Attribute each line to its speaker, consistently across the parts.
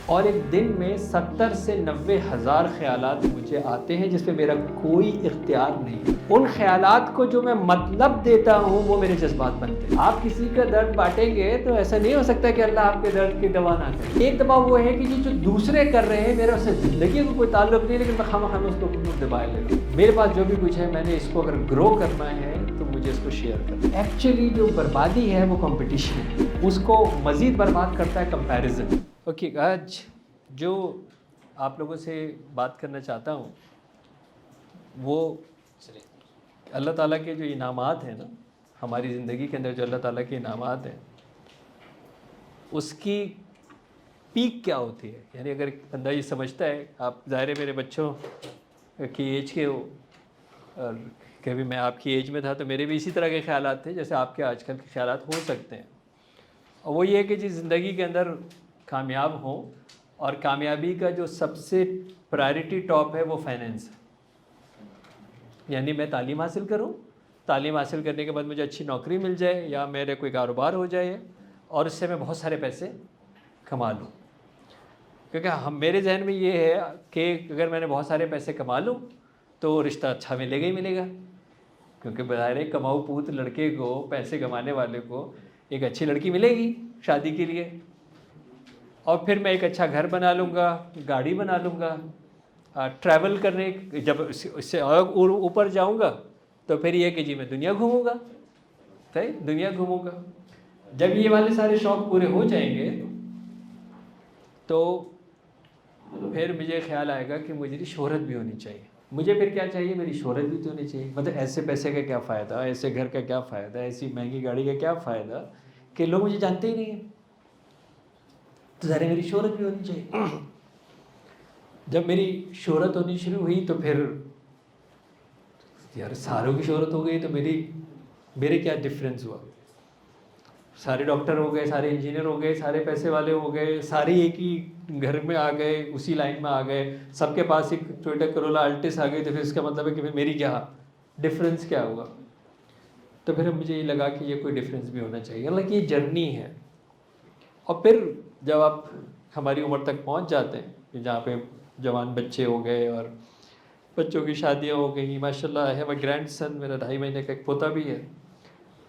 Speaker 1: اور ایک دن میں 70 سے 90 ہزار خیالات مجھے آتے ہیں جس پہ میرا کوئی اختیار نہیں ہے. ان خیالات کو جو میں مطلب دیتا ہوں وہ میرے جذبات بنتے ہیں. آپ کسی کا درد بانٹیں گے تو ایسا نہیں ہو سکتا کہ اللہ آپ کے درد کی دوا نہ کرے. ایک دباؤ وہ ہے کہ جو دوسرے کر رہے ہیں میرا اس سے زندگی کو کوئی تعلق نہیں، لیکن میں خواہ اس کو دبائے لے لوں. میرے پاس جو بھی کچھ ہے میں نے اس کو اگر گرو کرنا ہے تو مجھے اس کو شیئر کرنا. ایکچولی جو بربادی ہے وہ کمپٹیشن ہے، اس کو مزید برباد کرتا ہے کمپیریزن. اوکے، آج جو آپ لوگوں سے بات کرنا چاہتا ہوں وہ اللہ تعالیٰ کے جو انعامات ہیں نا ہماری زندگی کے اندر، جو اللہ تعالیٰ کے انعامات ہیں اس کی پیک کیا ہوتی ہے. یعنی اگر بندہ یہ سمجھتا ہے، آپ ظاہر ہے میرے بچوں کی ایج کے ہو، اور کبھی میں آپ کی ایج میں تھا تو میرے بھی اسی طرح کے خیالات تھے جیسے آپ کے آج کل کے خیالات ہو سکتے ہیں. اور وہ یہ ہے کہ جس زندگی کے اندر کامیاب ہوں، اور کامیابی کا جو سب سے پرائرٹی ٹاپ ہے وہ فائنینس ہے. یعنی میں تعلیم حاصل کروں، تعلیم حاصل کرنے کے بعد مجھے اچھی نوکری مل جائے یا میرے کوئی کاروبار ہو جائے اور اس سے میں بہت سارے پیسے کما لوں. کیونکہ میرے ذہن میں یہ ہے کہ اگر میں نے بہت سارے پیسے کما لوں تو رشتہ اچھا ملے گا ہی ملے گا. کیونکہ بظاہر کماؤ پوت لڑکے کو، پیسے کمانے والے کو ایک اچھی لڑکی ملے گی شادی کے لیے، اور پھر میں ایک اچھا گھر بنا لوں گا، گاڑی بنا لوں گا. ٹریول کرنے جب اس سے اور اوپر جاؤں گا تو پھر یہ کہ جی میں دنیا گھوموں گا، صحیح دنیا گھوموں گا. جب یہ والے سارے شوق پورے ہو جائیں گے تو پھر مجھے خیال آئے گا کہ مجھے شہرت بھی ہونی چاہیے. مجھے پھر کیا چاہیے؟ میری شہرت بھی تو ہونی چاہیے. مطلب ایسے پیسے کا کیا فائدہ، ایسے گھر کا کیا فائدہ، ایسی مہنگی گاڑی کا کیا فائدہ کہ لوگ مجھے جانتے ہی نہیں ہیں. تو ظاہر میری شہرت بھی ہونی چاہیے. جب میری شہرت ہونی شروع ہوئی تو پھر یار ساروں کی شہرت ہو گئی تو میرے کیا ڈفرینس ہوا؟ سارے ڈاکٹر ہو گئے، سارے انجینئر ہو گئے، سارے پیسے والے ہو گئے، سارے ایک ہی گھر میں آ گئے، اسی لائن میں آ گئے، سب کے پاس ایک ٹویوٹا کرولا الٹس آ گئی. تو پھر اس کا مطلب ہے کہ میری کیا ڈفرینس کیا ہوگا؟ تو پھر مجھے یہ لگا کہ یہ کوئی ڈفرینس بھی ہونا چاہیے. حالانکہ یہ جرنی ہے. اور پھر جب آپ ہماری عمر تک پہنچ جاتے ہیں جہاں پہ جوان بچے ہو گئے اور بچوں کی شادیاں ہو گئی، ماشاء اللہ ہے میں گرینڈ سن، میرا 2.5 مہینے کا ایک پوتا بھی ہے،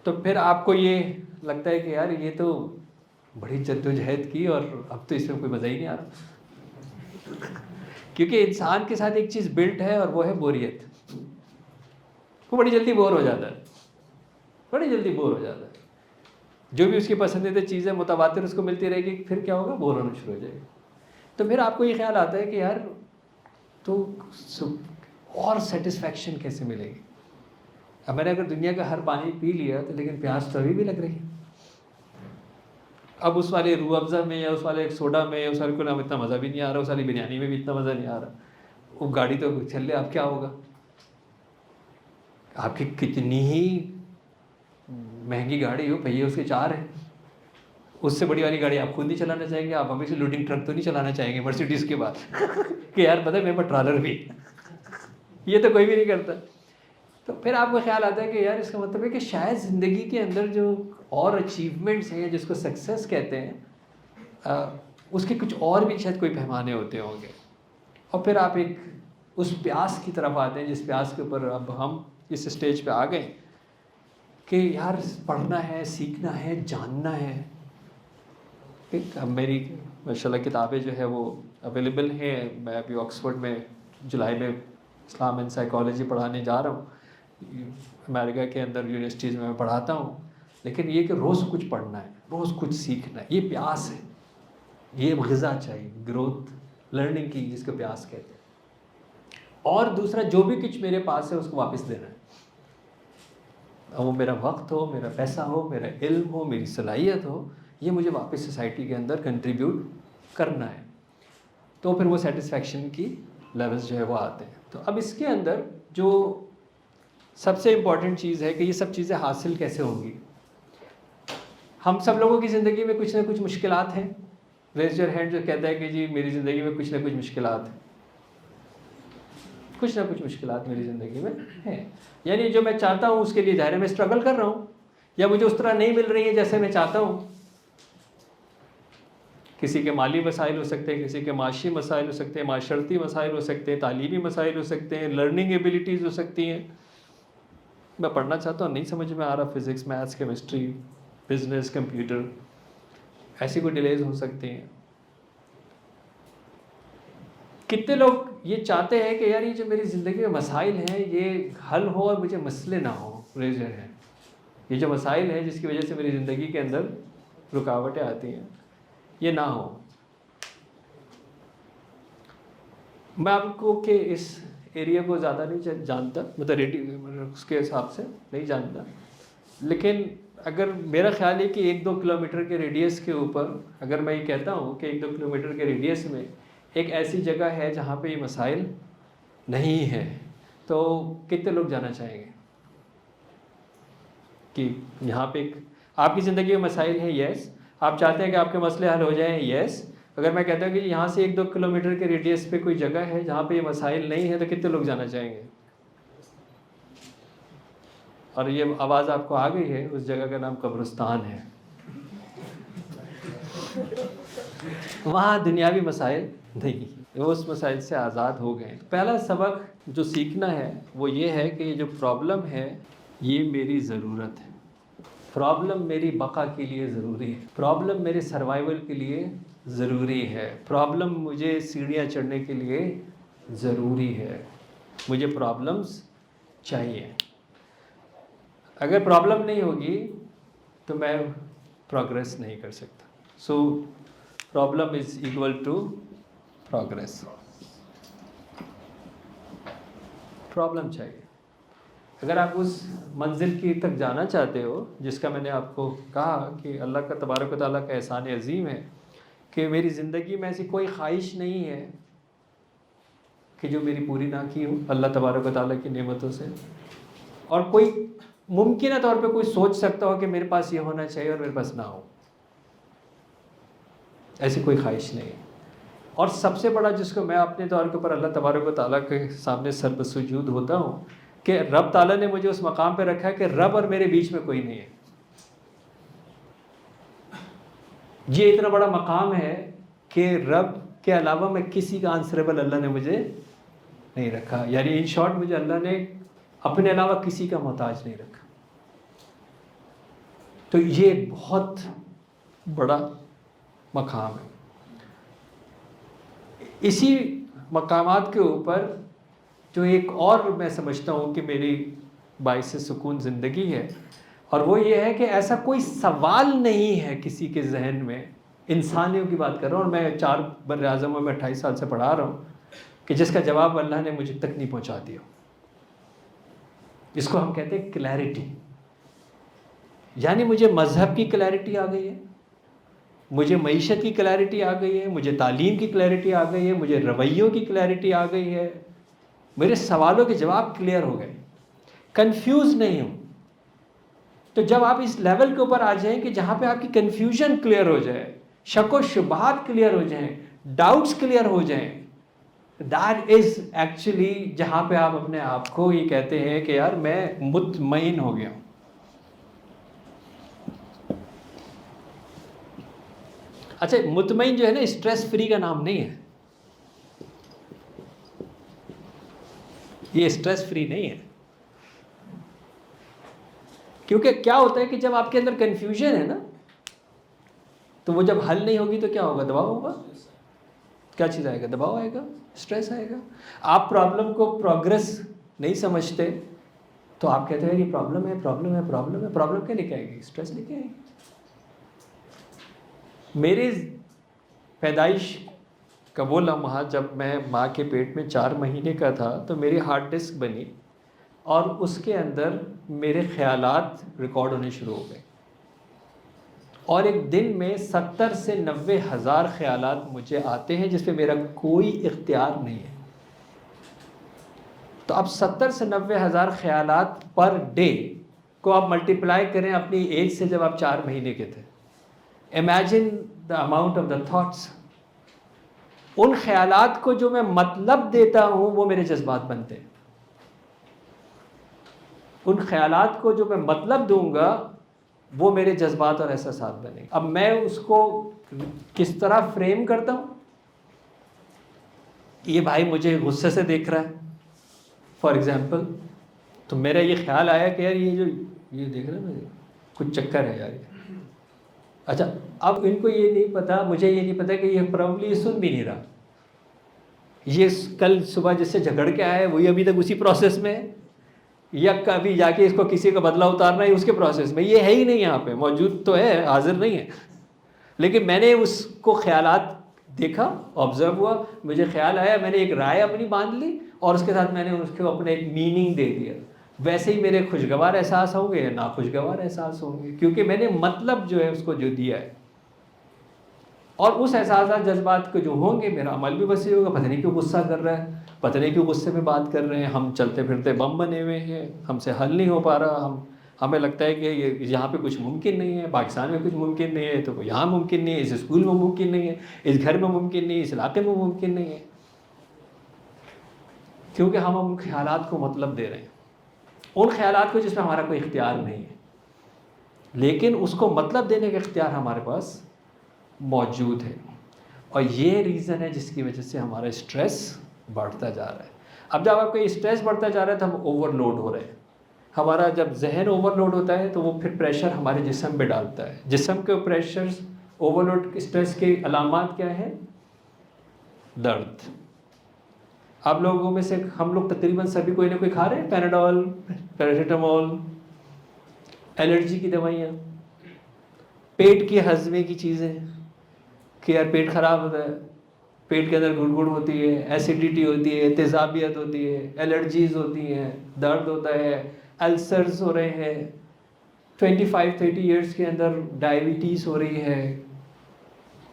Speaker 1: تو پھر آپ کو یہ لگتا ہے کہ یار یہ تو بڑی جدوجہد کی اور اب تو اس میں کوئی مزہ ہی نہیں آ رہا. کیونکہ انسان کے ساتھ ایک چیز بلٹ ہے اور وہ ہے بوریت. وہ بڑی جلدی بور ہو جاتا ہے، بڑی جلدی بور ہو جاتا ہے. جو بھی اس کی پسندیدہ چیزیں متواتر اس کو ملتی رہے گی، پھر کیا ہوگا؟ بور ہونا شروع ہو جائے گا. تو پھر آپ کو یہ خیال آتا ہے کہ یار تو اور سیٹسفیکشن کیسے ملے گی؟ اب میں نے اگر دنیا کا ہر پانی پی لیا تو لیکن پیاس تو ابھی بھی لگ رہی ہے. اب اس والے روح افزا میں یا اس والے سوڈا میں یا اس والے کو نام اتنا مزہ بھی نہیں آ رہا، اس والی بریانی میں بھی اتنا مزہ نہیں آ رہا. وہ گاڑی تو چل لے، اب کیا ہوگا؟ آپ کی کتنی ہی مہنگی گاڑی ہو، پہیے اس کے 4 ہیں، اس سے بڑی والی گاڑی آپ خود نہیں چلانا چاہیں گے. آپ ہمیشہ لوڈنگ ٹرک تو نہیں چلانا چاہیں گے مرسیڈیز کے بعد کہ یار پتہ ہے میرے پاس ٹرالر بھی یہ تو کوئی بھی نہیں کرتا. تو پھر آپ کو خیال آتا ہے کہ یار اس کا مطلب ہے کہ شاید زندگی کے اندر جو اور اچیومنٹس ہیں جس کو سکسیس کہتے ہیں، اس کے کچھ اور بھی شاید کوئی پیمانے ہوتے ہوں گے. اور پھر آپ ایک اس پیاس کی طرف آتے ہیں جس پیاس کے اوپر اب ہم اس اسٹیج پہ آ گئے کہ یار پڑھنا ہے، سیکھنا ہے، جاننا ہے. اب میری ماشاء اللہ کتابیں جو ہے وہ اویلیبل ہیں. میں ابھی آکسفورڈ میں جولائی میں اسلام اینڈ سائیکالوجی پڑھانے جا رہا ہوں. امریکہ کے اندر یونیورسٹیز میں پڑھاتا ہوں. لیکن یہ کہ روز کچھ پڑھنا ہے، روز کچھ سیکھنا ہے. یہ پیاس ہے، یہ غذا چاہیے، گروتھ لرننگ کی جس کو پیاس کہتے ہیں. اور دوسرا جو بھی کچھ میرے پاس ہے اس کو واپس دینا ہے. وہ میرا وقت ہو، میرا پیسہ ہو، میرا علم ہو، میری صلاحیت ہو، یہ مجھے واپس سوسائٹی کے اندر کنٹریبیوٹ کرنا ہے. تو پھر وہ سیٹسفیکشن کی لیولز جو ہے وہ آتے ہیں. تو اب اس کے اندر جو سب سے امپورٹنٹ چیز ہے کہ یہ سب چیزیں حاصل کیسے ہوں گی. ہم سب لوگوں کی زندگی میں کچھ نہ کچھ مشکلات ہیں. ریز یور ہینڈ جو کہتا ہے کہ جی میری زندگی میں کچھ نہ کچھ مشکلات ہیں. کچھ نہ کچھ مشکلات میری زندگی میں ہیں. یعنی جو میں چاہتا ہوں اس کے لیے ظاہر میں اسٹرگل کر رہا ہوں، یا مجھے اس طرح نہیں مل رہی ہے جیسے میں چاہتا ہوں. کسی کے مالی مسائل ہو سکتے ہیں، کسی کے معاشی مسائل ہو سکتے ہیں، معاشرتی مسائل ہو سکتے ہیں، تعلیمی مسائل ہو سکتے ہیں، لرننگ ایبیلٹیز ہو سکتی ہیں. میں پڑھنا چاہتا ہوں، نہیں سمجھ میں آ رہا، physics, maths, chemistry, business, computer, ایسی کوئی ڈیلیز ہو سکتی ہیں. کتنے لوگ یہ چاہتے ہیں کہ یار یہ جو میری زندگی میں مسائل ہیں یہ حل ہو اور مجھے مسئلے نہ ہوں. ریزر ہے یہ جو مسائل ہیں جس کی وجہ سے میری زندگی کے اندر رکاوٹیں آتی ہیں یہ نہ ہو. میں آپ کو کہ اس ایریا کو زیادہ نہیں جانتا، مطلب اس کے حساب سے نہیں جانتا، لیکن اگر میرا خیال ہے کہ 1-2 کلومیٹر کے ریڈیس کے اوپر اگر میں یہ کہتا ہوں کہ 1-2 کلومیٹر کے ریڈیس میں ایک ایسی جگہ ہے جہاں پہ یہ مسائل نہیں ہے، تو کتنے لوگ جانا چاہیں گے کہ یہاں پہ آپ کی زندگی میں مسائل ہیں؟ یس. آپ چاہتے ہیں کہ آپ کے مسئلے حل ہو جائیں؟ یس. اگر میں کہتا ہوں کہ یہاں سے 1-2 کلومیٹر کے ریڈیس پہ کوئی جگہ ہے جہاں پہ یہ مسائل نہیں ہیں، تو کتنے لوگ جانا چاہیں گے؟ اور یہ آواز آپ کو آ گئی ہے، اس جگہ کا نام قبرستان ہے. وہاں دنیاوی مسائل نہیں، وہ اس مسائل سے آزاد ہو گئے. پہلا سبق جو سیکھنا ہے وہ یہ ہے کہ یہ جو پرابلم ہے یہ میری ضرورت ہے. پرابلم میری بقا کے لیے ضروری ہے، پرابلم میرے سروائیول کے لیے ضروری ہے، پرابلم مجھے سیڑھیاں چڑھنے کے لیے ضروری ہے. مجھے پرابلمز چاہیے. اگر پرابلم نہیں ہوگی تو میں پروگریس نہیں کر سکتا. So problem is equal to progress. Problem چاہیے. اگر آپ اس منزل کی تک جانا چاہتے ہو جس کا میں نے آپ کو کہا کہ اللہ کا تبارک و تعالیٰ کا احسان عظیم ہے کہ میری زندگی میں ایسی کوئی خواہش نہیں ہے کہ جو میری پوری نہ کی ہو اللہ تبارک و تعالیٰ کی نعمتوں سے، اور کوئی ممکنہ طور پہ کوئی سوچ سکتا ہو کہ میرے پاس یہ ہونا چاہیے اور میرے پاس نہ ہو. ایسی کوئی خواہش نہیں. اور سب سے بڑا جس کو میں اپنے طور کے اوپر اللہ تبارک و تعالیٰ کے سامنے سر بسجود ہوتا ہوں کہ رب تعالیٰ نے مجھے اس مقام پہ رکھا ہے کہ رب اور میرے بیچ میں کوئی نہیں ہے. یہ اتنا بڑا مقام ہے کہ رب کے علاوہ میں کسی کا آنسریبل اللہ نے مجھے نہیں رکھا. یعنی ان شارٹ مجھے اللہ نے اپنے علاوہ کسی کا محتاج نہیں رکھا. تو یہ بہت بڑا مقام ہے. اسی مقامات کے اوپر جو ایک اور میں سمجھتا ہوں کہ میری باعث سکون زندگی ہے، اور وہ یہ ہے کہ ایسا کوئی سوال نہیں ہے کسی کے ذہن میں، انسانیوں کی بات کر رہا ہوں، اور میں 4 بر اعظموں میں 28 سال سے پڑھا رہا ہوں، کہ جس کا جواب اللہ نے مجھے تک نہیں پہنچا دیا. اس کو ہم کہتے ہیں کلیئرٹی. یعنی مجھے مذہب کی کلیئرٹی آ گئی ہے، مجھے معیشت کی کلیئرٹی آ گئی ہے، مجھے تعلیم کی کلیئرٹی آ گئی ہے، مجھے رویوں کی کلیئرٹی آ گئی ہے، میرے سوالوں کے جواب کلیئر ہو گئے، کنفیوز نہیں ہوں. تو جب آپ اس لیول کے اوپر آ جائیں کہ جہاں پہ آپ کی کنفیوژن کلیئر ہو جائے، شک و شبہات کلیئر ہو جائیں، ڈاؤٹس کلیئر ہو جائیں، دیٹ از ایکچولی جہاں پہ آپ اپنے آپ کو یہ کہتے ہیں کہ یار میں مطمئن ہو گیا ہوں. اچھا، مطمئن جو ہے نا اسٹریس فری کا نام نہیں ہے. یہ اسٹریس فری نہیں ہے. کیونکہ کیا ہوتا ہے کہ جب آپ کے اندر کنفیوژن ہے نا، تو وہ جب حل نہیں ہوگی تو کیا ہوگا؟ دباؤ ہوگا. کیا چیز آئے گا؟ دباؤ آئے گا، اسٹریس آئے گا. آپ پرابلم کو پروگرس نہیں سمجھتے تو آپ کہتے ہیں یہ پرابلم ہے، پرابلم ہے، پرابلم ہے. پرابلم کیا لے کے آئے گی؟ اسٹریس لے کے آئے گی. میری پیدائش کا وہ لمحہ جب میں ماں کے پیٹ میں 4 مہینے کا تھا تو میری ہارڈ ڈسک بنی، اور اس کے اندر میرے خیالات ریکارڈ ہونے شروع ہو گئے، اور ایک دن میں 70 سے 90 ہزار خیالات مجھے آتے ہیں جس پہ میرا کوئی اختیار نہیں ہے. تو اب 70 سے 90 ہزار خیالات پر ڈے کو آپ ملٹیپلائی کریں اپنی ایج سے جب آپ 4 مہینے کے تھے. Imagine the amount of the thoughts. ان خیالات کو جو میں مطلب دیتا ہوں وہ میرے جذبات بنتے ہیں. ان خیالات کو جو میں مطلب دوں گا وہ میرے جذبات اور احساسات بنے گے. اب میں اس کو کس طرح فریم کرتا ہوں. یہ بھائی مجھے غصے سے دیکھ رہا ہے فار ایگزامپل, تو میرا یہ خیال آیا کہ یار یہ دیکھ رہا ہے نا, کچھ چکر ہے یار. اچھا اب ان کو یہ نہیں پتا, مجھے یہ نہیں پتا کہ یہ پرابلی سن بھی نہیں رہا. یہ کل صبح جس سے جھگڑ کے آیا ہے وہی ابھی تک اسی پروسیس میں ہے, یا کبھی جا کے اس کو کسی کا بدلہ اتارنا ہے اس کے پروسیس میں. یہ ہے ہی نہیں یہاں پہ, موجود تو ہے, حاضر نہیں ہے. لیکن میں نے اس کو خیالات دیکھا, آبزرو ہوا, مجھے خیال آیا, میں نے ایک رائے اپنی باندھ لی اور اس کے ساتھ میں نے اس کو اپنے ایک میننگ دے دیا. ویسے ہی میرے خوشگوار احساس ہوں گے یا ناخوشگوار احساس ہوں گے, کیونکہ میں نے مطلب جو ہے اس کو جو دیا ہے. اور اس احساسات جذبات کو جو ہوں گے میرا عمل بھی ویسے ہوگا. پتہ نہیں کیوں غصہ کر رہا ہے, پتہ نہیں کیوں غصے میں بات کر رہے ہیں, ہم چلتے پھرتے بم بنے ہوئے ہیں, ہم سے حل نہیں ہو پا رہا, ہمیں لگتا ہے کہ یہ یہاں پہ کچھ ممکن نہیں ہے, پاکستان میں کچھ ممکن نہیں ہے تو یہاں ممکن نہیں ہے, اس اسکول میں ممکن نہیں ہے, اس گھر میں ممکن نہیں ہے, اس علاقے میں ممکن نہیں ہے, کیونکہ ہم ان خیالات کو مطلب دے رہے ہیں, ان خیالات کو جس میں ہمارا کوئی اختیار نہیں ہے. لیکن اس کو مطلب دینے کا اختیار ہمارے پاس موجود ہے. اور یہ ریزن ہے جس کی وجہ سے ہمارا اسٹریس بڑھتا جا رہا ہے. اب جب آپ کا اسٹریس بڑھتا جا رہا ہے تو ہم اوور لوڈ ہو رہے ہیں. ہمارا جب ذہن اوور لوڈ ہوتا ہے تو وہ پھر پریشر ہمارے جسم پہ ڈالتا ہے. جسم کے پریشرز, اوور لوڈ اسٹریس کے علامات کیا ہیں؟ درد. آپ لوگوں میں سے ہم لوگ تقریباً سبھی کوئی نہ کوئی کھا رہے ہیں, پیناڈول, پیراسیٹامول, الرجی کی دوائیاں, پیٹ کی ہضمے کی چیزیں کہ یار پیٹ خراب ہوتا ہے, پیٹ کے اندر گڑگڑ ہوتی ہے, ایسیڈیٹی ہوتی ہے, تیزابیت ہوتی ہے, الرجیز ہوتی ہیں, درد ہوتا ہے, السرز ہو رہے ہیں, 25-30 ایئرس کے اندر ڈائبٹیز ہو رہی ہے,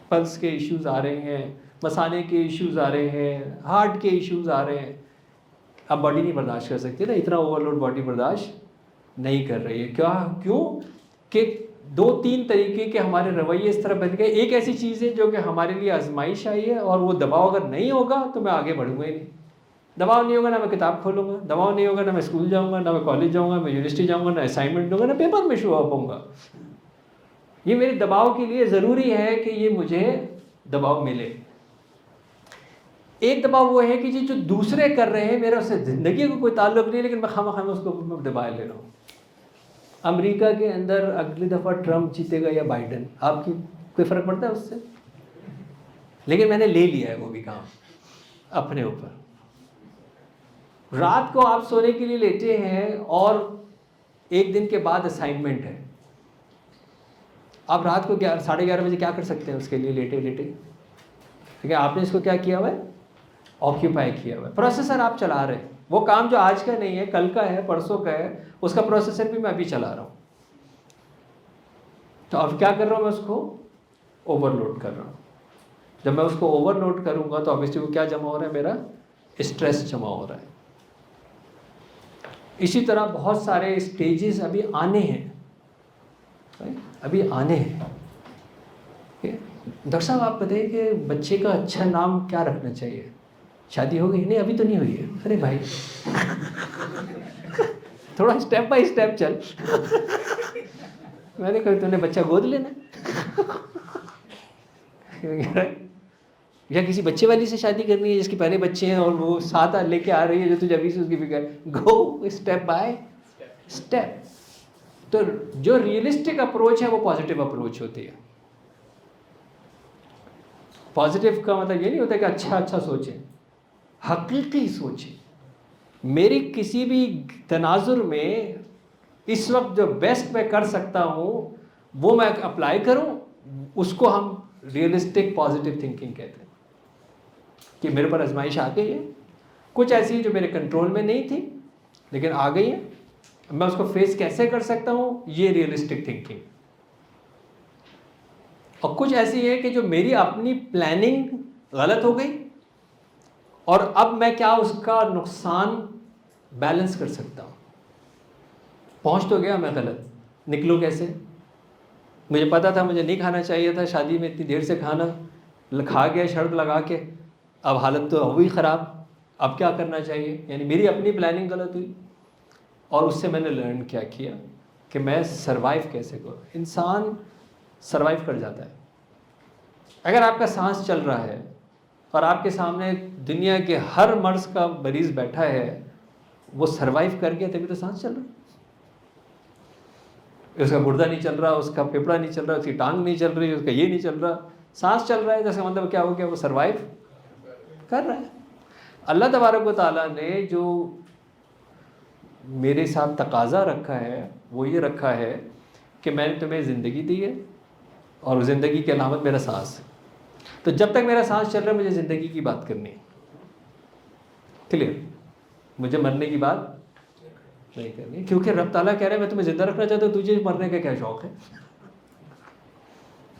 Speaker 1: پلس کے ایشوز آ رہے ہیں, مثانے کے ایشوز آ رہے ہیں, ہارٹ کے ایشوز آ رہے ہیں. اب باڈی نہیں برداشت کر سکتی نا, اتنا اوور لوڈ باڈی برداشت نہیں کر رہی ہے. کیوں کہ 2-3 طریقے کے ہمارے رویے اس طرح بن گئے. ایک ایسی چیز ہے جو کہ ہمارے لیے آزمائش آئی ہے, اور وہ دباؤ اگر نہیں ہوگا تو میں آگے بڑھوں گا ہی نہیں. دباؤ نہیں ہوگا نہ میں کتاب کھولوں گا, دباؤ نہیں ہوگا نہ میں اسکول جاؤں گا, نہ میں کالج جاؤں گا, میں یونیورسٹی جاؤں گا, نہ اسائنمنٹ دوں گا, نہ پیپر میں شو اپ ہوں گا. یہ میرے دباؤ کے لیے ضروری ہے کہ یہ مجھے دباؤ ملے. ایک دباؤ وہ ہے کہ جو دوسرے کر رہے ہیں میرا اس سے زندگی کو کوئی تعلق نہیں, لیکن میں خواہ اس کو دبائے لے رہا ہوں. امریکہ کے اندر اگلی دفعہ ٹرمپ جیتے گا یا بائیڈن, آپ کی کوئی فرق پڑتا ہے اس سے؟ لیکن میں نے لے لیا ہے وہ بھی کام اپنے اوپر. رات کو آپ سونے کے لیے لیٹے ہیں اور ایک دن کے بعد اسائنمنٹ ہے, آپ رات کو 11:30 بجے کیا کر سکتے ہیں اس کے لیے لیٹے لیٹے؟ ٹھیک ہے, آپ نے اس کو کیا کیا ہوا ہے؟ آکیوپائی کیا ہوا ہے. پروسیسر آپ چلا رہے ہیں, وہ کام جو آج کا نہیں ہے, کل کا ہے, پرسوں کا ہے, اس کا پروسیسر بھی میں ابھی چلا رہا ہوں. تو اب کیا کر رہا ہوں, میں اس کو اوور لوڈ کر رہا ہوں. جب میں اس کو اوور لوڈ کروں گا تو obviously وہ کیا جمع ہو رہا ہے, میرا اسٹریس جمع ہو رہا ہے. اسی طرح بہت سارے اسٹیجز ابھی آنے ہیں, ابھی آنے ہیں. ڈاکٹر صاحب آپ بتائیے کہ بچے کا اچھا نام کیا رکھنا چاہیے؟ شادی ہو گئی؟ نہیں ابھی تو نہیں ہوئی ہے. ارے بھائی تھوڑا اسٹیپ بائی اسٹیپ چل. میں نے کہا تو نے بچہ گود لینا یا کسی بچے والی سے شادی کرنی ہے جس کے پہلے بچے ہیں اور وہ ساتھ لے کے آ رہی ہے جو تجھے ابھی سے اس کی فکر ہے. Go step by step. تو جو ریئلسٹک اپروچ ہے وہ پازیٹیو اپروچ ہوتی ہے. پازیٹیو کا مطلب یہ نہیں ہوتا کہ اچھا سوچیں, حقیقی سوچیں. میری کسی بھی تناظر میں اس وقت جو بیسٹ میں کر سکتا ہوں وہ میں اپلائی کروں, اس کو ہم ریئلسٹک پازیٹیو تھنکنگ کہتے ہیں. کہ میرے پر آزمائش آ گئی ہے, کچھ ایسی جو میرے کنٹرول میں نہیں تھی لیکن آ گئی ہے, میں اس کو فیس کیسے کر سکتا ہوں, یہ ریئلسٹک تھنکنگ. اور کچھ ایسی ہے کہ جو میری اپنی پلاننگ غلط ہو گئی اور اب میں کیا اس کا نقصان بیلنس کر سکتا ہوں. پہنچ تو گیا میں غلط, نکلوں کیسے؟ مجھے پتا تھا مجھے نہیں کھانا چاہیے تھا, شادی میں اتنی دیر سے کھانا کھا گیا شرط لگا کے, اب حالت تو ہوئی خراب, اب کیا کرنا چاہیے؟ یعنی میری اپنی پلاننگ غلط ہوئی. اور اس سے میں نے لرن کیا کہ میں سروائیو کیسے کروں. انسان سروائیو کر جاتا ہے. اگر آپ کا سانس چل رہا ہے اور آپ کے سامنے دنیا کے ہر مرض کا مریض بیٹھا ہے, وہ سروائیو کر گیا تبھی تو سانس چل رہا ہے. اس کا گردہ نہیں چل رہا, اس کا پھیپھڑا نہیں چل رہا, اس کی ٹانگ نہیں چل رہی, اس کا یہ نہیں چل رہا, سانس چل رہا ہے, جیسے مطلب کیا ہو گیا, وہ سروائیو کر رہا ہے. اللہ تبارک و تعالیٰ نے جو میرے ساتھ تقاضا رکھا ہے وہ یہ رکھا ہے کہ میں نے تمہیں زندگی دی ہے اور زندگی کی علامت میرا سانس ہے. تو جب تک میرا سانس چل رہا ہے مجھے زندگی کی بات کرنی ہے. کلیئر؟ مجھے مرنے کی بات نہیں کرنی, کیونکہ رب تعالیٰ کہہ رہے ہیں میں تمہیں زندہ رکھنا چاہتا ہوں, تجھے مرنے کا کیا شوق ہے؟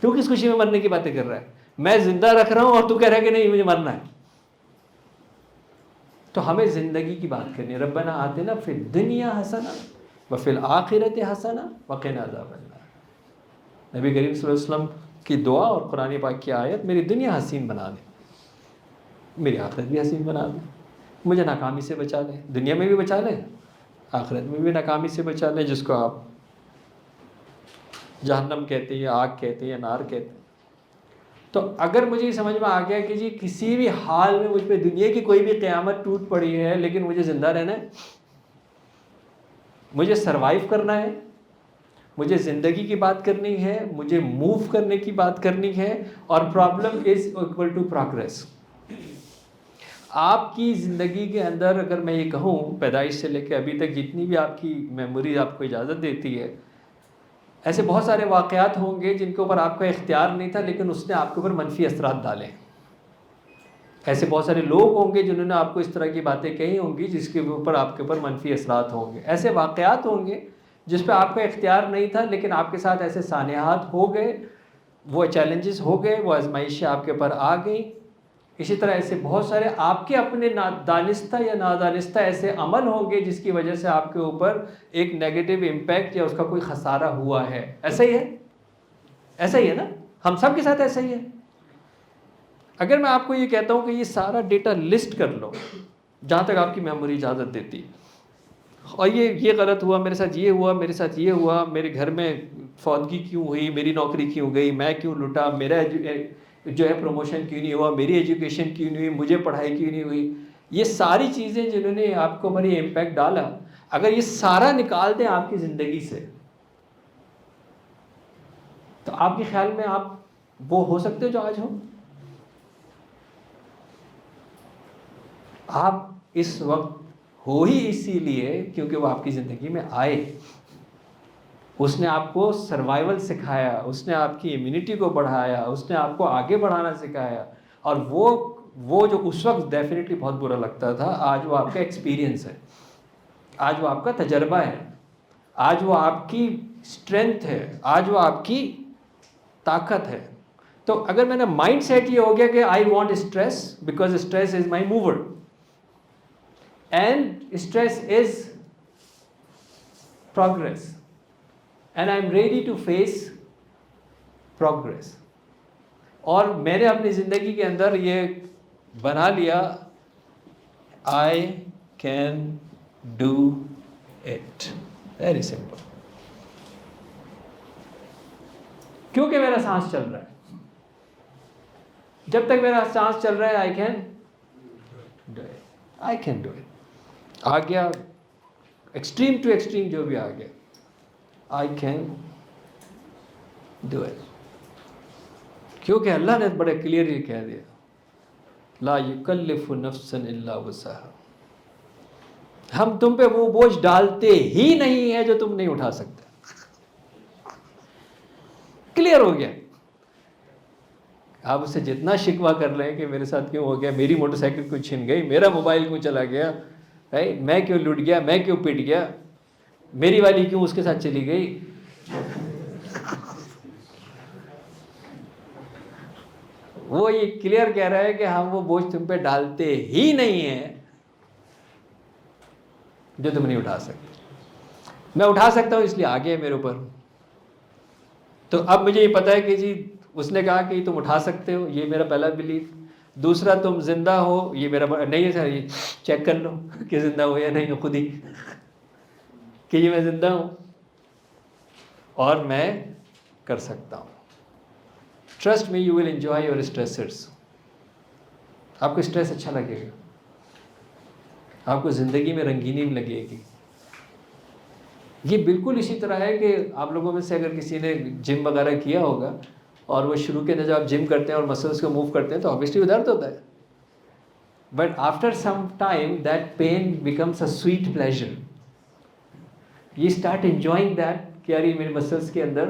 Speaker 1: تو کس خوشی میں مرنے کی باتیں کر رہا ہے؟ میں زندہ رکھ رہا ہوں اور تو کہہ رہا ہے کہ نہیں مجھے مرنا ہے. تو ہمیں زندگی کی بات کرنی ہے. ربنا آتنا فی الدنیا حسنہ وفی الآخرۃ حسنہ وقنا عذاب النار. نبی کریم صلی اللہ علیہ وسلم کی دعا اور قرآن پاک کی آیت, میری دنیا حسین بنا دے, میری آخرت بھی حسین بنا دے, مجھے ناکامی سے بچا لے, دنیا میں بھی بچا لے, آخرت میں بھی ناکامی سے بچا لے, جس کو آپ جہنم کہتے ہیں یا آگ کہتے ہیں یا نار کہتے ہیں. تو اگر مجھے یہ سمجھ میں آ گیا کہ جی کسی بھی حال میں مجھ پہ دنیا کی کوئی بھی قیامت ٹوٹ پڑی ہے لیکن مجھے زندہ رہنا ہے, مجھے سروائیو کرنا ہے, مجھے زندگی کی بات کرنی ہے, مجھے موو کرنے کی بات کرنی ہے, اور problem is equal to progress. آپ کی زندگی کے اندر اگر میں یہ کہوں پیدائش سے لے کے ابھی تک جتنی بھی آپ کی میموری آپ کو اجازت دیتی ہے, ایسے بہت سارے واقعات ہوں گے جن کے اوپر آپ کا اختیار نہیں تھا لیکن اس نے آپ کے اوپر منفی اثرات ڈالے. ایسے بہت سارے لوگ ہوں گے جنہوں نے آپ کو اس طرح کی باتیں کہی ہوں گی جس کے اوپر آپ کے اوپر منفی اثرات ہوں گے. ایسے واقعات ہوں گے جس پہ آپ کا اختیار نہیں تھا لیکن آپ کے ساتھ ایسے سانحات ہو گئے, وہ چیلنجز ہو گئے, وہ آزمائشیں آپ کے اوپر آ گئیں. اسی طرح ایسے بہت سارے آپ کے اپنے دانستہ یا نادانستہ ایسے عمل ہوں گے جس کی وجہ سے آپ کے اوپر ایک نیگیٹو امپیکٹ یا اس کا کوئی خسارہ ہوا ہے. ایسا ہی ہے, ایسا ہی ہے نا, ہم سب کے ساتھ ایسا ہی ہے. اگر میں آپ کو یہ کہتا ہوں کہ یہ سارا ڈیٹا لسٹ کر لو جہاں تک آپ کی میموری اجازت دیتی, اور یہ غلط ہوا, میرے ساتھ یہ ہوا, میرے ساتھ یہ ہوا, میرے گھر میں فوتگی کیوں ہوئی, میری نوکری کیوں گئی, میں کیوں لٹا, میرا جو ہے پروموشن کیوں نہیں ہوا, میری ایجوکیشن کیوں نہیں ہوئی, مجھے پڑھائی کیوں نہیں ہوئی, یہ ساری چیزیں جنہوں نے آپ کو بڑی امپیکٹ ڈالا, اگر یہ سارا نکال دیں آپ کی زندگی سے تو آپ کے خیال میں آپ وہ ہو سکتے جو آج ہو؟ آپ اس وقت ہو ہی اسی لیے کیونکہ وہ آپ کی زندگی میں آئے, اس نے آپ کو سروائیول سکھایا, اس نے آپ کی امیونٹی کو بڑھایا, اس نے آپ کو آگے بڑھانا سکھایا, اور وہ جو اس وقت ڈیفینیٹلی بہت برا لگتا تھا آج وہ آپ کا ایکسپیرینس ہے, آج وہ آپ کا تجربہ ہے, آج وہ آپ کی اسٹرینتھ ہے, آج وہ آپ کی طاقت ہے. تو اگر میں نے مائنڈ سیٹ یہ ہو گیا کہ I want stress because stress is my mover and stress is progress and I am ready to face progress, اور میں نے اپنی زندگی کے اندر یہ بنا لیا آئی can do it, very simple, کیونکہ میرا سانس چل رہا ہے. جب تک میرا سانس چل رہا ہے I can do it, I can do it. آ گیا ایکسٹریم ٹو ایکسٹریم جو بھی آ گیا, آئی کین ڈو اٹ, کیونکہ اللہ نے بڑے کلیئرلی کہہ دیا لا یکلف نفسا الا وسعها, ہم تم پہ وہ بوجھ ڈالتے ہی نہیں ہے جو تم نہیں اٹھا سکتے. کلیئر ہو گیا. آپ اس سے جتنا شکوہ کر رہے ہیں کہ میرے ساتھ کیوں ہو گیا, میری موٹر سائیکل کیوں چھن گئی, میرا موبائل کیوں چلا گیا, میں کیوں لٹ گیا, میں کیوں پٹ گیا, میری والی کیوں اس کے ساتھ چلی گئی, وہ یہ کلیئر کہہ رہا ہے کہ ہم وہ بوجھ تم پہ ڈالتے ہی نہیں ہیں جو تم نہیں اٹھا سکتے. میں اٹھا سکتا ہوں اس لیے آگے ہے میرے اوپر. تو اب مجھے یہ پتا ہے کہ جی اس نے کہا کہ تم اٹھا سکتے ہو, یہ میرا پہلا بلیف. دوسرا تم زندہ ہو, یہ میرا نہیں ہے سر, یہ چیک کر لو کہ زندہ ہو یا نہیں ہو خود ہی کہ یہ میں زندہ ہوں. اور میں کر سکتا ہوں. Trust me you will enjoy your stressors. آپ کو اسٹریس اچھا لگے گا, آپ کو زندگی میں رنگینی لگے گی. یہ بالکل اسی طرح ہے کہ آپ لوگوں میں سے اگر کسی نے جم وغیرہ کیا ہوگا اور وہ شروع کے اندر جب آپ جم کرتے ہیں اور مسلس کو موو کرتے ہیں تو آبویسلی وہ درد ہوتا ہے, but after some time that pain becomes a sweet pleasure. You start enjoying that کہ یار یہ میرے مسلس کے اندر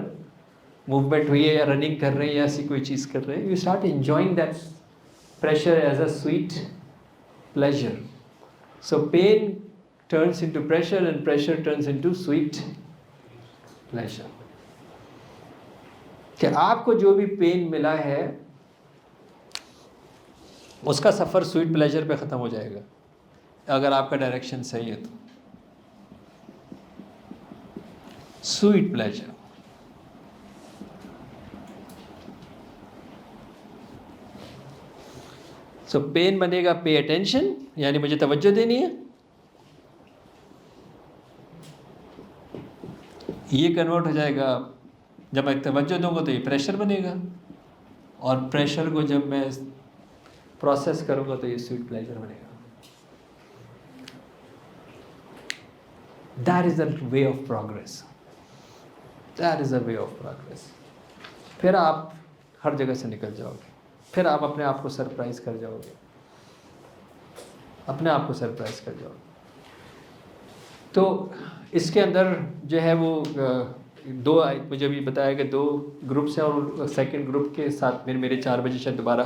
Speaker 1: موومنٹ ہوئی ہے یا رننگ کر رہے ہیں یا ایسی کوئی چیز کر رہے ہیں. You start enjoying that pressure as a sweet pleasure. So pain turns into pressure and pressure turns into sweet pleasure. کہ آپ کو جو بھی پین ملا ہے اس کا سفر سویٹ پلیجر پہ ختم ہو جائے گا اگر آپ کا ڈائریکشن صحیح ہے تو. Sweet pleasure. سو پین بنے گا پے اٹینشن, یعنی مجھے توجہ دینی ہے. یہ کنورٹ ہو جائے گا جب میں توجہ دوں گا تو یہ پریشر بنے گا, اور پریشر کو جب میں پروسیس کروں گا تو یہ سویٹ پلیجر بنے گا. That is a way of progress. That is a way of progress. پھر آپ ہر جگہ سے نکل جاؤ گے, پھر آپ اپنے آپ کو سرپرائز کر جاؤ گے, اپنے آپ کو سرپرائز کر جاؤ گے. تو اس کے اندر جو ہے وہ دو, مجھے بھی بتایا کہ 2 گروپس ہیں, اور سیکنڈ گروپ کے ساتھ میرے 4 بجے شاید دوبارہ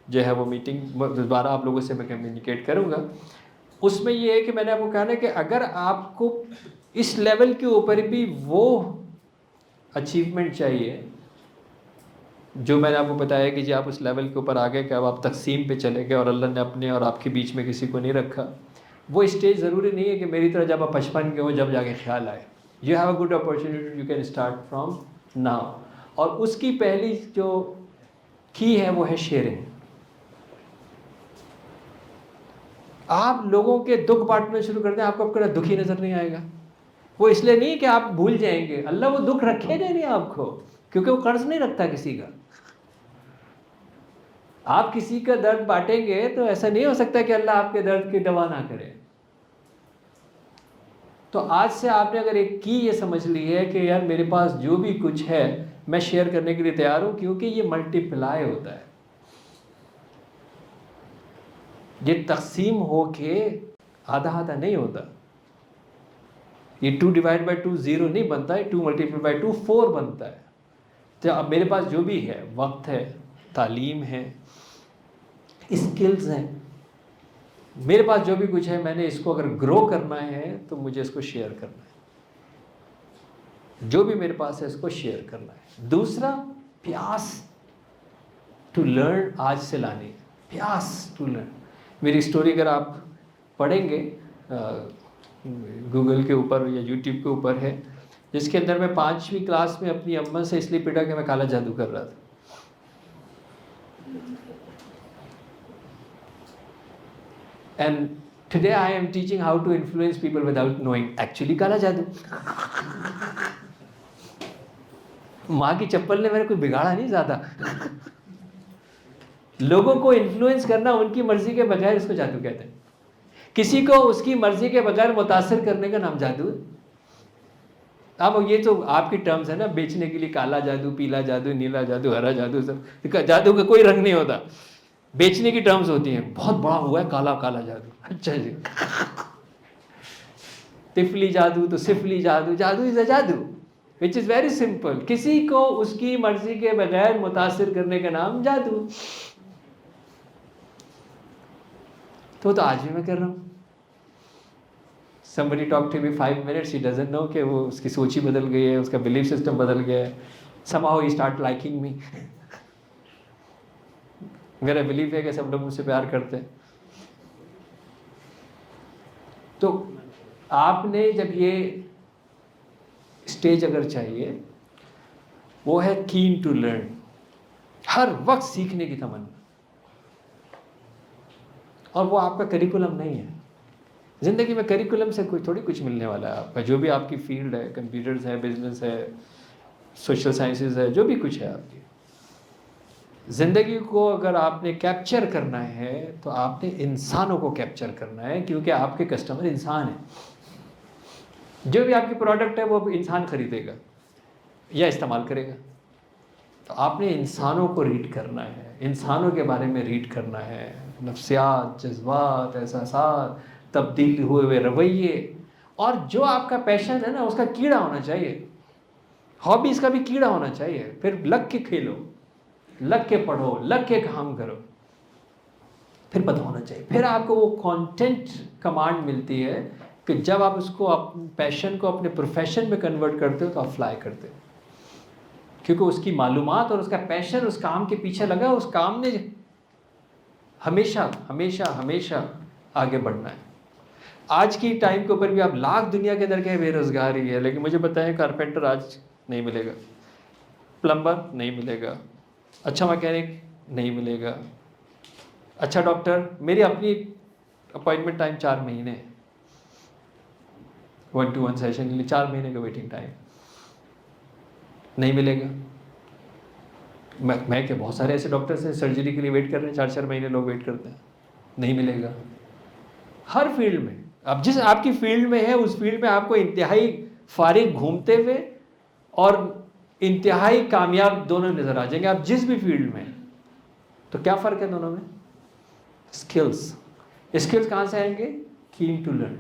Speaker 1: جو ہے وہ میٹنگ دوبارہ آپ لوگوں سے میں کمیونیکیٹ کروں گا. اس میں یہ ہے کہ میں نے آپ کو کہا نا کہ اگر آپ کو اس لیول کے اوپر بھی وہ اچیومنٹ چاہیے جو میں نے آپ کو بتایا کہ جی آپ اس لیول کے اوپر آ گئے کہ اب آپ تقسیم پہ چلے گئے اور اللہ نے اپنے اور آپ کے بیچ میں کسی کو نہیں رکھا, وہ اسٹیج ضروری نہیں ہے کہ میری طرح جب آپ 55 کے ہو جب جا کے خیال آئے. You have a good opportunity, you can start from now. اور اس کی پہلی جو کی ہے وہ ہے شیئرنگ. آپ لوگوں کے دکھ بانٹنا شروع کر دیں, آپ کو کوئی دکھ ہی نظر نہیں آئے گا. وہ اس لیے نہیں کہ آپ بھول جائیں گے, اللہ وہ دکھ رکھے گا نہیں آپ کو, کیونکہ وہ قرض نہیں رکھتا کسی کا. آپ کسی کا درد بانٹیں گے تو ایسا نہیں ہو سکتا کہ اللہ آپ کے درد کی دوا نہ کرے. تو آج سے آپ نے اگر ایک کی یہ سمجھ لی ہے کہ یار میرے پاس جو بھی کچھ ہے میں شیئر کرنے کے لیے تیار ہوں, کیونکہ یہ ملٹی پلائی ہوتا ہے. یہ تقسیم ہو کے آدھا آدھا نہیں ہوتا. یہ 2/2 0 نہیں بنتا ہے, 2 × 2 4 بنتا ہے. تو اب میرے پاس جو بھی ہے, وقت ہے, تعلیم ہے, اسکلز ہیں, میرے پاس جو بھی کچھ ہے, میں نے اس کو اگر گرو کرنا ہے تو مجھے اس کو شیئر کرنا ہے. جو بھی میرے پاس ہے اس کو شیئر کرنا ہے. دوسرا, پیاس ٹو لرن آج سے لانی ہے. پیاس ٹو لرن. میری اسٹوری اگر آپ پڑھیں گے گوگل کے اوپر یا یوٹیوب کے اوپر ہے, جس کے اندر میں 5ویں کلاس میں اپنی اماں سے اس لیے پٹا کہ میں کالا جادو کر رہا تھا. And today I am teaching how to influence people without knowing actually کالا جادو. ماں کی چپل نے میرے کوئی بگاڑا نہیں زیادہ. لوگوں کو انفلوئنس کرنا ان کی مرضی کے بغیر, اس کو جادو کہتے ہیں. کسی کو اس کی مرضی کے بغیر متاثر کرنے کا نام جادو ہے. اب یہ تو آپ کی ٹرمز ہے نا, بیچنے کے لیے کالا جادو, پیلا جادو, نیلا جادو, ہرا جادو, سب جادو کا کوئی رنگ نہیں ہوتا, بیچنے کی ٹرمز ہوتی ہیں. بہت بڑا ہوا ہے کالا کالا جادو, اچھا جی. تفلی جادو تو سفلی جادو, جادو از اے جادو which is very simple. کسی کو اس کی مرضی کے بغیر متاثر کرنے کا نام جادو. تو آج بھی میں کر رہا ہوں. somebody talked to me 5 minutes, he doesn't know کہ وہ اس کی سوچ ہی بدل گئی ہے, اس کا belief system بدل گیا ہے. somehow he start liking me. میرا بلیف ہے کہ سب لوگ مجھ سے پیار کرتے ہیں. تو آپ نے جب یہ اسٹیج اگر چاہیے, وہ ہے keen to learn, ہر وقت سیکھنے کی تمنا. اور وہ آپ کا کریکولم نہیں ہے. زندگی میں کریکولم سے کوئی تھوڑی کچھ ملنے والا ہے آپ کا. جو بھی آپ کی فیلڈ ہے, کمپیوٹرز ہے, بزنس ہے, سوشل سائنسز ہے، جو بھی کچھ ہے آپ کی زندگی کو اگر آپ نے کیپچر کرنا ہے تو آپ نے انسانوں کو کیپچر کرنا ہے، کیونکہ آپ کے کسٹمر انسان ہیں. جو بھی آپ کی پروڈکٹ ہے وہ انسان خریدے گا یا استعمال کرے گا. تو آپ نے انسانوں کو ریڈ کرنا ہے، انسانوں کے بارے میں ریڈ کرنا ہے، نفسیات، جذبات، احساسات، تبدیل ہوئے رویے، اور جو آپ کا پیشن ہے نا اس کا کیڑا ہونا چاہیے. ہابیز کا بھی کیڑا ہونا چاہیے. پھر لگ کے کھیلو، لگ کے پڑھو، لگ کے کام کرو، پھر پتہ ہونا چاہیے. پھر آپ کو وہ کانٹینٹ کمانڈ ملتی ہے کہ جب آپ اس کو اپنے پیشن کو اپنے پروفیشن میں کنورٹ کرتے ہو تو آپ فلائی کرتے ہو، کیونکہ اس کی معلومات اور اس کا پیشن اس کام کے پیچھے لگا. اس کام نے ہمیشہ ہمیشہ ہمیشہ آگے بڑھنا ہے. آج کی ٹائم کے اوپر بھی آپ لاکھ دنیا کے اندر کہیں بے روزگاری ہے، لیکن مجھے بتائیں کارپینٹر آج نہیں ملے گا، پلمبر نہیں ملے گا، اچھا میکینک نہیں ملے گا، اچھا ڈاکٹر. میری اپنی اپوائنٹمنٹ ٹائم 4 مہینے ہے، 1-to-1 سیشن کے لیے 4 مہینے کا ویٹنگ ٹائم. نہیں ملے گا. میں کہ بہت سارے ایسے ڈاکٹرس ہیں سرجری کے لیے ویٹ کر رہے ہیں، 4-4 مہینے لوگ ویٹ کرتے ہیں. نہیں ملے گا. ہر فیلڈ میں اب جس آپ کی فیلڈ میں ہے اس فیلڈ میں آپ کو انتہائی فارغ گھومتے ہوئے اور انتہائی کامیاب دونوں نظر آ جائیں گے آپ جس بھی فیلڈ میں. تو کیا فرق ہے دونوں میں؟ اسکلس. اسکلس کہاں سے آئیں گے؟ Keen to learn,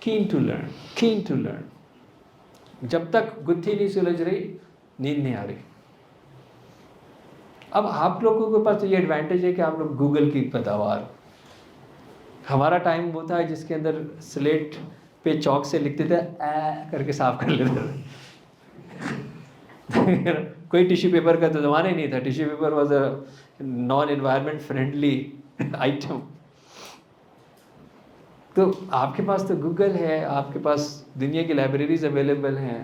Speaker 1: keen to learn, keen to learn. جب تک گتھی نہیں سلجھ رہی نیند نہیں آ رہی. اب آپ لوگوں کے پاس تو یہ ایڈوانٹیج ہے کہ آپ لوگ گوگل کی پیداوار. ہمارا ٹائم وہ تھا جس کے اندر سلیٹ پہ چاک سے لکھتے تھے کر کے صاف کر لیتے تھے. کوئی ٹیشو پیپر کا تو زمانہ ہی نہیں تھا. Tissue paper was a naan environment friendly item. تو آپ کے پاس تو گوگل ہے، آپ کے پاس دنیا کی لائبریریز اویلیبل ہیں.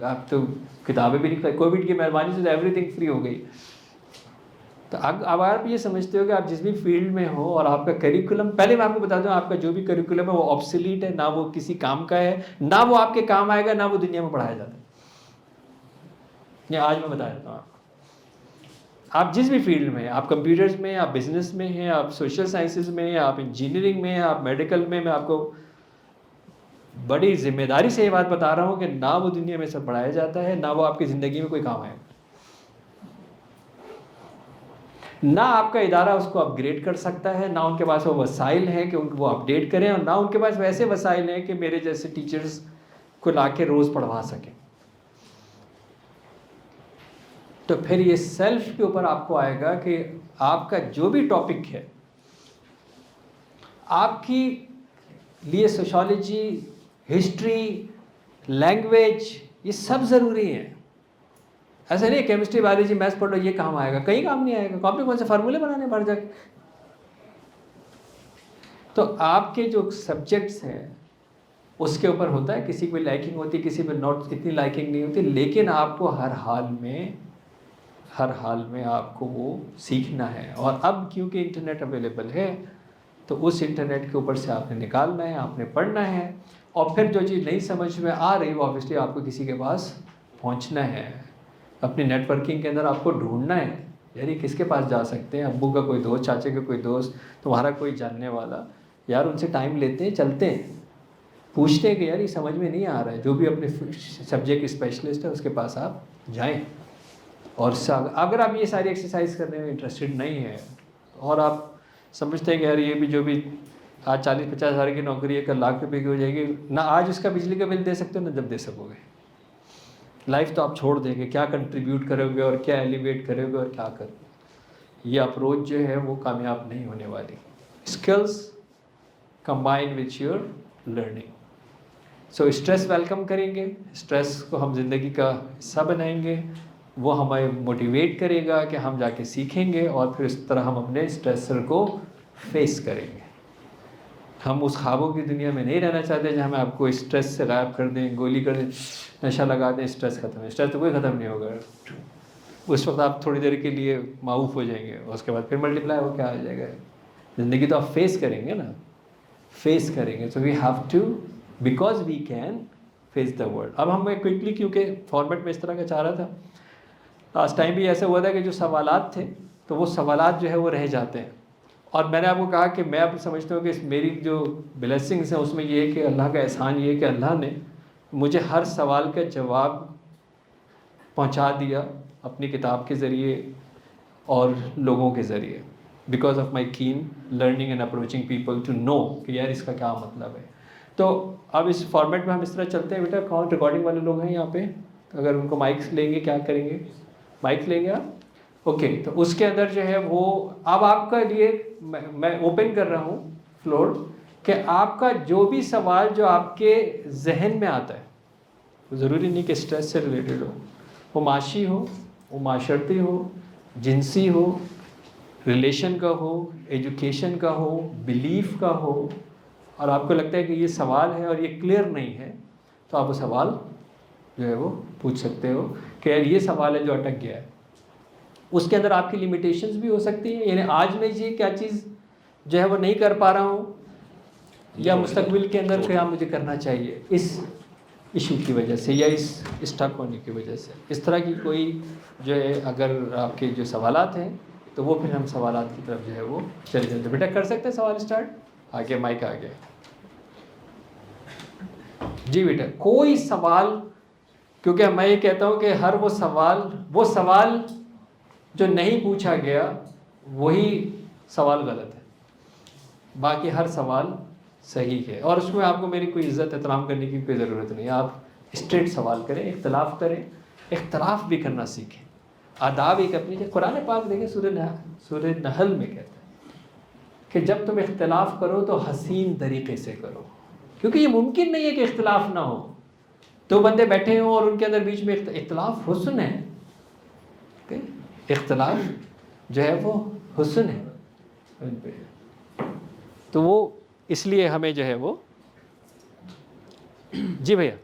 Speaker 1: آپ تو کتابیں بھی نہیں، کووڈ کی مہربانی سے ایوری تھنگ فری ہو گئی. تو اب آپ یہ سمجھتے ہو کہ آپ جس بھی فیلڈ میں ہو اور آپ کا کریکولم، پہلے میں آپ کو بتا دوں آپ کا جو بھی کریکولم ہے وہ آبسلیٹ ہے، نہ وہ کسی کام کا ہے، نہ وہ آپ کے کام آئے گا، نہ وہ دنیا میں پڑھایا جاتا ہے. یہ آج میں بتا دیتا ہوں آپ جس بھی فیلڈ میں، آپ کمپیوٹرز میں، آپ بزنس میں ہیں، آپ سوشل سائنسز میں ہیں، آپ انجینئرنگ میں ہیں، آپ میڈیکل میں آپ کو بڑی ذمہ داری سے یہ بات بتا رہا ہوں کہ نہ وہ دنیا میں سب پڑھایا جاتا ہے، نہ وہ آپ کی زندگی میں کوئی کام آئے گا. نہ آپ کا ادارہ اس کو اپ گریڈ کر سکتا ہے، نہ ان کے پاس وہ وسائل ہیں کہ وہ اپڈیٹ کریں، اور نہ ان کے پاس ویسے وسائل ہیں کہ میرے جیسے ٹیچرز کو لا کے روز پڑھوا سکیں. تو پھر یہ سیلف کے اوپر آپ کو آئے گا کہ آپ کا جو بھی ٹاپک ہے، آپ کی لیے سوشالوجی، ہسٹری، لینگویج، یہ سب ضروری ہیں. ایسا نہیں کیمسٹری، بایولوجی، میتھس پڑھ لو یہ کام آئے گا، کہیں کام نہیں آئے گا. کام پہ کون سے فارمولے بنانے باہر جا کے. تو آپ کے جو سبجیکٹس ہیں اس کے اوپر ہوتا ہے، کسی کو لائکنگ ہوتی ہے، کسی میں نوٹ اتنی لائکنگ نہیں ہوتی، لیکن آپ کو ہر حال میں آپ کو وہ سیکھنا ہے. اور اب کیونکہ انٹرنیٹ اویلیبل ہے تو اس انٹرنیٹ کے اوپر سے آپ نے نکالنا ہے، آپ نے پڑھنا ہے، اور پھر جو چیز نہیں سمجھ میں آ رہی وہ آبویسلی آپ کو کسی کے پاس پہنچنا ہے. اپنی نیٹ ورکنگ کے اندر آپ کو ڈھونڈنا ہے، یعنی کس کے پاس جا سکتے ہیں. ابو کا کوئی دوست، چاچے کا کوئی دوست، تمہارا کوئی جاننے والا، یار ان سے ٹائم لیتے ہیں، چلتے ہیں، پوچھتے ہیں کہ یار یہ سمجھ میں نہیں آ رہا ہے. جو بھی اپنے سبجیکٹ اسپیشلسٹ ہے اس کے پاس آپ جائیں. اور اگر آپ یہ ساری ایکسرسائز کرنے میں انٹرسٹڈ نہیں ہیں اور آپ سمجھتے ہیں کہ یار یہ بھی جو بھی آج 40-50 ہزار کی نوکری ہے کل لاکھ روپے کی ہو جائے گی، نہ آج اس کا بجلی کا بل دے سکتے ہو نہ جب دے سکو گے. لائف تو آپ چھوڑ دیں گے، کیا کنٹریبیوٹ کرو گے اور کیا ایلیویٹ کرو گے اور کیا کرو گے. یہ اپروچ جو ہے وہ کامیاب نہیں ہونے والی. Skills combine with your learning. So stress welcome کریں گے، اسٹریس کو ہم زندگی کا حصہ بنائیں گے، وہ ہمیں موٹیویٹ کرے گا کہ ہم جا کے سیکھیں گے، اور پھر اس طرح ہم اپنے اسٹریسر کو فیس کریں گے. ہم اس خوابوں کی دنیا میں نہیں رہنا چاہتے جہاں ہم آپ کو اسٹریس سے غائب کر دیں، گولی کر دیں، نشہ لگا دیں، اسٹریس ختم ہے. اسٹریس تو کوئی ختم نہیں ہوگا. اس وقت آپ تھوڑی دیر کے لیے معاف ہو جائیں گے، اس کے بعد پھر ملٹیپلائی ہو کے آ جائے گا. زندگی تو آپ فیس کریں گے نا، فیس کریں گے. So we have to, because we can face the world. اب ہم کوئکلی کیونکہ فارمیٹ میں اس طرح کا چاہ رہا تھا. لاسٹ ٹائم بھی ایسا ہوا تھا کہ جو سوالات تھے تو وہ سوالات جو ہے وہ رہ جاتے ہیں. اور میں نے آپ کو کہا کہ میں اب سمجھتا ہوں کہ میری جو بلیسنگس ہیں اس میں یہ ہے کہ اللہ کا احسان یہ ہے کہ اللہ نے مجھے ہر سوال کا جواب پہنچا دیا اپنی کتاب کے ذریعے اور لوگوں کے ذریعے, because of my keen learning and approaching people to know کہ یار اس کا کیا مطلب ہے. تو اب اس فارمیٹ میں ہم اس طرح چلتے ہیں. بیٹا کون ریکارڈنگ والے لوگ ہیں یہاں پہ؟ اگر ان کو مائکس لیں گے کیا کریں گے؟ مائک لیں گے آپ؟ اوکے. تو اس کے اندر جو ہے وہ اب آپ کا لیے میں اوپن کر رہا ہوں فلور کہ آپ کا جو بھی سوال جو آپ کے ذہن میں آتا ہے, ضروری نہیں کہ اسٹریس سے ریلیٹڈ ہو, وہ معاشی ہو, وہ معاشرتی ہو, جنسی ہو, ریلیشن کا ہو, ایجوکیشن کا ہو, بلیف کا ہو, اور آپ کو لگتا ہے کہ یہ سوال ہے اور یہ کلیئر نہیں ہے, تو آپ وہ سوال جو ہے وہ پوچھ سکتے ہو کہ یار یہ سوال ہے جو اٹک گیا ہے. اس کے اندر آپ کی لمیٹیشنز بھی ہو سکتی ہیں, یعنی آج میں یہ کیا چیز جو ہے وہ نہیں کر پا رہا ہوں, یا مستقبل کے اندر کیا مجھے کرنا چاہیے اس ایشو کی وجہ سے یا اس اسٹک ہونے کی وجہ سے. اس طرح کی کوئی جو ہے اگر آپ کے جو سوالات ہیں تو وہ پھر ہم سوالات کی طرف جو ہے وہ چلے جاتے ہیں. بیٹا کر سکتے ہیں سوال اسٹارٹ؟ آگے مائک آگے. جی بیٹا کوئی سوال, کیونکہ میں یہ کہتا ہوں کہ ہر وہ سوال جو نہیں پوچھا گیا وہی سوال غلط ہے, باقی ہر سوال صحیح ہے. اور اس میں آپ کو میری کوئی عزت احترام کرنے کی کوئی ضرورت نہیں ہے. آپ اسٹریٹ سوال کریں, اختلاف کریں, اختلاف بھی کرنا سیکھیں. آداب ایک اپنی قرآن پاک دیکھیں سورہ نحل میں کہتا ہے کہ جب تم اختلاف کرو تو حسین طریقے سے کرو, کیونکہ یہ ممکن نہیں ہے کہ اختلاف نہ ہو. دو بندے بیٹھے ہوں اور ان کے اندر بیچ میں اختلاف حسن ہے, اختلاف جو ہے وہ حسن ہے. تو وہ اس لیے ہمیں جو ہے وہ جی بھیا.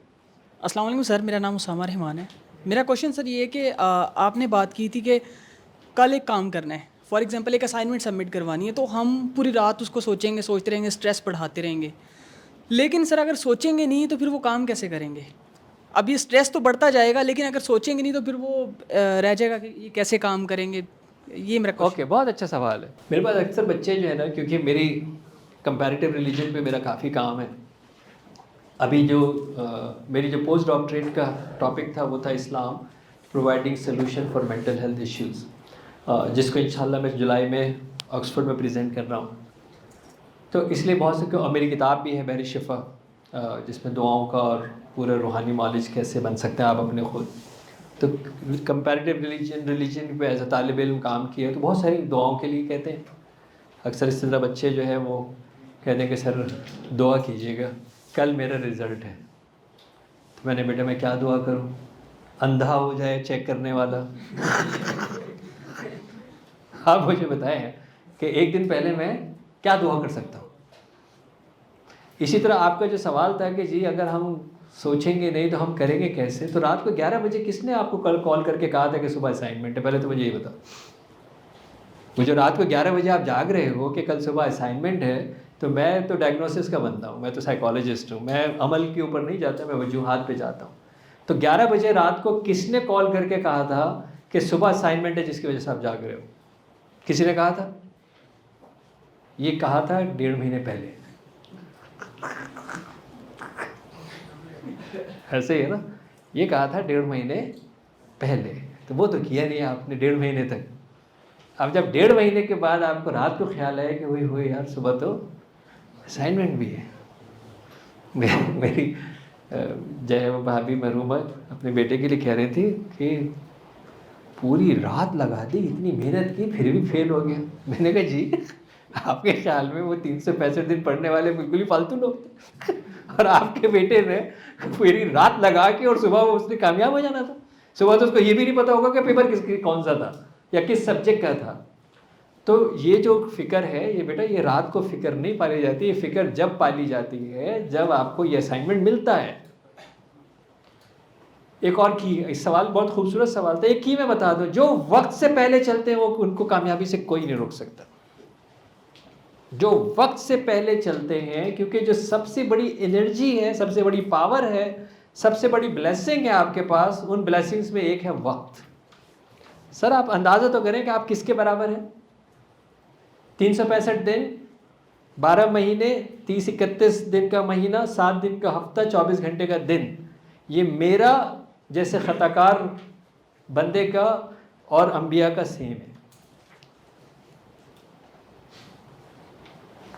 Speaker 2: السلام علیکم سر, میرا نام اسامہ رحمان ہے. میرا کوشچن سر یہ ہے کہ آپ نے بات کی تھی کہ کل ایک کام کرنا ہے, فار ایگزامپل ایک اسائنمنٹ سبمٹ کروانی ہے, تو ہم پوری رات اس کو سوچیں گے, سوچتے رہیں گے, اسٹریس بڑھاتے رہیں گے. لیکن سر اگر سوچیں گے نہیں تو پھر وہ کام کیسے کریں گے؟ اب یہ اسٹریس تو بڑھتا جائے گا, لیکن اگر سوچیں گے نہیں تو پھر وہ رہ جائے گا کہ یہ کیسے کام کریں گے. یہ میرا کوشچن.
Speaker 1: اوکے, بہت اچھا سوال ہے. میرے پاس اکثر بچے جو ہے نا, کیونکہ میری کمپیریٹیو ریلیجن پہ میرا کافی کام ہے. ابھی جو میری جو پوسٹ ڈاکٹریٹ کا ٹاپک تھا وہ تھا Islam providing solution for mental health issues, جس کو انشاءاللہ میں جولائی میں آکسفورڈ میں پریزنٹ کر رہا ہوں. تو اس لیے بہت سے, اور میری کتاب بھی ہے بحر شفا, جس میں دعاؤں کا اور پورا روحانی نالج کیسے بن سکتے ہیں آپ اپنے خود. تو کمپیریٹیو ریلیجن پہ ایز اے طالب علم کام کیا, تو بہت ساری دعاؤں کے لیے کہتے ہیں. اکثر اس طرح بچے جو ہے وہ کہتے ہیں کہ سر دعا کیجیے گا, کل میرا رزلٹ ہے. تو میں نے بیٹا میں کیا دعا کروں, اندھا ہو جائے چیک کرنے والا. آپ مجھے بتائیں کہ ایک دن پہلے میں کیا دعا کر سکتا ہوں. اسی طرح آپ کا جو سوال تھا کہ جی اگر ہم سوچیں گے نہیں تو ہم کریں گے کیسے, تو رات کو 11 بجے کس نے آپ کو کل کال کر کے کہا تھا کہ صبح اسائنمنٹ ہے؟ پہلے تو مجھے یہ بتاؤ. وہ جو رات کو 11 بجے آپ جاگ رہے ہو کہ کل صبح اسائنمنٹ ہے, تو میں تو ڈائگنوسس کا بندہ ہوں, میں تو سائیکالوجسٹ ہوں, میں عمل کے اوپر نہیں جاتا, میں وجوہات پہ جاتا ہوں. تو 11 بجے رات کو کس نے کال کر کے کہا تھا کہ صبح اسائنمنٹ ہے جس کی وجہ سے آپ جاگ رہے ہو؟ کسی نے کہا تھا؟ یہ کہا تھا 1.5 مہینے پہلے. ایسے ہی ہے نا, یہ کہا تھا 1.5 مہینے پہلے, تو وہ تو کیا نہیں آپ نے 1.5 مہینے تک. اب جب 1.5 مہینے کے بعد آپ کو رات کو خیال آیا کہ ہوئی یار صبح تو اسائنمنٹ بھی ہے. میری جو ہے وہ بھابھی مرحومہ اپنے بیٹے کے لیے کہہ رہی تھی کہ پوری رات لگا دی, اتنی محنت کی, پھر بھی فیل ہو گیا. میں نے کہا جی آپ کے خیال میں وہ 365 دن پڑھنے والے بالکل ہی فالتو لوگ تھے, اور آپ کے بیٹے نے پوری رات لگا کے اور صبح وہ اس نے کامیاب ہو جانا تھا. صبح تو اس کو یہ بھی نہیں پتا ہوگا کہ پیپر کون سا تھا یا کس سبجیکٹ کا تھا. تو یہ جو فکر ہے یہ بیٹا, یہ رات کو فکر نہیں پالی جاتی, یہ فکر جب پالی جاتی ہے جب آپ کو یہ اسائنمنٹ ملتا ہے. ایک اور کی, اس سوال بہت خوبصورت سوال تھا, ایک کی میں بتا دوں, جو وقت سے پہلے چلتے ہیں وہ ان کو کامیابی سے کوئی نہیں روک سکتا. جو وقت سے پہلے چلتے ہیں, کیونکہ جو سب سے بڑی انرجی ہے, سب سے بڑی پاور ہے سب سے بڑی بلیسنگ ہے آپ کے پاس، ان بلیسنگز میں ایک ہے وقت. سر آپ اندازہ تو کریں کہ آپ کس کے برابر ہیں. 365 دن، 12 مہینے، 30-31 دن کا مہینہ، 7 دن کا ہفتہ، 24 گھنٹے کا دن، یہ میرا جیسے خطا کار بندے کا اور انبیاء کا سیم ہے.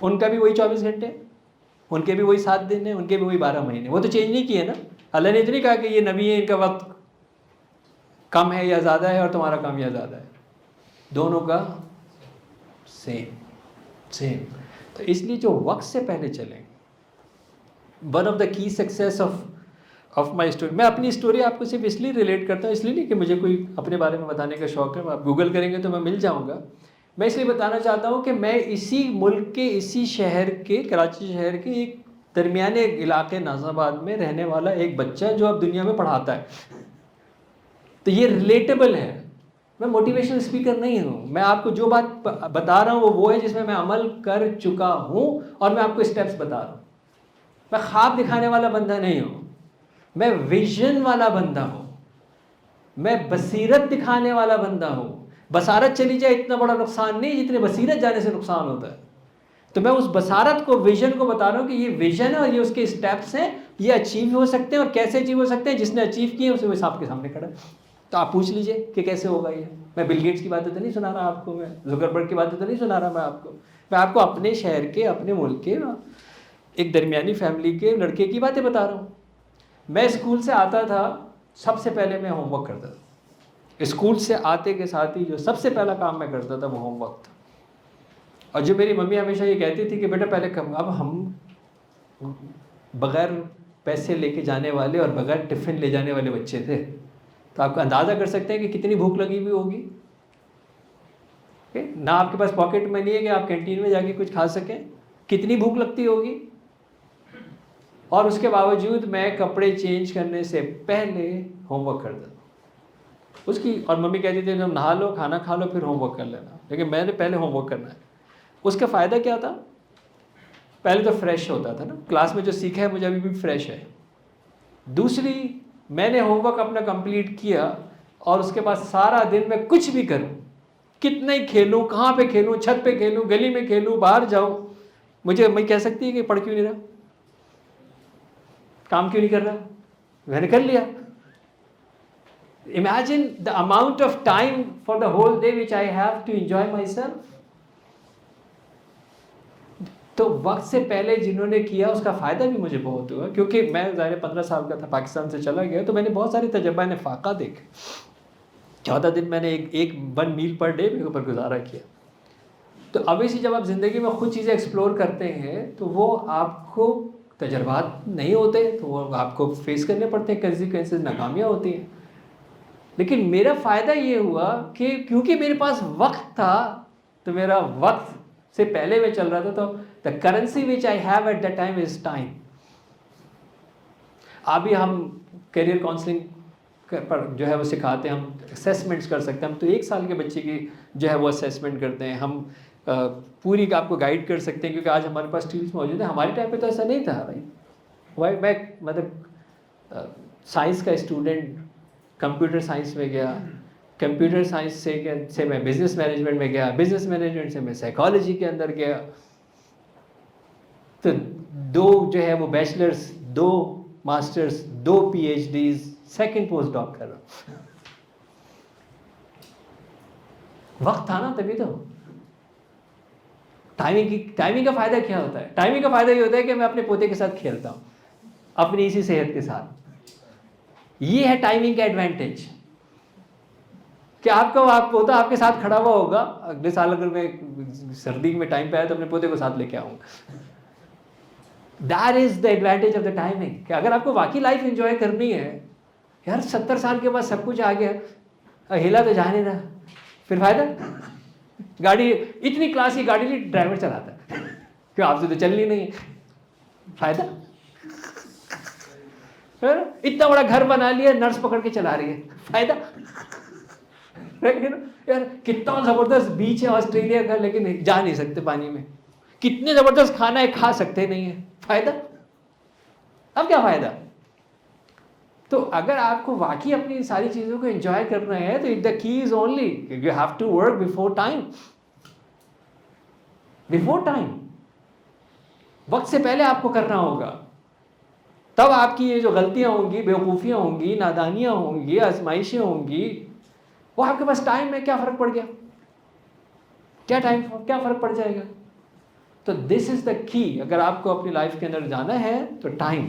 Speaker 1: ان کا بھی وہی 24 گھنٹے، ان کے بھی وہی 7 دن ہیں، ان کے بھی وہی 12 مہینے. وہ تو چینج نہیں کیے نا. اللہ نے اتنی کہا کہ یہ نبی ہے، ان کا وقت کم ہے یا زیادہ ہے اور تمہارا کام یا زیادہ ہے. دونوں کا سیم. تو اس لیے جو وقت سے پہلے چلیں. ون آف دا کی سکسیس آف مائی اسٹوری. میں اپنی اسٹوری آپ کو صرف اس لیے ریلیٹ کرتا ہوں، اس لیے نہیں کہ مجھے کوئی اپنے بارے میں بتانے کا شوق ہے. آپ گوگل کریں گے تو میں مل جاؤں گا. میں اس لیے بتانا چاہتا ہوں کہ میں اسی ملک کے، اسی شہر کے، کراچی شہر کے ایک درمیانے علاقے نازم آباد میں رہنے والا ایک بچہ جو اب دنیا میں پڑھاتا ہے. تو یہ ریلیٹیبل ہے. میں موٹیویشنل اسپیکر نہیں ہوں. میں آپ کو جو بات بتا رہا ہوں وہ ہے جس میں میں عمل کر چکا ہوں اور میں آپ کو اسٹیپس بتا رہا ہوں. میں خواب دکھانے والا بندہ نہیں ہوں، میں ویژن والا بندہ ہوں. میں بصیرت دکھانے والا بندہ ہوں. بصارت چلی جائے اتنا بڑا نقصان نہیں جتنے بصیرت جانے سے نقصان ہوتا ہے. تو میں اس بصارت کو، ویژن کو بتا رہا ہوں کہ یہ ویژن ہے اور یہ اس کے اسٹیپس ہیں، یہ اچیو ہو سکتے ہیں. اور کیسے اچیو ہو سکتے ہیں؟ جس نے اچیو کیے اسے وہ آپ کے سامنے کھڑا ہے. تو آپ پوچھ لیجئے کہ کیسے ہوگا یہ. میں بل گیٹس کی باتیں تو نہیں سنا رہا آپ کو، میں زکربرگ کی باتیں تو نہیں سنا رہا میں آپ کو. میں آپ کو اپنے شہر کے، اپنے ملک کے، ایک درمیانی فیملی کے لڑکے کی باتیں بتا رہا ہوں. میں اسکول سے آتا تھا، سب سے پہلے میں ہوم ورک کرتا تھا. اسکول سے آتے کے ساتھ ہی جو سب سے پہلا کام میں کرتا تھا وہ ہوم ورک تھا. اور جو میری ممی ہمیشہ یہ کہتی تھی کہ بیٹا پہلے اب ہم بغیر پیسے لے کے جانے والے اور بغیر ٹفن لے جانے والے بچے تھے. تو آپ کو اندازہ کر سکتے ہیں کہ کتنی بھوک لگی ہوئی ہوگی. نہ آپ کے پاس پاکٹ منی ہے کہ آپ کینٹین میں جا کے کچھ کھا سکیں. کتنی بھوک لگتی ہوگی. اور اس کے باوجود میں کپڑے چینج کرنے سے پہلے ہوم ورک کرتا تھا اس کی. اور ممی کہتی تھی جب نہا لو، کھانا کھا لو، پھر ہوم ورک کر لینا. لیکن میں نے پہلے ہوم ورک کرنا ہے. اس کا فائدہ کیا تھا؟ پہلے تو فریش ہوتا تھا نا، کلاس میں جو سیکھا ہے مجھے ابھی بھی فریش ہے. دوسری، میں نے ہوم ورک اپنا کمپلیٹ کیا اور اس کے بعد سارا دن میں کچھ بھی کروں، کتنا ہی کھیلوں، کہاں پہ کھیلوں، چھت پہ کھیلوں، گلی میں کھیلوں، باہر جاؤں، مجھے میں کہہ سکتی ہے کہ پڑھ کیوں نہیں رہا، کام کیوں نہیں کر رہا، میں نے کر لیا. Imagine the amount of time for the whole day which I have to enjoy myself. تو وقت سے پہلے جنہوں نے کیا اس کا فائدہ بھی مجھے بہت ہوا، کیونکہ میں ظاہر 15 سال کا تھا، پاکستان سے چلا گیا تو میں نے بہت سارے تجربہ نے فاقہ دیکھے. 14 دن میں نے ایک 1 میل پر ڈے میرے اوپر گزارا کیا. تو ابھی سے جب آپ زندگی میں خود چیزیں ایکسپلور کرتے ہیں تو وہ آپ کو تجربات نہیں ہوتے تو وہ آپ کو فیس کرنے پڑتے ہیں، کنسیکوینسز، ناکامیاں ہوتی ہیں. لیکن میرا فائدہ یہ ہوا کہ کیونکہ میرے پاس وقت تھا تو میرا وقت سے پہلے میں چل رہا تھا. تو the currency which I have at the time is time. ابھی ہم کیریئر کاؤنسلنگ پر جو ہے وہ سکھاتے ہیں، ہم اسیسمنٹس کر سکتے ہیں. ہم تو 1 سال کے بچے کی جو ہے وہ اسیسمنٹ کرتے ہیں. ہم پوری آپ کو گائیڈ کر سکتے ہیں کیونکہ آج ہمارے پاس ٹولس موجود ہیں. ہمارے ٹائم پہ تو ایسا نہیں تھا بھائی. میں مطلب سائنس کا اسٹوڈنٹ، کمپیوٹر سائنس میں گیا، کمپیوٹر سائنس سے میں بزنس مینجمنٹ میں گیا، بزنس مینجمنٹ سے میں سائیکالوجی کے اندر گیا. تو 2 جو ہے وہ bachelors, 2 masters, 2 P H Ds, 2nd post doc کر رہا ہوں. وقت تھا نا تبھی تو. ٹائمنگ کا فائدہ کیا ہوتا ہے؟ ٹائمنگ کا فائدہ یہ ہوتا ہے کہ میں اپنے پوتے کے ساتھ کھیلتا ہوں، اپنی اسی صحت کے ساتھ. یہ ہے ٹائمنگ کا ایڈوانٹیج کہ آپ کا پوتا آپ کے ساتھ کھڑا ہوا ہوگا. اگلے سال اگر میں سردی میں ٹائم پہ آیا تو اپنے پوتے کو ساتھ لے کے آؤں گا. That is the advantage of the timing کہ اگر آپ کو واقعی لائف انجوائے کرنی ہے، یار 70 سال کے بعد سب کچھ آ گیا، ہلا تو جا نہیں رہا، پھر فائدہ. گاڑی اتنی کلاس کی گاڑی نہیں ڈرائیور چلاتا ہے کہ آپ سے تو چلنی نہیں ہے، فائدہ. اتنا بڑا گھر بنا لیا، نرس پکڑ کے چلا رہی ہے، فائدہ. یار کتنا زبردست بیچ ہے آسٹریلیا کا، لیکن جا نہیں سکتے پانی میں. کتنے زبردست کھانا ہے، کھا سکتے نہیں ہیں، فائدہ. اب کیا فائدہ؟ تو اگر آپ کو واقعی اپنی ساری چیزوں کو انجوائے کرنا ہے تو the key is only you have to work before time. وقت سے پہلے آپ کو کرنا ہوگا. تب آپ کی یہ جو غلطیاں ہوں گی, بیوقوفیاں ہوں گی, نادانیاں ہوں گی, آزمائشیں ہوں گی, وہ آپ کے پاس ٹائم میں کیا فرق پڑ گیا, کیا فرق پڑ جائے گا. تو دس از دا کی. اگر آپ کو اپنی لائف کے اندر جانا ہے تو ٹائم.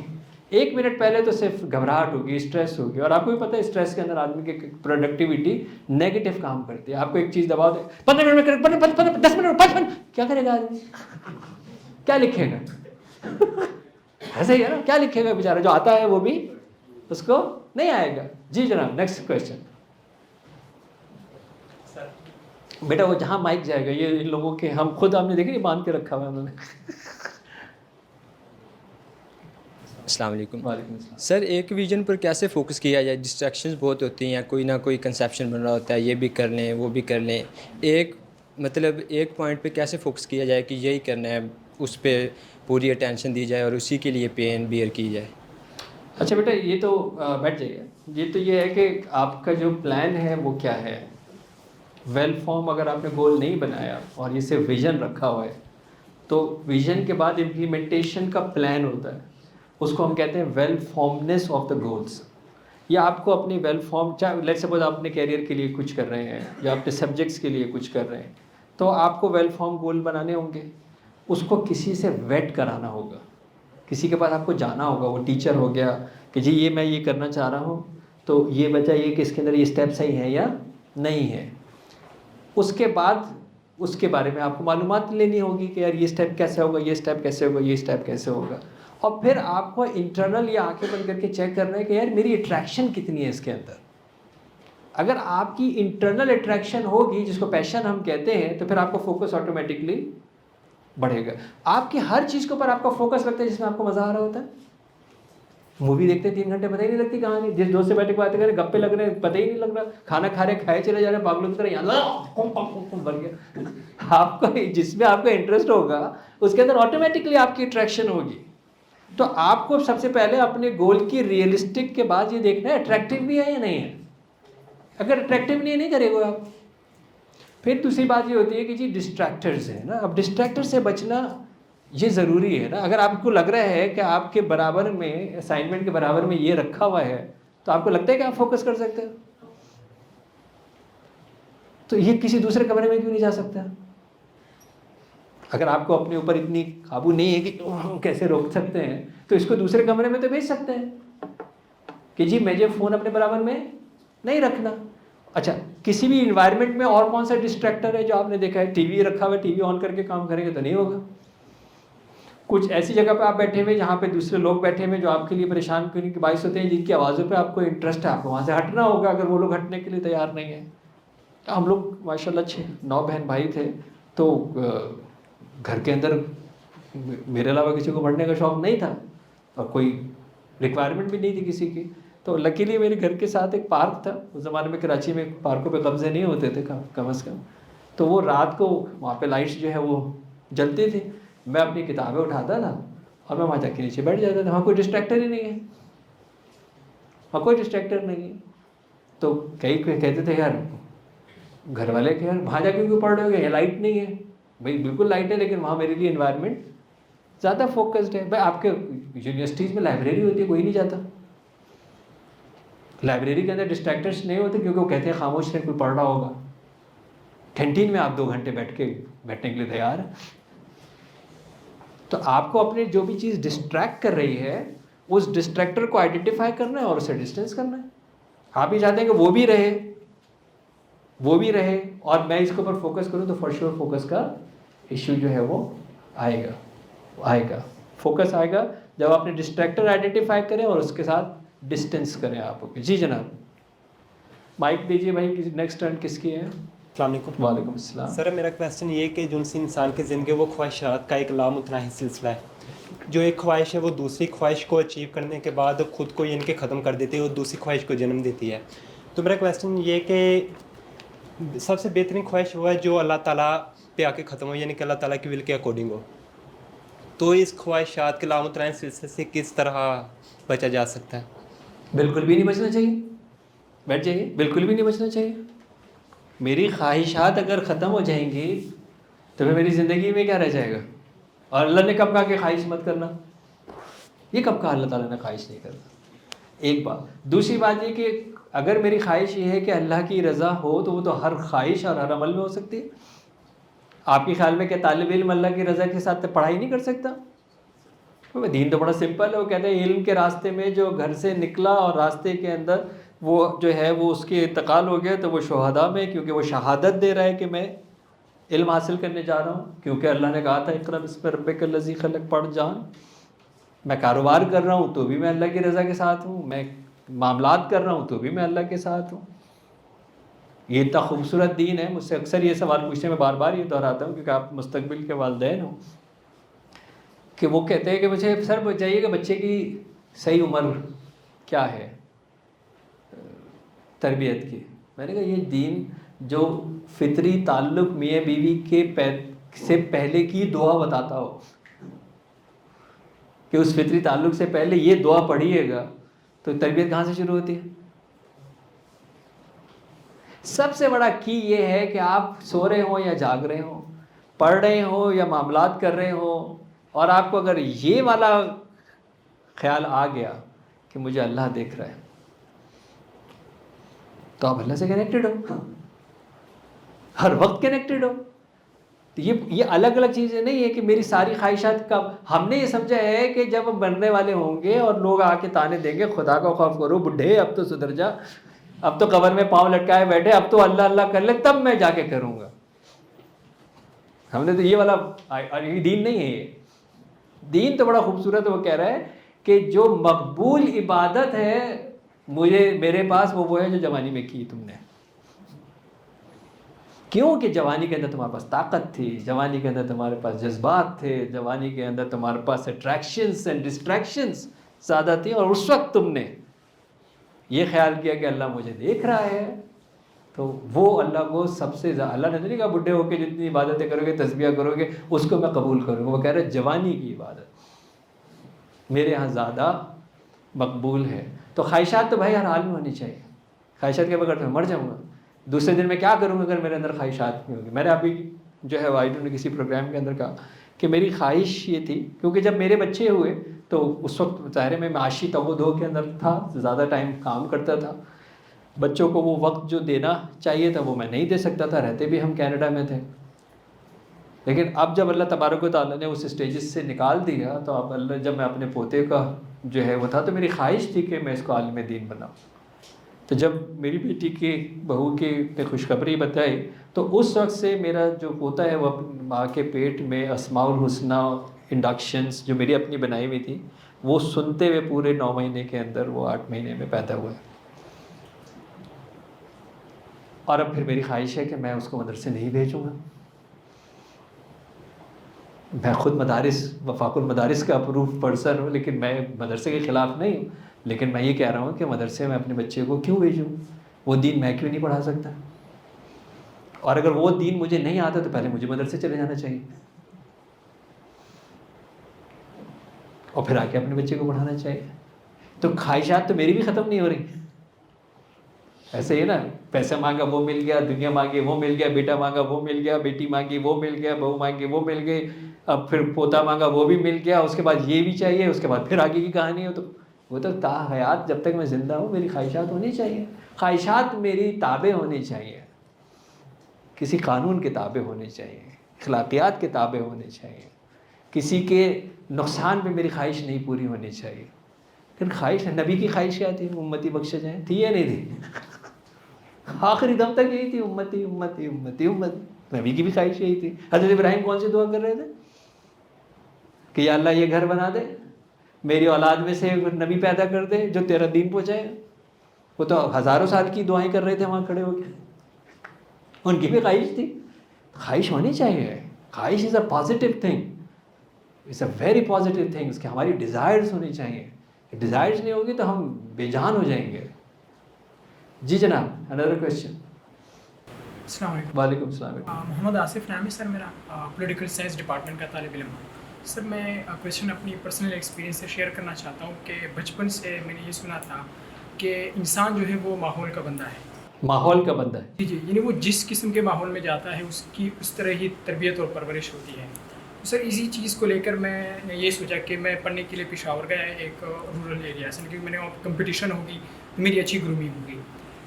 Speaker 1: 1 منٹ پہلے تو صرف گھبراہٹ ہوگی, اسٹریس ہوگی, اور آپ کو بھی پتہ ہے اسٹریس کے اندر آدمی کی پروڈکٹیوٹی نیگیٹو کام کرتی ہے. آپ کو ایک چیز دباؤ دے 15 منٹ میں 10 منٹ 5 منٹ, کیا کرے گا آدمی, کیا لکھے گا. ایسے ہی ہے نا, کیا لکھے گا بیچارہ, جو آتا ہے وہ بھی اس کو نہیں آئے گا. جی جناب, نیکسٹ کویشچن. بیٹا وہ جہاں مائک جائے گا, یہ ان لوگوں کے ہم خود آپ نے دیکھا, یہ باندھ کے رکھا ہوا ہے انہوں نے.
Speaker 3: السلام علیکم.
Speaker 1: وعلیکم السلام.
Speaker 3: سر ایک ویژن پر کیسے فوکس کیا جائے؟ ڈسٹریکشنز بہت ہوتی ہیں, کوئی نہ کوئی کنسیپشن بن رہا ہوتا ہے, یہ بھی کر لیں وہ بھی کر لیں. ایک پوائنٹ پہ کیسے فوکس کیا جائے کہ یہی کرنا ہے, اس پہ پوری اٹینشن دی جائے اور اسی کے لیے پین بیئر کی جائے؟
Speaker 1: اچھا بیٹا, یہ تو بیٹھ جائیے. یہ ہے کہ آپ کا جو پلان ہے وہ کیا ہے. ویل فارم اگر آپ نے گول نہیں بنایا اور یہ صرف ویژن رکھا ہوا ہے, تو ویژن کے بعد امپلیمنٹیشن کا پلان ہوتا ہے, اس کو ہم کہتے ہیں ویل فارمنیس آف دا گولس. یا آپ کو اپنی ویل فارم, چاہے لیٹ سپوز آپ اپنے کیریئر کے لیے کچھ کر رہے ہیں یا اپنے سبجیکٹس کے لیے کچھ کر رہے ہیں, تو آپ کو ویل فارم گول بنانے ہوں گے. اس کو کسی سے ویٹ کرانا ہوگا, کسی کے پاس آپ کو جانا ہوگا. وہ ٹیچر ہو گیا کہ جی یہ میں یہ کرنا چاہ رہا ہوں, تو یہ بتائیے کہ اس کے اندر یہ اسٹیپ صحیح ہے یا نہیں ہے. اس کے بعد اس کے بارے میں آپ کو معلومات لینی ہوگی کہ یار یہ اسٹیپ کیسے ہوگا, یہ اسٹیپ کیسے ہوگا, یہ اسٹیپ کیسے ہوگا. اور پھر آپ کو انٹرنل یہ آنکھیں بند کر کے چیک کرنا ہے کہ یار میری اٹریکشن کتنی ہے اس کے اندر. اگر آپ کی انٹرنل اٹریکشن ہوگی, جس کو پیشن ہم کہتے ہیں, تو پھر آپ کو فوکس آٹومیٹکلی بڑھے گا. آپ کی ہر چیز کے اوپر آپ کا فوکس رکھتے ہیں جس میں آپ کو مزہ آ رہا ہوتا ہے. مووی دیکھتے 3 گھنٹے پتہ ہی نہیں لگتی کہانی, جس دوست سے بیٹھے کے باتیں کریں, گپے لگ رہے ہیں, پتہ ہی نہیں لگ رہا. کھانا کھا رہے کھائے چلے جا رہے ہیں پاگلوں کی طرح, یہاں بن گیا. آپ کو جس میں آپ کا انٹرسٹ ہوگا اس کے اندر آٹومیٹکلی آپ کی اٹریکشن ہوگی. تو آپ کو سب سے پہلے اپنے گول کی ریئلسٹک کے بعد یہ دیکھنا ہے اٹریکٹیو بھی ہے یا نہیں ہے. اگر اٹریکٹیو نہیں کرے گا آپ. پھر دوسری بات یہ ہوتی ہے کہ جی ڈسٹریکٹرز ہیں نا. اب ڈسٹریکٹر سے بچنا یہ ضروری ہے نا. اگر آپ کو لگ رہا ہے کہ آپ کے برابر میں, اسائنمنٹ کے برابر میں یہ رکھا ہوا ہے, تو آپ کو لگتا ہے کہ آپ فوکس کر سکتے ہیں, تو یہ کسی دوسرے کمرے میں کیوں نہیں جا سکتا. اگر آپ کو اپنے اوپر اتنی قابو نہیں ہے کہ کیسے روک سکتے ہیں, تو اس کو دوسرے کمرے میں تو بھیج سکتے ہیں کہ جی مجھے فون اپنے برابر میں نہیں رکھنا. اچھا, کسی بھی انوائرمنٹ میں اور کون سا ڈسٹریکٹر ہے جو آپ نے دیکھا ہے؟ ٹی وی رکھا ہوا ہے, ٹی وی آن کر کے کام کریں گے تو نہیں ہوگا. کچھ ایسی جگہ پہ آپ بیٹھے ہوئے جہاں پہ دوسرے لوگ بیٹھے ہوئے جو آپ کے لیے پریشان کرنے کے باعث ہوتے ہیں, جن کی آوازوں پہ آپ کو انٹرسٹ ہے, آپ کو وہاں سے ہٹنا ہوگا اگر وہ لوگ ہٹنے کے لیے تیار نہیں ہیں. ہم لوگ ماشاء اللہ 9 بہن بھائی تھے, تو گھر کے اندر میرے علاوہ کسی کو پڑھنے کا شوق نہیں تھا اور کوئی ریکوائرمنٹ بھی نہیں تھی کسی کی. تو لکیلی میرے گھر کے ساتھ ایک پارک تھا. اس زمانے میں کراچی میں پارکوں پہ قبضے نہیں ہوتے تھے کم از کم, تو وہ رات کو وہاں پہ لائٹس جو ہے وہ جلتی تھی. میں اپنی کتابیں اٹھاتا تھا اور میں وہاں جا کے نیچے بیٹھ جاتا تھا. وہاں کوئی ڈسٹریکٹر ہی نہیں ہے, وہاں کوئی ڈسٹریکٹر نہیں ہے. تو کئی کہتے تھے یار گھر والے کہ یار وہاں جا کے کیوں پڑھ رہے ہو, یہ لائٹ نہیں ہے. بھائی بالکل لائٹ ہے, لیکن وہاں میرے لیے انوائرمنٹ زیادہ فوکسڈ ہے. بھائی آپ کے یونیورسٹیز میں لائبریری ہوتی ہے, کوئی نہیں جاتا. لائبریری کے اندر ڈسٹریکٹرس نہیں ہوتے کیونکہ وہ کہتے ہیں خاموش رہیں, کوئی پڑھ رہا ہوگا. کینٹین میں آپ 2 گھنٹے بیٹھنے کے لیے تیار ہیں. تو آپ کو اپنے جو بھی چیز ڈسٹریکٹ کر رہی ہے اس ڈسٹریکٹر کو آئیڈینٹیفائی کرنا ہے اور اسے ڈسٹینس کرنا ہے. آپ یہ چاہتے ہیں کہ وہ بھی رہے اور میں اس کے اوپر فوکس کروں, تو فار شیور فوکس کا ایشو جو ہے وہ آئے گا. فوکس آئے گا جب آپ نے ڈسٹریکٹر آئیڈینٹیفائی کریں اور اس کے ساتھ ڈسٹینس کریں آپ. جی جناب, مائک دیجیے بھائی. نیکسٹ ٹرن کس کی ہے؟
Speaker 4: السلام علیکم.
Speaker 1: وعلیکم السلام.
Speaker 4: سر میرا کویسچن یہ ہے کہ جو انسان کی زندگی وہ خواہشات کا ایک لامتناہی سلسلہ ہے. جو ایک خواہش ہے وہ دوسری خواہش کو اچیو کرنے کے بعد خود کو یعنی کہ ختم کر دیتی ہے اور دوسری خواہش کو جنم دیتی ہے. تو میرا کویسچن یہ کہ سب سے بہترین خواہش وہ ہے جو اللہ تعالیٰ پہ آ کے ختم ہو, یعنی کہ اللہ تعالیٰ کی ول کے اکارڈنگ ہو. تو اس خواہشات کے لامتناہی سلسلے سے کس طرح بچا جا سکتا ہے؟
Speaker 1: بالکل بھی نہیں بچنا چاہیے. بیٹھ جائیے. بالکل بھی نہیں بچنا چاہیے. میری خواہشات اگر ختم ہو جائیں گی تو پھر میری زندگی میں کیا رہ جائے گا؟ اور اللہ نے کب کہا کہ خواہش مت کرنا؟ یہ کب کہا اللہ تعالیٰ نے خواہش نہیں کرنا؟ ایک بات. دوسری بات یہ کہ اگر میری خواہش یہ ہے کہ اللہ کی رضا ہو تو وہ تو ہر خواہش اور ہر عمل میں ہو سکتی ہے. آپ کے خیال میں کہ طالب علم اللہ کی رضا کے ساتھ پڑھائی نہیں کر سکتا؟ دین تو بڑا سمپل ہے. وہ کہتے ہیں علم کے راستے میں جو گھر سے نکلا اور راستے کے اندر وہ جو ہے وہ اس کے انتقال ہو گیا تو وہ شہداء میں، کیونکہ وہ شہادت دے رہا ہے کہ میں علم حاصل کرنے جا رہا ہوں، کیونکہ اللہ نے کہا تھا اقرأ بسم ربک الذی خلق، پڑھ جان. میں کاروبار کر رہا ہوں تو بھی میں اللہ کی رضا کے ساتھ ہوں، میں معاملات کر رہا ہوں تو بھی میں اللہ کے ساتھ ہوں. یہ اتنا خوبصورت دین ہے. مجھ سے اکثر یہ سوال پوچھنے میں بار بار یہ دہراتا ہوں کیونکہ آپ مستقبل کے والدین ہوں، کہ وہ کہتے ہیں کہ مجھے سر بتائیے کہ بچے کی صحیح عمر کیا ہے تربیت کی. میں نے کہا یہ دین جو فطری تعلق میاں بیوی کے سے پہلے کی دعا بتاتا ہو کہ اس فطری تعلق سے پہلے یہ دعا پڑھیے گا تو تربیت کہاں سے شروع ہوتی ہے؟ سب سے بڑا کی یہ ہے کہ آپ سو رہے ہوں یا جاگ رہے ہوں، پڑھ رہے ہوں یا معاملات کر رہے ہوں، اور آپ کو اگر یہ والا خیال آ گیا کہ مجھے اللہ دیکھ رہا ہے تو آپ اللہ سے کنیکٹڈ ہو، ہر وقت کنیکٹڈ ہو. تو یہ الگ الگ چیزیں نہیں ہے کہ میری ساری خواہشات کا ہم نے یہ سمجھا ہے کہ جب ہم مرنے والے ہوں گے اور لوگ آ کے تانے دیں گے خدا کا خوف کرو بڈھے، اب تو سدھر جا، اب تو قبر میں پاؤں لٹکائے بیٹھے، اب تو اللہ اللہ کر لے تب میں جا کے کروں گا. ہم نے تو یہ والا یہ دین نہیں ہے. یہ دین تو بڑا خوبصورت ہے. وہ کہہ رہا ہے کہ جو مقبول عبادت ہے میرے پاس وہ ہے جو جوانی میں کی تم نے. کیوں کہ جوانی کے اندر تمہارے پاس طاقت تھی، جوانی کے اندر تمہارے پاس جذبات تھے، جوانی کے اندر تمہارے پاس اٹریکشنز اینڈ ڈسٹریکشنز زیادہ تھی، اور اس وقت تم نے یہ خیال کیا کہ اللہ مجھے دیکھ رہا ہے. تو وہ اللہ کو سب سے زیادہ، اللہ نے نہیں کہا بڈھے ہو کے جتنی عبادتیں کرو گے تسبیح کرو گے اس کو میں قبول کروں گا. وہ کہہ رہے جوانی کی عبادت میرے ہاں زیادہ مقبول ہے. تو خواہشات تو بھائی ہر حال میں ہونی چاہیے. خواہشات کے بغیر تو میں مر جاؤں گا. دوسرے دن میں کیا کروں گا اگر میرے اندر خواہشات نہیں ہوگی؟ میں نے ابھی جو ہے وائڈو نے کسی پروگرام کے اندر کہا کہ میری خواہش یہ تھی، کیونکہ جب میرے بچے ہوئے تو اس وقت ظاہر میں معاشی تگ کے اندر تھا، زیادہ ٹائم کام کرتا تھا، بچوں کو وہ وقت جو دینا چاہیے تھا وہ میں نہیں دے سکتا تھا، رہتے بھی ہم کینیڈا میں تھے. لیکن اب جب اللہ تبارک و تعالیٰ نے اس اسٹیجز سے نکال دیا تو اب اللہ، جب میں اپنے پوتے کا جو ہے وہ تھا تو میری خواہش تھی کہ میں اس کو عالم دین بناؤں. تو جب میری بیٹی کی بہو کی نے خوشخبری بتائی تو اس وقت سے میرا جو پوتا ہے وہ اپنی ماں کے پیٹ میں اسماء الحسنہ انڈکشنز جو میری اپنی بنائی ہوئی تھی وہ سنتے ہوئے پورے 9 مہینے کے اندر وہ 8 مہینے میں پیدا ہوا ہے. اور اب پھر میری خواہش ہے کہ میں اس کو مدرسے نہیں بھیجوں گا. میں خود مدارس وفاق المدارس کا اپروو پرسن ہوں، لیکن میں مدرسے کے خلاف نہیں ہوں، لیکن میں یہ کہہ رہا ہوں کہ مدرسے میں اپنے بچے کو کیوں بھیجوں؟ وہ دین میں کیوں نہیں پڑھا سکتا؟ اور اگر وہ دین مجھے نہیں آتا تو پہلے مجھے مدرسے چلے جانا چاہیے اور پھر آ کے اپنے بچے کو پڑھانا چاہیے. تو خواہشات تو میری بھی ختم نہیں ہو رہی. ایسے ہی نا، پیسہ مانگا وہ مل گیا، دنیا مانگی وہ مل گیا، بیٹا مانگا وہ مل گیا، بیٹی مانگی وہ مل گیا، بہو مانگی وہ مل گئی، اب پھر پوتا مانگا وہ بھی مل گیا، اس کے بعد یہ بھی چاہیے، اس کے بعد پھر آگے کی کہانی ہو. تو وہ تو تا حیات جب تک میں زندہ ہوں میری خواہشات ہونی چاہیے. خواہشات میری تابع ہونی چاہیے، کسی قانون کے تابع ہونے چاہیے، اخلاقیات کے تابع ہونے چاہیے، کسی کے نقصان پہ میری خواہش نہیں پوری ہونی چاہیے. لیکن خواہش نبی کی خواہش کیا تھی؟ امتی بخشے جائیں، تھی یا نہیں تھی؟ آخری دم تک یہی تھی، امتی امتی امتی امتی. نبی کی بھی خواہش یہی تھی. حضرت ابراہیم کون سی دعا کر رہے تھے کہ یا اللہ یہ گھر بنا دے، میری اولاد میں سے ایک نبی پیدا کر دے جو تیرا دین پہنچائے. وہ تو ہزاروں سال کی دعائیں کر رہے تھے وہاں کھڑے ہو کے. ان کی بھی خواہش تھی. خواہش ہونی چاہیے. خواہش is a positive thing, it's a very positive thing. اس کی ہماری ڈیزائرز ہونی چاہیے. ڈیزائرز نہیں ہوگی تو ہم بے جان ہو جائیں گے. جی جناب، another question.
Speaker 5: السلام علیکم.
Speaker 1: وعلیکم السلام.
Speaker 5: محمد آصف نام ہے سر میرا، پولیٹیکل سائنس ڈپارٹمنٹ کا طالب علم ہوں. سر میں کویشچن اپنی پرسنل ایکسپیرینس سے شیئر کرنا چاہتا ہوں کہ بچپن سے میں نے یہ سنا تھا کہ انسان جو ہے وہ ماحول کا بندہ ہے.
Speaker 1: ماحول کا بندہ ہے.
Speaker 5: جی جی، یعنی وہ جس قسم کے ماحول میں جاتا ہے اس کی اس طرح ہی تربیت اور پرورش ہوتی ہے. سر اسی چیز کو لے کر میں نے یہ سوچا کہ میں پڑھنے کے لیے پشاور گیا ایک رورل ایریا سے، کیونکہ میں نے وہاں کمپٹیشن ہوگی تو میری اچھی گرومنگ ہوگی.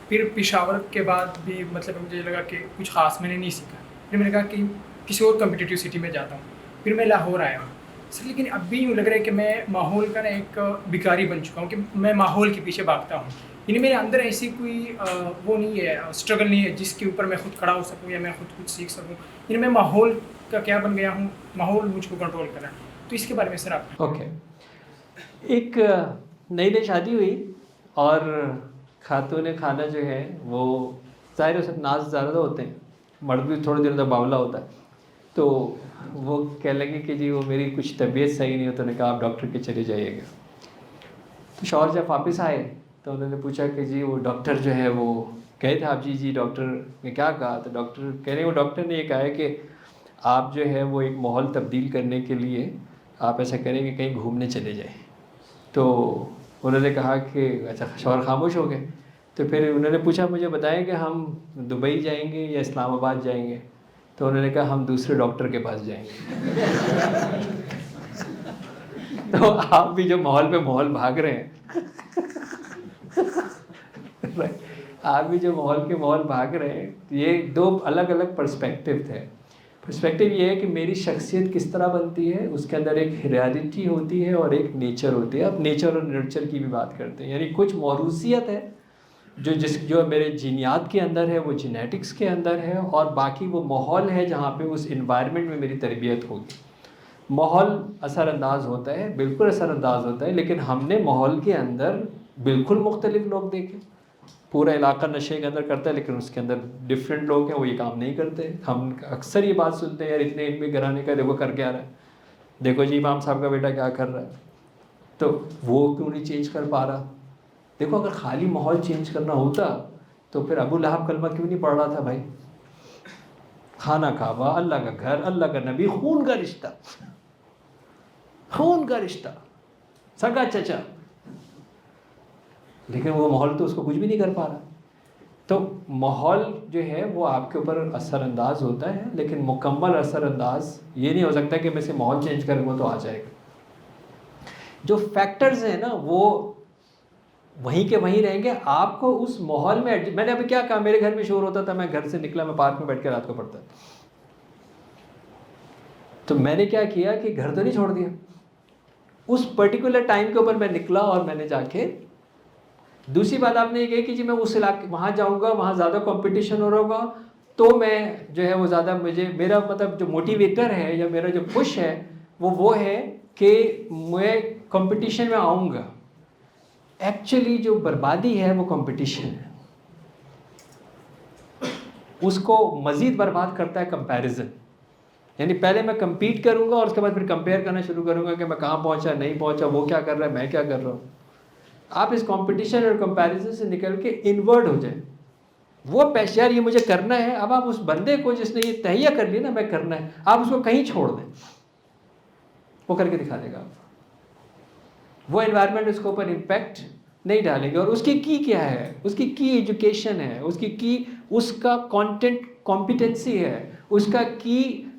Speaker 5: پھر پشاور کے بعد بھی مطلب مجھے لگا کہ کچھ خاص میں نے نہیں سیکھا. پھر میں نے کہا کہ کسی اور کمپٹیٹیو سٹی میں جاتا ہوں. پھر میں لاہور آیا ہوں سر، لیکن اب بھی یوں لگ رہا ہے کہ میں ماحول کا نا ایک بیکاری بن چکا ہوں، کہ میں ماحول کے پیچھے بھاگتا ہوں. یعنی میرے اندر ایسی کوئی وہ نہیں ہے، اسٹرگل نہیں ہے جس کے اوپر میں خود کھڑا ہو سکوں یا میں خود کچھ سیکھ سکوں. یعنی میں ماحول کا کیا بن گیا ہوں، ماحول مجھ کو کنٹرول کر رہا ہے. تو اس کے بارے میں سر آپ
Speaker 1: اوکے. ایک نئی شادی ہوئی اور خاتون خانہ جو ہے وہ ظاہر سے ناز زیادہ ہوتے ہیں، مرد بھی تھوڑے دیر تک باولا ہوتا ہے. تو وہ کہنے لگے کہ جی وہ میری کچھ طبیعت صحیح نہیں ہو، تو نے کہا آپ ڈاکٹر کے چلے جائیے گا. تو شوہر جب واپس آئے تو انہوں نے پوچھا کہ جی وہ ڈاکٹر جو ہے وہ کہے تھے آپ جی ڈاکٹر نے کیا کہا. تو ڈاکٹر کہہ رہے ہیں وہ ڈاکٹر نے یہ کہا ہے کہ آپ جو ہے وہ ایک ماحول تبدیل کرنے کے لیے آپ ایسا کریں کہ کہیں گھومنے چلے جائیں. تو انہوں نے کہا کہ اچھا، شوہر خاموش ہو گئے. تو پھر انہوں نے پوچھا مجھے بتائیں کہ ہم دبئی جائیں گے یا اسلام آباد جائیں گے. تو انہوں نے کہا ہم دوسرے ڈاکٹر کے پاس جائیں گے. تو آپ بھی جو ماحول پہ ماحول بھاگ رہے ہیں آپ بھی جو ماحول کے ماحول بھاگ رہے ہیں، یہ دو الگ الگ پرسپیکٹیو تھے. پرسپیکٹیو یہ ہے کہ میری شخصیت کس طرح بنتی ہے، اس کے اندر ایک ریالٹی ہوتی ہے اور ایک نیچر ہوتی ہے. اب نیچر اور نرچر کی بھی بات کرتے ہیں، یعنی کچھ موروثیت ہے جو میرے جینیات کے اندر ہے، وہ جینیٹکس کے اندر ہے، اور باقی وہ ماحول ہے جہاں پہ اس انوائرمنٹ میں میری تربیت ہوگی. ماحول اثر انداز ہوتا ہے، بالکل اثر انداز ہوتا ہے، لیکن ہم نے ماحول کے اندر بالکل مختلف لوگ دیکھے. پورا علاقہ نشے کے اندر کرتا ہے لیکن اس کے اندر ڈفرینٹ لوگ ہیں، وہ یہ کام نہیں کرتے. ہم اکثر یہ بات سنتے ہیں یار اتنے علمی گھرانے کا دیکھو کر کے آ رہا ہے، دیکھو جی امام صاحب کا بیٹا کیا کر رہا ہے. تو وہ کیوں نہیں چینج کر پا رہا؟ دیکھو اگر خالی ماحول چینج کرنا ہوتا تو پھر ابو لہب کلمہ کیوں نہیں پڑھ رہا تھا بھائی؟ خانہ کعبہ، اللہ کا گھر، اللہ کا نبی، خون کا رشتہ، خون کا رشتہ، سگا چچا، لیکن وہ ماحول تو اس کو کچھ بھی نہیں کر پا رہا. تو ماحول جو ہے وہ آپ کے اوپر اثر انداز ہوتا ہے، لیکن مکمل اثر انداز یہ نہیں ہو سکتا کہ میں سے ماحول چینج کروں گا تو آ جائے گا. جو فیکٹرز ہیں نا وہ وہیں کے وہیں رہیں گے. آپ کو اس ماحول میں میں نے ابھی کیا کہا، میرے گھر میں شور ہوتا تھا، میں گھر سے نکلا، میں پارک میں بیٹھ کے رات کو پڑھتا. تو میں نے کیا کیا کہ گھر تو نہیں چھوڑ دیا، اس پرٹیکولر ٹائم کے اوپر میں نکلا اور میں نے جا کے. دوسری بات آپ نے یہ کہی کہ جی میں اس علاقے وہاں جاؤں گا، وہاں زیادہ کمپٹیشن ہو رہا ہوگا تو میں جو ہے وہ زیادہ میرا مطلب جو موٹیویٹر ہے یا میرا جو پش ہے وہ ہے کہ میں کمپٹیشن میں آؤں گا. ایکچولی جو بربادی ہے وہ کمپٹیشن ہے، اس کو مزید برباد کرتا ہے کمپیریزن. یعنی پہلے میں کمپیٹ کروں گا اور اس کے بعد پھر کمپیئر کرنا شروع کروں گا کہ میں کہاں پہنچا نہیں پہنچا، وہ کیا کر رہا ہے میں کیا کر رہا ہوں. آپ اس کمپٹیشن اور کمپیریزن سے نکل کے انورڈ ہو جائیں. وہ پیش یار یہ مجھے کرنا ہے. اب آپ اس بندے کو جس نے یہ تہیہ کر لیا نا میں کرنا ہے، آپ اس کو کہیں چھوڑ دیں، وہ کر کے دکھا دے گا. وہ انوائرمنٹ اس کے اوپر امپیکٹ نہیں ڈالیں گے. اور اس کی کیا ہے، اس کی ایجوکیشن ہے، اس کا کانٹینٹ کمپیٹنسی ہے،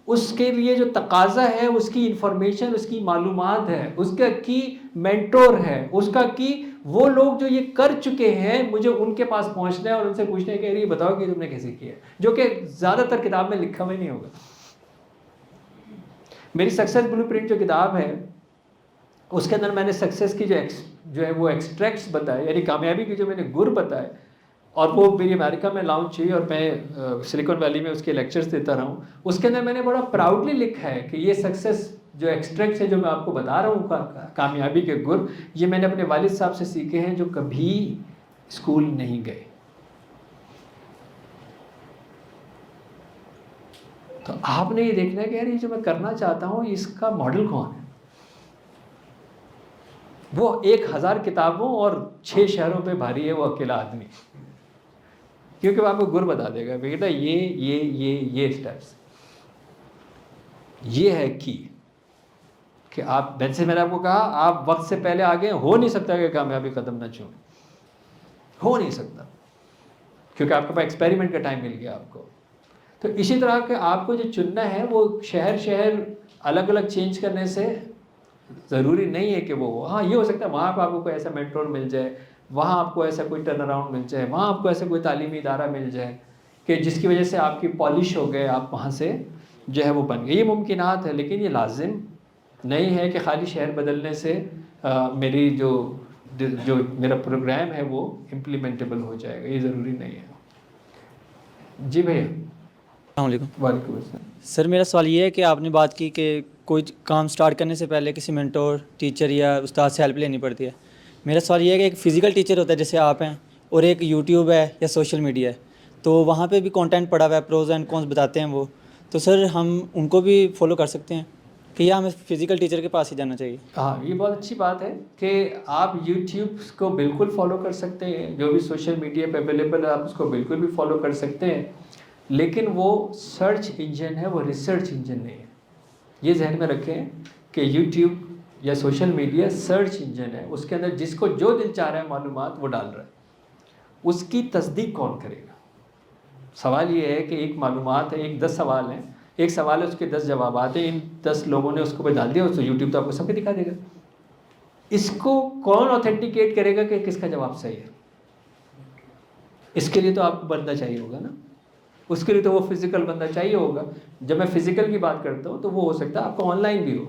Speaker 1: اس کے لیے جو تقاضا ہے، اس کی انفارمیشن، اس کی معلومات ہے، اس کا کی مینٹور ہے، اس کا کی وہ لوگ جو یہ کر چکے ہیں مجھے ان کے پاس پہنچنا ہے اور ان سے پوچھنا ہے کہ یہ بتاؤ کہ تم نے کیسے کیا ہے، جو کہ زیادہ تر کتاب میں لکھا ہوا نہیں ہوگا. میری سکسیس بلو پرنٹ جو کتاب ہے اس کے اندر میں نے سکسیس کی جو ہے وہ ایکسٹریکٹس بتائے، یعنی کامیابی کی جو میں نے گر بتائے، اور وہ میری امریکہ میں لانچ ہوئی اور میں سلیکن ویلی میں اس کے لیکچرز دیتا رہا ہوں. اس کے اندر میں نے بڑا پراؤڈلی لکھا ہے کہ یہ سکسیس جو ایکسٹریکٹس ہیں جو میں آپ کو بتا رہا ہوں کامیابی کے گر، یہ میں نے اپنے والد صاحب سے سیکھے ہیں جو کبھی اسکول نہیں گئے. تو آپ نے یہ دیکھنا ہے کہ یار یہ جو میں کرنا چاہتا ہوں اس کا ماڈل کون ہے. وہ 1000 کتابوں اور 6 شہروں پہ بھاری ہے وہ اکیلا آدمی، کیونکہ وہ آپ کو گر بتا دے گا بیٹا یہ اسٹیپس، یہ ہے کہ آپ جیسے میں نے آپ کو کہا آپ وقت سے پہلے آگے ہو نہیں سکتا کہ کامیابی قدم نہ چھوڑیں. ہو نہیں سکتا کیونکہ آپ کے پاس ایکسپیریمنٹ کا ٹائم مل گیا آپ کو. تو اسی طرح کہ آپ کو جو چننا ہے وہ شہر الگ الگ چینج کرنے سے ضروری نہیں ہے کہ وہ ہو. ہاں یہ ہو سکتا ہے وہاں پہ آپ کو کوئی ایسا مینٹور مل جائے, وہاں آپ کو ایسا کوئی ٹرن اراؤنڈ مل جائے, وہاں آپ کو ایسا کوئی تعلیمی ادارہ مل جائے کہ جس کی وجہ سے آپ کی پالش ہو گئے, آپ وہاں سے جو ہے وہ بن گئے. یہ ممکنات ہے, لیکن یہ لازم نہیں ہے کہ خالی شہر بدلنے سے میری جو میرا پروگرام ہے وہ امپلیمنٹیبل ہو جائے گا. یہ ضروری نہیں ہے. جی بھیا.
Speaker 6: السلام علیکم.
Speaker 1: وعلیکم السلام.
Speaker 6: سر میرا سوال یہ ہے کہ آپ نے بات کی کہ کوئی کام سٹارٹ کرنے سے پہلے کسی مینٹور, ٹیچر یا استاد سے ہیلپ لینی پڑتی ہے. میرا سوال یہ ہے کہ ایک فزیکل ٹیچر ہوتا ہے جیسے آپ ہیں, اور ایک یوٹیوب ہے یا سوشل میڈیا ہے, تو وہاں پہ بھی کانٹینٹ پڑا ہوا ہے, پروز اینڈ کونس بتاتے ہیں وہ, تو سر ہم ان کو بھی فالو کر سکتے ہیں کہ یا ہمیں فزیکل ٹیچر کے پاس ہی جانا چاہیے؟
Speaker 1: ہاں یہ بہت اچھی بات ہے کہ آپ یوٹیوب کو بالکل فالو کر سکتے ہیں, جو بھی سوشل میڈیا پہ اویلیبل ہے آپ اس کو بالکل بھی فالو کر سکتے ہیں, لیکن وہ سرچ انجن ہے, وہ ریسرچ انجن نہیں ہے. یہ ذہن میں رکھیں کہ یوٹیوب یا سوشل میڈیا سرچ انجن ہے, اس کے اندر جس کو جو دل چاہ رہا ہے معلومات وہ ڈال رہا ہے, اس کی تصدیق کون کرے گا؟ سوال یہ ہے کہ ایک معلومات ہے, 10 سوال ہیں, ایک سوال ہے اس کے 10 جوابات ہیں, ان 10 لوگوں نے اس کو ڈال دیا, اس کو یوٹیوب تو آپ کو سب کے دکھا دے گا. اس کو کون اوتھینٹیکیٹ کرے گا کہ کس کا جواب صحیح ہے؟ اس کے لیے تو آپ کو بندہ چاہیے ہوگا نا, اس کے لیے تو وہ فزیکل بندہ چاہیے ہوگا. جب میں فزیکل کی بات کرتا ہوں تو وہ ہو سکتا ہے آپ کو آن لائن بھی ہو.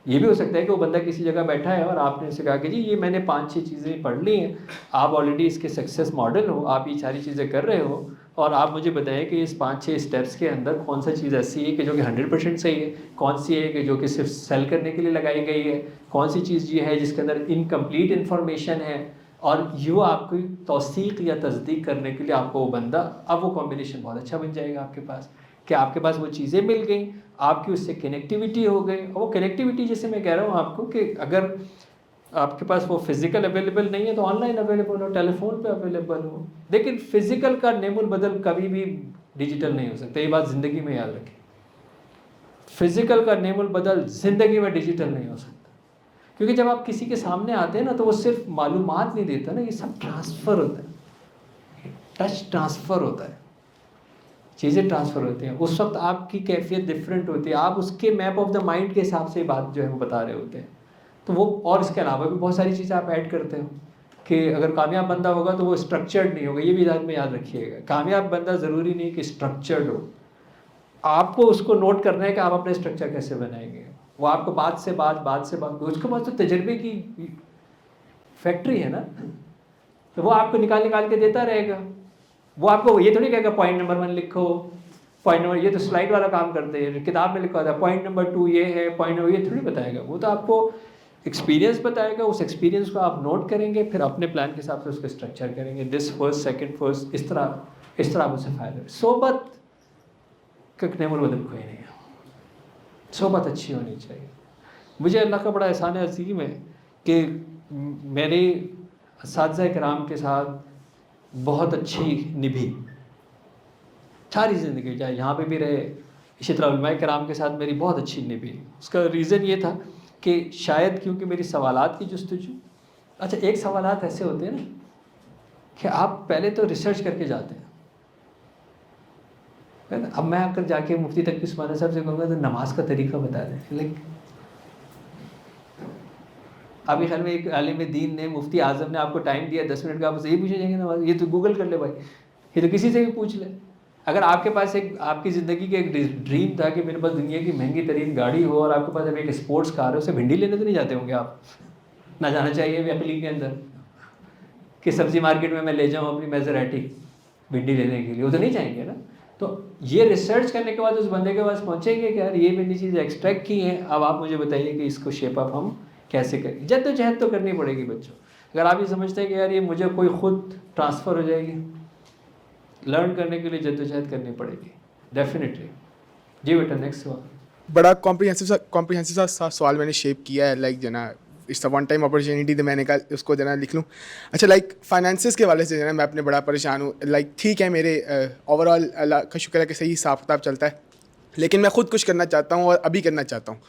Speaker 1: یہ بھی ہو سکتا ہے کہ وہ بندہ کسی جگہ بیٹھا ہے اور آپ نے اسے کہا کہ جی یہ میں نے 5-6 چیزیں پڑھ لی ہیں, آپ آلریڈی اس کے سکسیس ماڈل ہو, آپ یہ ساری چیزیں کر رہے ہو, اور آپ مجھے بتائیں کہ اس 5-6 اسٹیپس کے اندر کون سا چیز ایسی ہے کہ جو کہ 100% صحیح ہے, کون سی ہے کہ جو کہ صرف سیل کرنے کے لیے لگائی گئی ہے, کون سی چیز یہ ہے جس کے اندر انکمپلیٹ انفارمیشن ہے. اور یوں آپ کو توثیق یا تصدیق کرنے کے لیے آپ کو وہ بندہ, اب وہ کمبینیشن بہت اچھا بن جائے گا آپ کے پاس, کہ آپ کے پاس وہ چیزیں مل گئیں, آپ کی اس سے کنیکٹیوٹی ہو گئی. اور وہ کنیکٹیوٹی جیسے میں کہہ رہا ہوں آپ کو کہ اگر آپ کے پاس وہ فزیکل اویلیبل نہیں ہے تو آن لائن اویلیبل ہو, ٹیلی فون پہ اویلیبل ہو. لیکن فزیکل کا نیم البدل کبھی بھی ڈیجیٹل نہیں ہو سکتا, یہ بات زندگی میں یاد رکھیں. فزیکل کا نیم البدل زندگی میں ڈیجیٹل نہیں ہو سکتا, کیونکہ جب آپ کسی کے سامنے آتے ہیں نا تو وہ صرف معلومات نہیں دیتا نا, یہ سب ٹرانسفر ہوتا ہے, ٹچ ٹرانسفر ہوتا ہے, چیزیں ٹرانسفر ہوتی ہیں. اس وقت آپ کی کیفیت ڈفرینٹ ہوتی ہے, آپ اس کے میپ آف دا مائنڈ کے حساب سے بات جو ہے وہ بتا رہے ہوتے ہیں. تو وہ, اور اس کے علاوہ بھی بہت ساری چیزیں آپ ایڈ کرتے ہو کہ اگر کامیاب بندہ ہوگا تو وہ اسٹرکچرڈ نہیں ہوگا. یہ بھی ذہن میں یاد رکھیے گا, کامیاب بندہ ضروری نہیں کہ اسٹرکچرڈ ہو, آپ کو اس کو نوٹ کرنا ہے کہ آپ اپنے اسٹرکچر کیسے بنائیں گے. وہ آپ کو بات سے بات اس کے بعد تو تجربے کی فیکٹری ہے نا, تو وہ آپ کو نکال کے دیتا رہے گا. وہ آپ کو یہ تھوڑی کہے گا پوائنٹ نمبر 1 لکھو, پوائنٹ نمبر, یہ تو سلائڈ والا کام کرتے ہیں, کتاب میں لکھا ہوتا ہے پوائنٹ نمبر 2 یہ ہے, پوائنٹ نمبر, یہ تھوڑی بتائے گا. وہ تو آپ کو ایکسپیرینس بتائے گا, اس ایکسپیرینس کو آپ نوٹ کریں گے, پھر اپنے پلان کے حساب سے اس کو اسٹرکچر کریں گے, دس فرسٹ, سیکنڈ فرسٹ, اس طرح آپ اسے فائدہ. صحبت کا نیم البدل کوئی نہیں ہے, صحبت اچھی ہونی چاہیے. مجھے اللہ کا بڑا احسان عظیم ہے کہ میرے اساتذہ کرام کے ساتھ بہت اچھی نبھی ساری زندگی, چاہے یہاں پہ بھی رہے, اسی طرح علماء کرام کے ساتھ میری بہت اچھی نبھی. اس کا ریزن یہ تھا کہ شاید کیونکہ میری سوالات کی جستجو, اچھا ایک سوالات ایسے ہوتے ہیں نا کہ آپ پہلے تو ریسرچ کر کے جاتے ہیں. اب میں آ کر جا کے مفتی تقی عثمانی صاحب سے کہوں گا تو نماز کا طریقہ بتا دیں, لیکن آپ کے خیال میں ایک عالم دین نے, مفتی اعظم نے آپ کو ٹائم دیا 10 منٹ کا, آپ اسے یہ پوچھیں گے نماز, یہ تو گوگل کر لے بھائی, یہ تو کسی سے بھی پوچھ لے. اگر آپ کے پاس ایک, آپ کی زندگی کا ایک ڈریم تھا کہ میرے پاس دنیا کی مہنگی ترین گاڑی ہو, اور آپ کے پاس اب ایک اسپورٹس کار ہے, اسے بھنڈی لینے تو نہیں جاتے ہوں گے آپ, نہ جانا چاہیے بھی عقلی کے اندر کہ سبزی مارکیٹ میں لے جاؤں اپنی میزراٹی بھنڈی لینے کے لیے, وہ تو نہیں چاہیں گے نا. تو یہ ریسرچ کرنے کے بعد اس بندے کے پاس پہنچیں گے کہ یار یہ میں نے چیزیں ایکسٹریکٹ کی ہیں, اب آپ مجھے بتائیے کہ اس کو شیپ اپ ہم کیسے کریں. جد و جہد تو کرنی پڑے گی بچوں. اگر آپ یہ سمجھتے ہیں کہ یار یہ مجھے کوئی خود ٹرانسفر ہو جائے گی, لرن کرنے کے لیے جد و جہد کرنی پڑے گی ڈیفینیٹلی. جی بیٹا نیکسٹ سوال.
Speaker 7: بڑا کمپریہنسو سا سوال میں نے شیپ کیا ہے, لائک جو نا it's a one time opportunity, تو میں نے کہا اس کو جو نا لکھ لوں. اچھا لائک فائنینسز کے حوالے سے جو ہے میں اپنے بڑا پریشان ہوں. لائک ٹھیک ہے میرے اوور آل اللہ کا شکر ہے کہ صحیح حساب کتاب چلتا ہے, لیکن میں خود کچھ کرنا چاہتا ہوں اور ابھی کرنا چاہتا ہوں.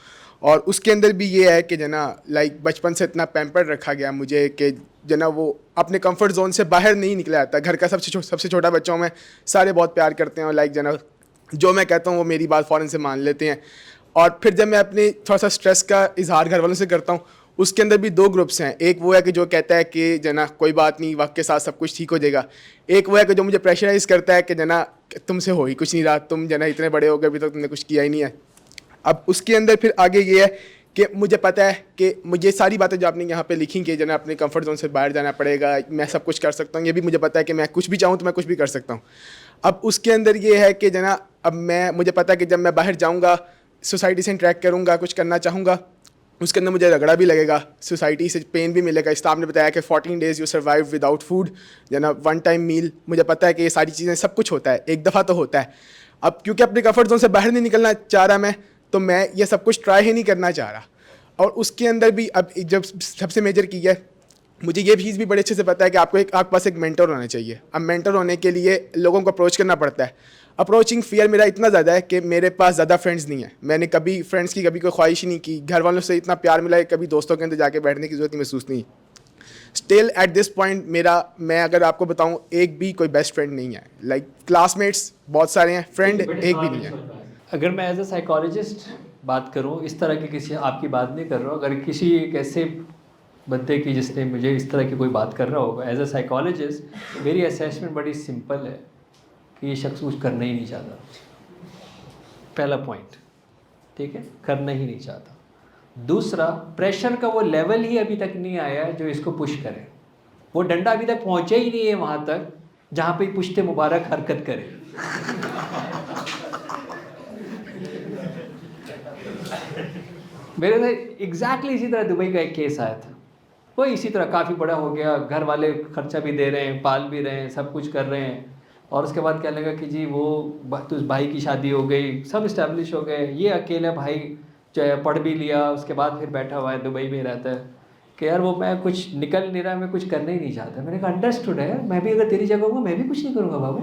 Speaker 7: اور اس کے اندر بھی یہ ہے کہ جنا لائک بچپن سے اتنا پیمپرڈ رکھا گیا مجھے کہ جنا وہ اپنے کمفرٹ زون سے باہر نہیں نکلا جاتا. گھر کا سب سے چھوٹا بچوں میں سارے بہت پیار کرتے ہیں اور لائک جنا جو میں کہتا ہوں وہ میری بات فوراً سے مان لیتے ہیں. اور پھر جب میں اپنے تھوڑا سا اسٹریس کا اظہار گھر والوں سے کرتا ہوں, اس کے اندر بھی 2 گروپس ہیں. ایک وہ ہے کہ جو کہتا ہے کہ جنا کوئی بات نہیں, وقت کے ساتھ سب کچھ ٹھیک ہو جائے گا. ایک وہ ہے کہ جو مجھے پریشرائز کرتا ہے کہ جنا تم سے ہو ہی کچھ نہیں رہا, تم جنا اتنے بڑے ہو گئے ابھی تک تم نے کچھ کیا ہی نہیں ہے. اب اس کے اندر پھر آگے یہ ہے کہ مجھے پتہ ہے کہ مجھے ساری باتیں جو آپ نے یہاں پہ لکھی کہ جنا اپنے کمفرٹ زون سے باہر جانا پڑے گا, میں سب کچھ کر سکتا ہوں, یہ بھی مجھے پتہ ہے کہ میں کچھ بھی چاہوں تو میں کچھ بھی کر سکتا ہوں. اب اس کے اندر یہ ہے کہ جنا اب مجھے پتہ ہے کہ جب میں باہر جاؤں گا, سوسائٹی سے انٹریکٹ کروں گا, کچھ کرنا چاہوں گا, اس کے اندر مجھے رگڑا بھی لگے گا, سوسائٹی سے پین بھی ملے گا. اسلام نے بتایا کہ 14 days you survive without food, جنا 1 time میل. مجھے پتہ ہے کہ یہ ساری چیزیں سب کچھ ہوتا ہے, ایک دفعہ تو ہوتا ہے. اب کیونکہ اپنے کمفرٹ زون سے باہر نہیں نکلنا چاہ رہا میں, تو میں یہ سب کچھ ٹرائی ہی نہیں کرنا چاہ رہا. اور اس کے اندر بھی اب جب سب سے میجر کی ہے, مجھے یہ چیز بھی بڑے اچھے سے پتہ ہے کہ آپ کے پاس ایک مینٹر ہونا چاہیے. اب مینٹر ہونے کے لیے لوگوں کو اپروچ کرنا پڑتا ہے. اپروچنگ فیئر میرا اتنا زیادہ ہے کہ میرے پاس زیادہ فرینڈس نہیں ہیں. میں نے کبھی فرینڈس کی کبھی کوئی خواہش ہی نہیں کی. گھر والوں سے اتنا پیار ملا ہے کبھی دوستوں کے اندر جا کے بیٹھنے کی ضرورت نہیں محسوس نہیں. اسٹل ایٹ دس پوائنٹ میں اگر آپ کو بتاؤں ایک بھی کوئی بیسٹ فرینڈ نہیں ہے. لائک کلاس میٹس بہت سارے ہیں, فرینڈ ایک بھی نہیں ہے.
Speaker 1: اگر میں ایز اے سائیکالوجسٹ بات کروں, اس طرح کی کسی آپ کی بات نہیں کر رہا ہوں, اگر کسی ایک ایسے بندے کی جس نے مجھے اس طرح کی کوئی بات کر رہا ہوگا, ایز اے سائیکالوجسٹ میری اسیسمنٹ بڑی سمپل ہے کہ یہ شخص کچھ کرنا ہی نہیں چاہتا. پہلا پوائنٹ, ٹھیک ہے, کرنا ہی نہیں چاہتا. دوسرا, پریشر کا وہ لیول ہی ابھی تک نہیں آیا جو اس کو پش کرے. وہ ڈنڈا ابھی تک پہنچا ہی نہیں ہے وہاں تک جہاں پہ پشت مبارک حرکت کرے. میرے ساتھ ایگزیکٹلی اسی طرح دبئی کا ایک کیس آیا تھا. وہ اسی طرح کافی بڑا ہو گیا, گھر والے خرچہ بھی دے رہے ہیں, پال بھی رہے ہیں, سب کچھ کر رہے ہیں, اور اس کے بعد کیا لگا کہ جی وہ تو بھائی کی شادی ہو گئی, سب اسٹیبلش ہو گئے, یہ اکیلا بھائی پڑھ بھی لیا, اس کے بعد پھر بیٹھا ہوا ہے دبئی میں رہتا ہے کہ یار وہ میں کچھ نکل نہیں رہا, میں کچھ کرنا ہی نہیں چاہتا. میں نے کہا انڈرسٹوڈ ہے, میں بھی اگر تیری جگہ ہوں گا میں بھی کچھ نہیں کروں گا بابو,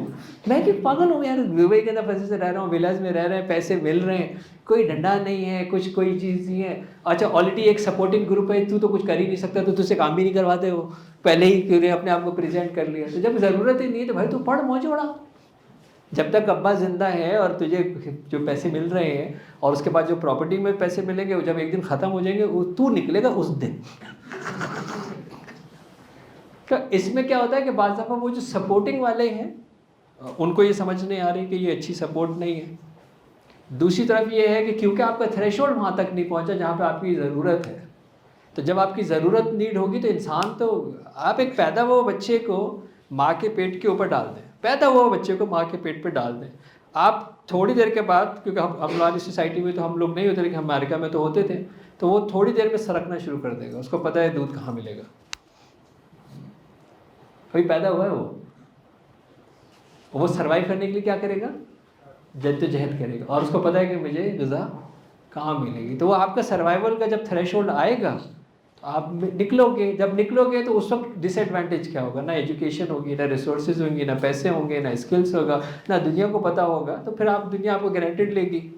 Speaker 1: میں بھی پاگل ہوں یار, دبئی کے اندر پھنسے سے رہ رہا ہوں, ولاز میں رہ رہے ہیں, پیسے مل رہے ہیں, کوئی ڈنڈا نہیں ہے, کچھ کوئی چیز نہیں ہے. اچھا آلریڈی ایک سپورٹنگ گروپ ہے, تو کچھ کر ہی نہیں سکتا, تو تجھ سے کام بھی نہیں کرواتے, وہ پہلے ہی کیوں نے اپنے آپ کو پریزنٹ کر لیا. تو جب ضرورت ہی نہیں ہے تو بھائی تو پڑھ موج اڑا. جب تک ابا زندہ ہے اور تجھے جو پیسے مل رہے ہیں, اور اس کے بعد جو پراپرٹی میں پیسے ملیں گے, وہ جب ایک دن ختم ہو جائیں گے, وہ تو نکلے گا اس دن. تو اس میں کیا ہوتا ہے کہ بعض دفعہ وہ جو سپورٹنگ والے ہیں ان کو یہ سمجھ نہیں آ رہی کہ یہ اچھی سپورٹ نہیں ہے. دوسری طرف یہ ہے کہ کیونکہ آپ کا تھریشولڈ وہاں تک نہیں پہنچا جہاں پہ آپ کی ضرورت ہے, تو جب آپ کی ضرورت نیڈ ہوگی تو انسان تو آپ ایک پیدا ہوا بچے کو ماں کے پیٹ کے اوپر ڈال دیں, پیدا ہوا بچے کو ماں کے پیٹ پہ ڈال دیں, آپ تھوڑی دیر کے بعد, کیونکہ ہم والی سوسائٹی میں تو ہم لوگ نہیں ہوتے لیکن امریکہ میں تو ہوتے تھے, تو وہ تھوڑی دیر میں سرکنا شروع کر دے گا, اس کو پتہ ہے دودھ کہاں ملے گا. ابھی پیدا ہوا ہے وہ سروائیو کرنے کے لیے کیا کرے گا, جدوجہد کرے گا, اور اس کو پتہ ہے کہ مجھے غذا کہاں ملے گی. تو وہ آپ کا سروائیول کا جب تھریشولڈ آئے گا تو آپ نکلو گے, جب نکلو گے تو اس وقت ڈس ایڈوانٹیج کیا ہوگا, نہ ایجوکیشن ہوگی, نہ ریسورسز ہوں گی, نہ پیسے ہوں گے, نہ اسکلس ہوگا, نہ دنیا کو پتہ ہوگا, تو پھر آپ دنیا آپ کو گارنٹیڈ لے گی.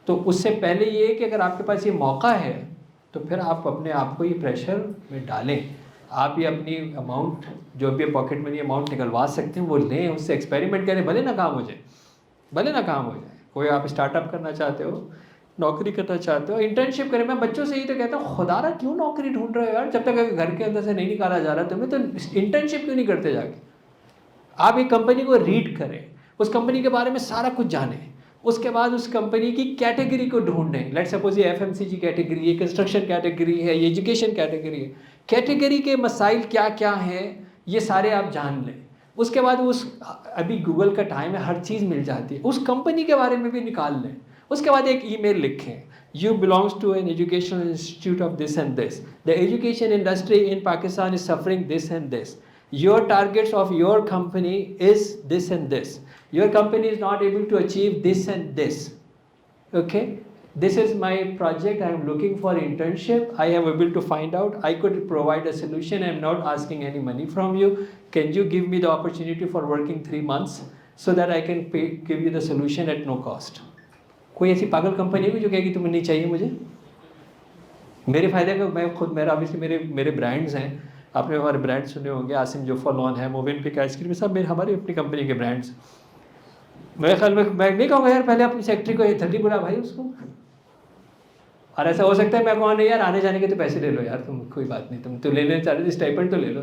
Speaker 1: تو اس سے پہلے یہ کہ اگر آپ کے پاس یہ موقع ہے تو پھر آپ اپنے آپ کو یہ پریشر میں ڈالیں. آپ یہ اپنی اماؤنٹ جو بھی پاکٹ منی اماؤنٹ نکلوا سکتے ہیں وہ لیں, اس سے ایکسپیریمنٹ کریں, بھلے نہ کام ہو جائے, بھلے نہ کام ہو جائے. کوئی آپ اسٹارٹ اپ کرنا چاہتے ہو, نوکری کرنا چاہتے ہو, انٹرنشپ کریں. میں بچوں سے ہی تو کہتا ہوں, خدا رہا کیوں نوکری ڈھونڈ رہے ہو یار, جب تک گھر کے اندر سے نہیں نکالا جا رہا تمہیں, تو انٹرنشپ کیوں نہیں کرتے جا کے. آپ ایک کمپنی کو ریڈ کریں, اس کمپنی کے بارے میں سارا کچھ جانیں, اس کے بعد اس کمپنی کی کیٹیگری کو ڈھونڈیں. لیٹ سپوز یہ FMCG کیٹیگری, یہ کنسٹرکشن کیٹیگری ہے, یہ ایجوکیشن کیٹیگری ہے. کیٹیگری کے مسائل کیا کیا ہیں یہ سارے آپ جان لیں. اس کے بعد ابھی گوگل کا ٹائم ہے, ہر چیز مل جاتی ہے, اس کمپنی کے بارے میں بھی نکال لیں. اس کے بعد ایک ای میل لکھیں, you belongs to an educational institute of this and this. The education industry in Pakistan is suffering this and this. Your targets of your company is this and this. Your company is not able to achieve this and this. Okay? This is my project. I am looking for internship. I am able to find out. I could provide a solution. I am not asking any money from you. Can you give me the opportunity for working 3 months so that I can give you the solution at no cost? کوئی ایسی پاگل company ہے جو کہے گی تمہیں نہیں چاہیے مجھے, میرے فائدے کا میں خود میرا obviously میرے برانڈز ہیں, آپ نے ہمارے برانڈ سنے ہوں گے, عاصم جوفا لون ہے, مووین پک آئس کریم, سب ہماری اپنی کمپنی کے برانڈس. میرے خیال میں نہیں کہوں گا یار پہلے اپنی سیکٹری کو جلدی بلا بھائی اس کو, اور ایسا ہو سکتا ہے میں کہوں نہیں یار آنے جانے کے تو پیسے لے لو یار تم, کوئی بات نہیں, تم تو لینے چاہ رہے تھے اسٹائپنڈ تو لے لو.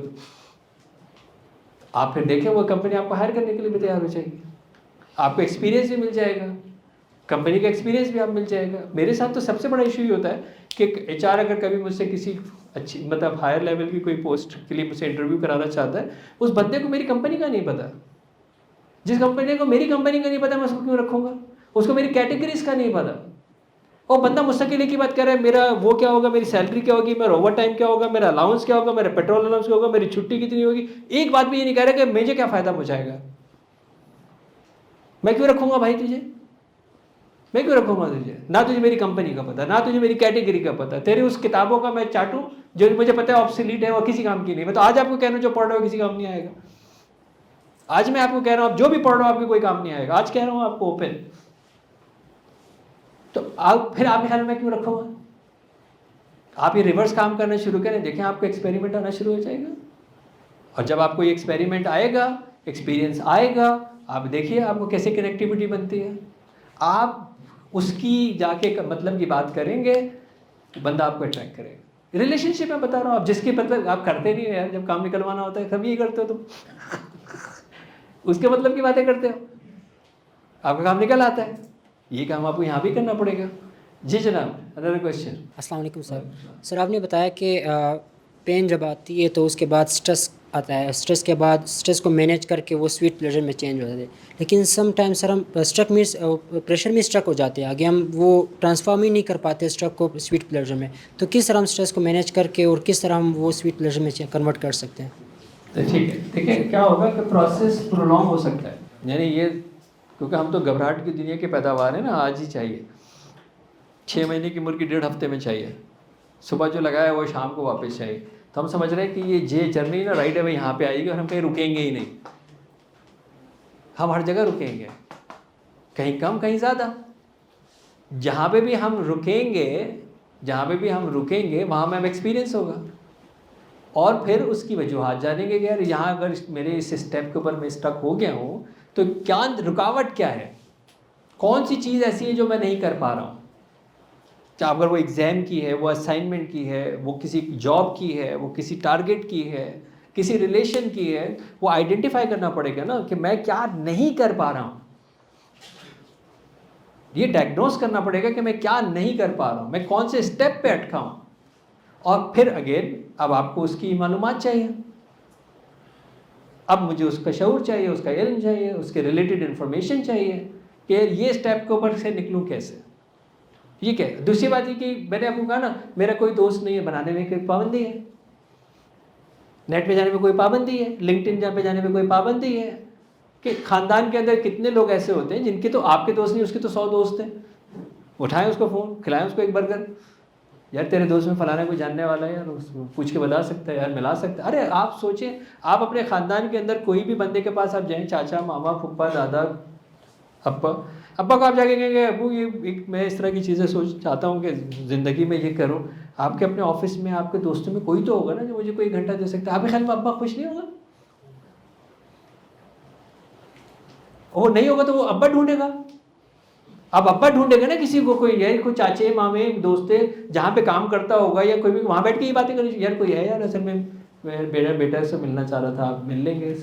Speaker 1: آپ پھر دیکھیں وہ کمپنی آپ کو ہائر کرنے کے لیے بھی تیار ہو جائے گی, آپ کو ایکسپیرینس بھی مل جائے گا, کمپنی کا ایکسپیرینس بھی آپ مل جائے گا. میرے ساتھ تو سب سے بڑا ایشو یہ ہوتا ہے کہ ایچ آر اگر کبھی مجھ سے کسی اچھی مطلب ہائر لیول کی کوئی پوسٹ کے لیے مجھ سے انٹرویو کرانا چاہتا ہے, اس بندے کو میری کمپنی کا نہیں پتا. جس کمپنی کو میری کمپنی کا نہیں پتا میں اس کو کیوں رکھوں گا, اس کو میری کیٹیگریز کا نہیں پتا. اور بندہ مجھ سے کے لیے کی بات کر رہا ہے, میرا وہ کیا ہوگا, میری سیلری کیا ہوگی, میرا اوور ٹائم کیا ہوگا, میرا الاؤنس کیا ہوگا, میرا پیٹرول الاؤنس کیا ہوگا, میری چھٹی کتنی ہوگی. ایک بات بھی یہ نہیں کہہ رہا کہ مجھے کیا فائدہ پہنچائے گا. میں کیوں رکھوں گا بھائی تجھے, میں کیوں رکھوں گا تجھے؟ نہ تجھے میری کمپنی کا پتہ, نہ تجھے میری کیٹیگری کا پتہ, تیری اس کتابوں کا میں چاٹوں جو مجھے پتہ ہے آبسلیٹ ہے, وہ کسی کام کی نہیں. میں تو آج آپ کو کہہ رہا ہوں جو پڑھ رہے ہو کسی کام نہیں آئے گا. آج میں آپ کو کہہ رہا ہوں آپ جو بھی پڑھ رہے ہو آپ کو کوئی کام نہیں آئے گا. آج کہہ رہا ہوں آپ کو اوپن. تو آپ پھر آپ کے خیال میں کیوں رکھوں گا؟ آپ یہ ریورس کام کرنا شروع کریں, دیکھیں آپ کو ایکسپیریمنٹ آنا شروع ہو جائے گا. اور جب آپ کو یہ ایکسپیریمنٹ آئے گا, ایکسپیرینس آئے گا, آپ دیکھیے آپ کو کیسے کنیکٹیوٹی بنتی ہے. آپ اس کی جا کے مطلب کی بات کریں گے, بندہ آپ کو اٹریکٹ کرے گا. ریلیشن شپ میں بتا رہا ہوں, آپ جس کے مطلب آپ کرتے نہیں ہو یار, جب کام نکلوانا ہوتا ہے سب یہ کرتے ہو تم اس کے مطلب کی باتیں کرتے ہو, آپ کا کام نکل آتا ہے. یہ کام آپ کو یہاں بھی کرنا پڑے گا. جی جناب, ادر کوشچن.
Speaker 8: السلام علیکم سر. سر آپ نے بتایا کہ پین جب آتی ہے تو اس کے بعد اسٹریس آتا ہے, اسٹریس کے بعد اسٹریس کو مینیج کر کے وہ سویٹ پلیزر میں چینج ہو جاتے ہیں. لیکن سم ٹائم سر ہم اسٹرک میں پریشر میں اسٹرک ہو جاتے ہیں, آگے ہم وہ ٹرانسفارم ہی نہیں کر پاتے اسٹرک کو سویٹ پلیزر میں. تو کس طرح ہم اسٹریس کو مینیج کر کے اور کس طرح ہم وہ سویٹ پلیزر میں کنورٹ کر سکتے ہیں؟
Speaker 1: ٹھیک ہے, دیکھیں کیا ہوگا کہ پروسیس پرولونگ ہو سکتا ہے. یعنی یہ کیونکہ ہم تو گھبراہٹ کی دنیا کی پیداوار ہیں نا, آج ہی چاہیے. 6 مہینے کی مرغی 1.5 ہفتے میں چاہیے, صبح جو لگایا وہ شام کو واپس چاہیے. تو ہم سمجھ رہے ہیں کہ یہ جرنی نا رائٹ اوے یہاں پہ آئے گی اور ہم کہیں رکیں گے ہی نہیں. ہم ہر جگہ رکیں گے, کہیں کم کہیں زیادہ. جہاں پہ بھی ہم رکیں گے وہاں میں ہم ایکسپیرینس ہوگا, اور پھر اس کی وجوہات جانیں گے کہ یار یہاں اگر میرے اس اسٹیپ کے اوپر میں اسٹک ہو گیا ہوں تو کیا رکاوٹ کیا ہے, کون سی چیز ایسی ہے جو میں نہیں کر پا رہا ہوں. چاہے اگر وہ ایگزام کی ہے, وہ اسائنمنٹ کی ہے, وہ کسی جاب کی ہے, وہ کسی ٹارگٹ کی ہے, کسی ریلیشن کی ہے, وہ آئیڈینٹیفائی کرنا پڑے گا نا کہ میں کیا نہیں کر پا رہا ہوں. یہ ڈائگنوز کرنا پڑے گا کہ میں کیا نہیں کر پا رہا ہوں, میں کون سے اسٹیپ پہ اٹکا ہوں. اور پھر اگین اب آپ کو اس کی معلومات چاہیے, اب مجھے اس کا شعور چاہیے, اس کا علم چاہیے, اس کے ریلیٹڈ انفارمیشن چاہیے کہ یہ اسٹیپ کے اوپر سے نکلوں کیسے. یہ کیا ہے. دوسری بات یہ کہ میں نے آپ کو کہا نا میرا کوئی دوست نہیں ہے, بنانے میں کوئی پابندی ہے, نیٹ پہ جانے میں کوئی پابندی ہے, لنکڈ ان پہ جانے میں کوئی پابندی ہے. کہ خاندان کے اندر کتنے لوگ ایسے ہوتے ہیں جن کے تو آپ کے دوست نہیں, اس کے تو 100 دوست ہیں. اٹھائیں اس کو فون, کھلائیں اس کو ایک برگر, یار تیرے دوست میں فلانا کوئی جاننے والا ہے یار, پوچھ کے بتا سکتا ہے یار, ملا سکتا ہے. ارے آپ سوچیں, آپ اپنے خاندان کے اندر کوئی بھی بندے کے پاس آپ جائیں, چاچا, ماما, پھپھا, دادا, ابا کو آپ جا کے کہیں گے ابو یہ میں اس طرح کی چیزیں چاہتا ہوں کہ زندگی میں یہ کروں. آپ کے اپنے آفس میں آپ کے دوستوں میں کوئی تو ہوگا نا جو مجھے کوئی گھنٹہ دے سکتا ہے. آپ کے خیال میں ابا خوش نہیں ہوگا؟ وہ نہیں ہوگا تو وہ ابا ڈھونڈے گا. اب ابا ڈھونڈے گا نا کسی کو, کوئی یار کوئی چاچے مامے دوست جہاں پہ کام کرتا ہوگا یا کوئی بھی, وہاں بیٹھ کے یہ باتیں کرنی, یار کوئی ہے یار اصل میں بیٹا سے ملنا چاہ رہا تھا, آپ مل لیں گے.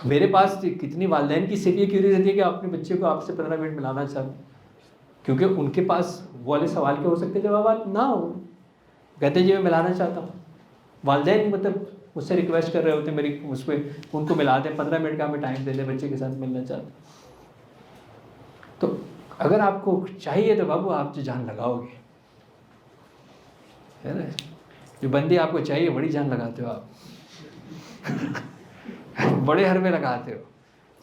Speaker 1: میرے پاس کتنی والدین کی صرف یہ کیوری رہتی ہے کہ اپنے بچے کو آپ سے 15 منٹ ملانا چاہتے, کیونکہ ان کے پاس وہ والے سوال کے ہو سکتے جوابات نہ ہو. کہتے جی میں ملانا چاہتا ہوں. والدین مطلب مجھ سے ریکویسٹ کر رہے ہوتے میری اس پہ ان کو ملا دیں, 15 منٹ کا ہمیں ٹائم دے دیں, بچے کے ساتھ ملنا چاہتے. تو اگر آپ کو چاہیے تو بابو آپ جو جان لگاؤ گے, ہے نا, جو بندی آپ کو چاہیے بڑی جان لگاتے ہو آپ بڑے حربے لگاتے ہو,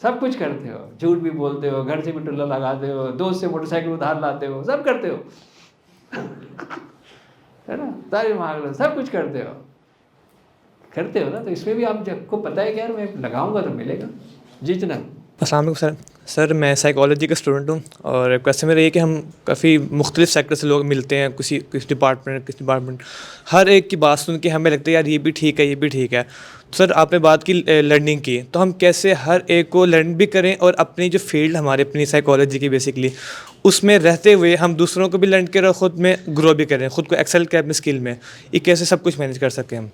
Speaker 1: سب کچھ کرتے ہو, جھوٹ بھی بولتے ہو, گھر سے بھی ٹلا لگاتے ہو, دوست سے موٹر سائیکل ادھار لاتے ہو, سب کرتے ہو ہے نا, ساری مانگ لو, سب کچھ کرتے ہو نا. تو اس میں بھی آپ جب کو پتہ ہے کہ یار میں لگاؤں گا تو ملے گا. جی جناب.
Speaker 9: السلام علیکم سر. سر میں سائیکالوجی کا اسٹوڈنٹ ہوں اور کویسچن میرا یہ کہ ہم کافی مختلف سیکٹر سے لوگ ملتے ہیں, کس ڈپارٹمنٹ ہر ایک کی بات سن کے ہمیں لگتا ہے یار یہ بھی ٹھیک ہے, یہ بھی ٹھیک ہے. سر آپ نے بات کی لرننگ کی, تو ہم کیسے ہر ایک کو لرن بھی کریں اور اپنی جو فیلڈ ہماری اپنی سائیکالوجی کی بیسکلی اس میں رہتے ہوئے ہم دوسروں کو بھی لرن کریں اور خود میں گرو بھی کریں, خود کو ایکسل کریں اپنی اسکل میں, یہ کیسے سب کچھ مینیج کر سکیں ہم؟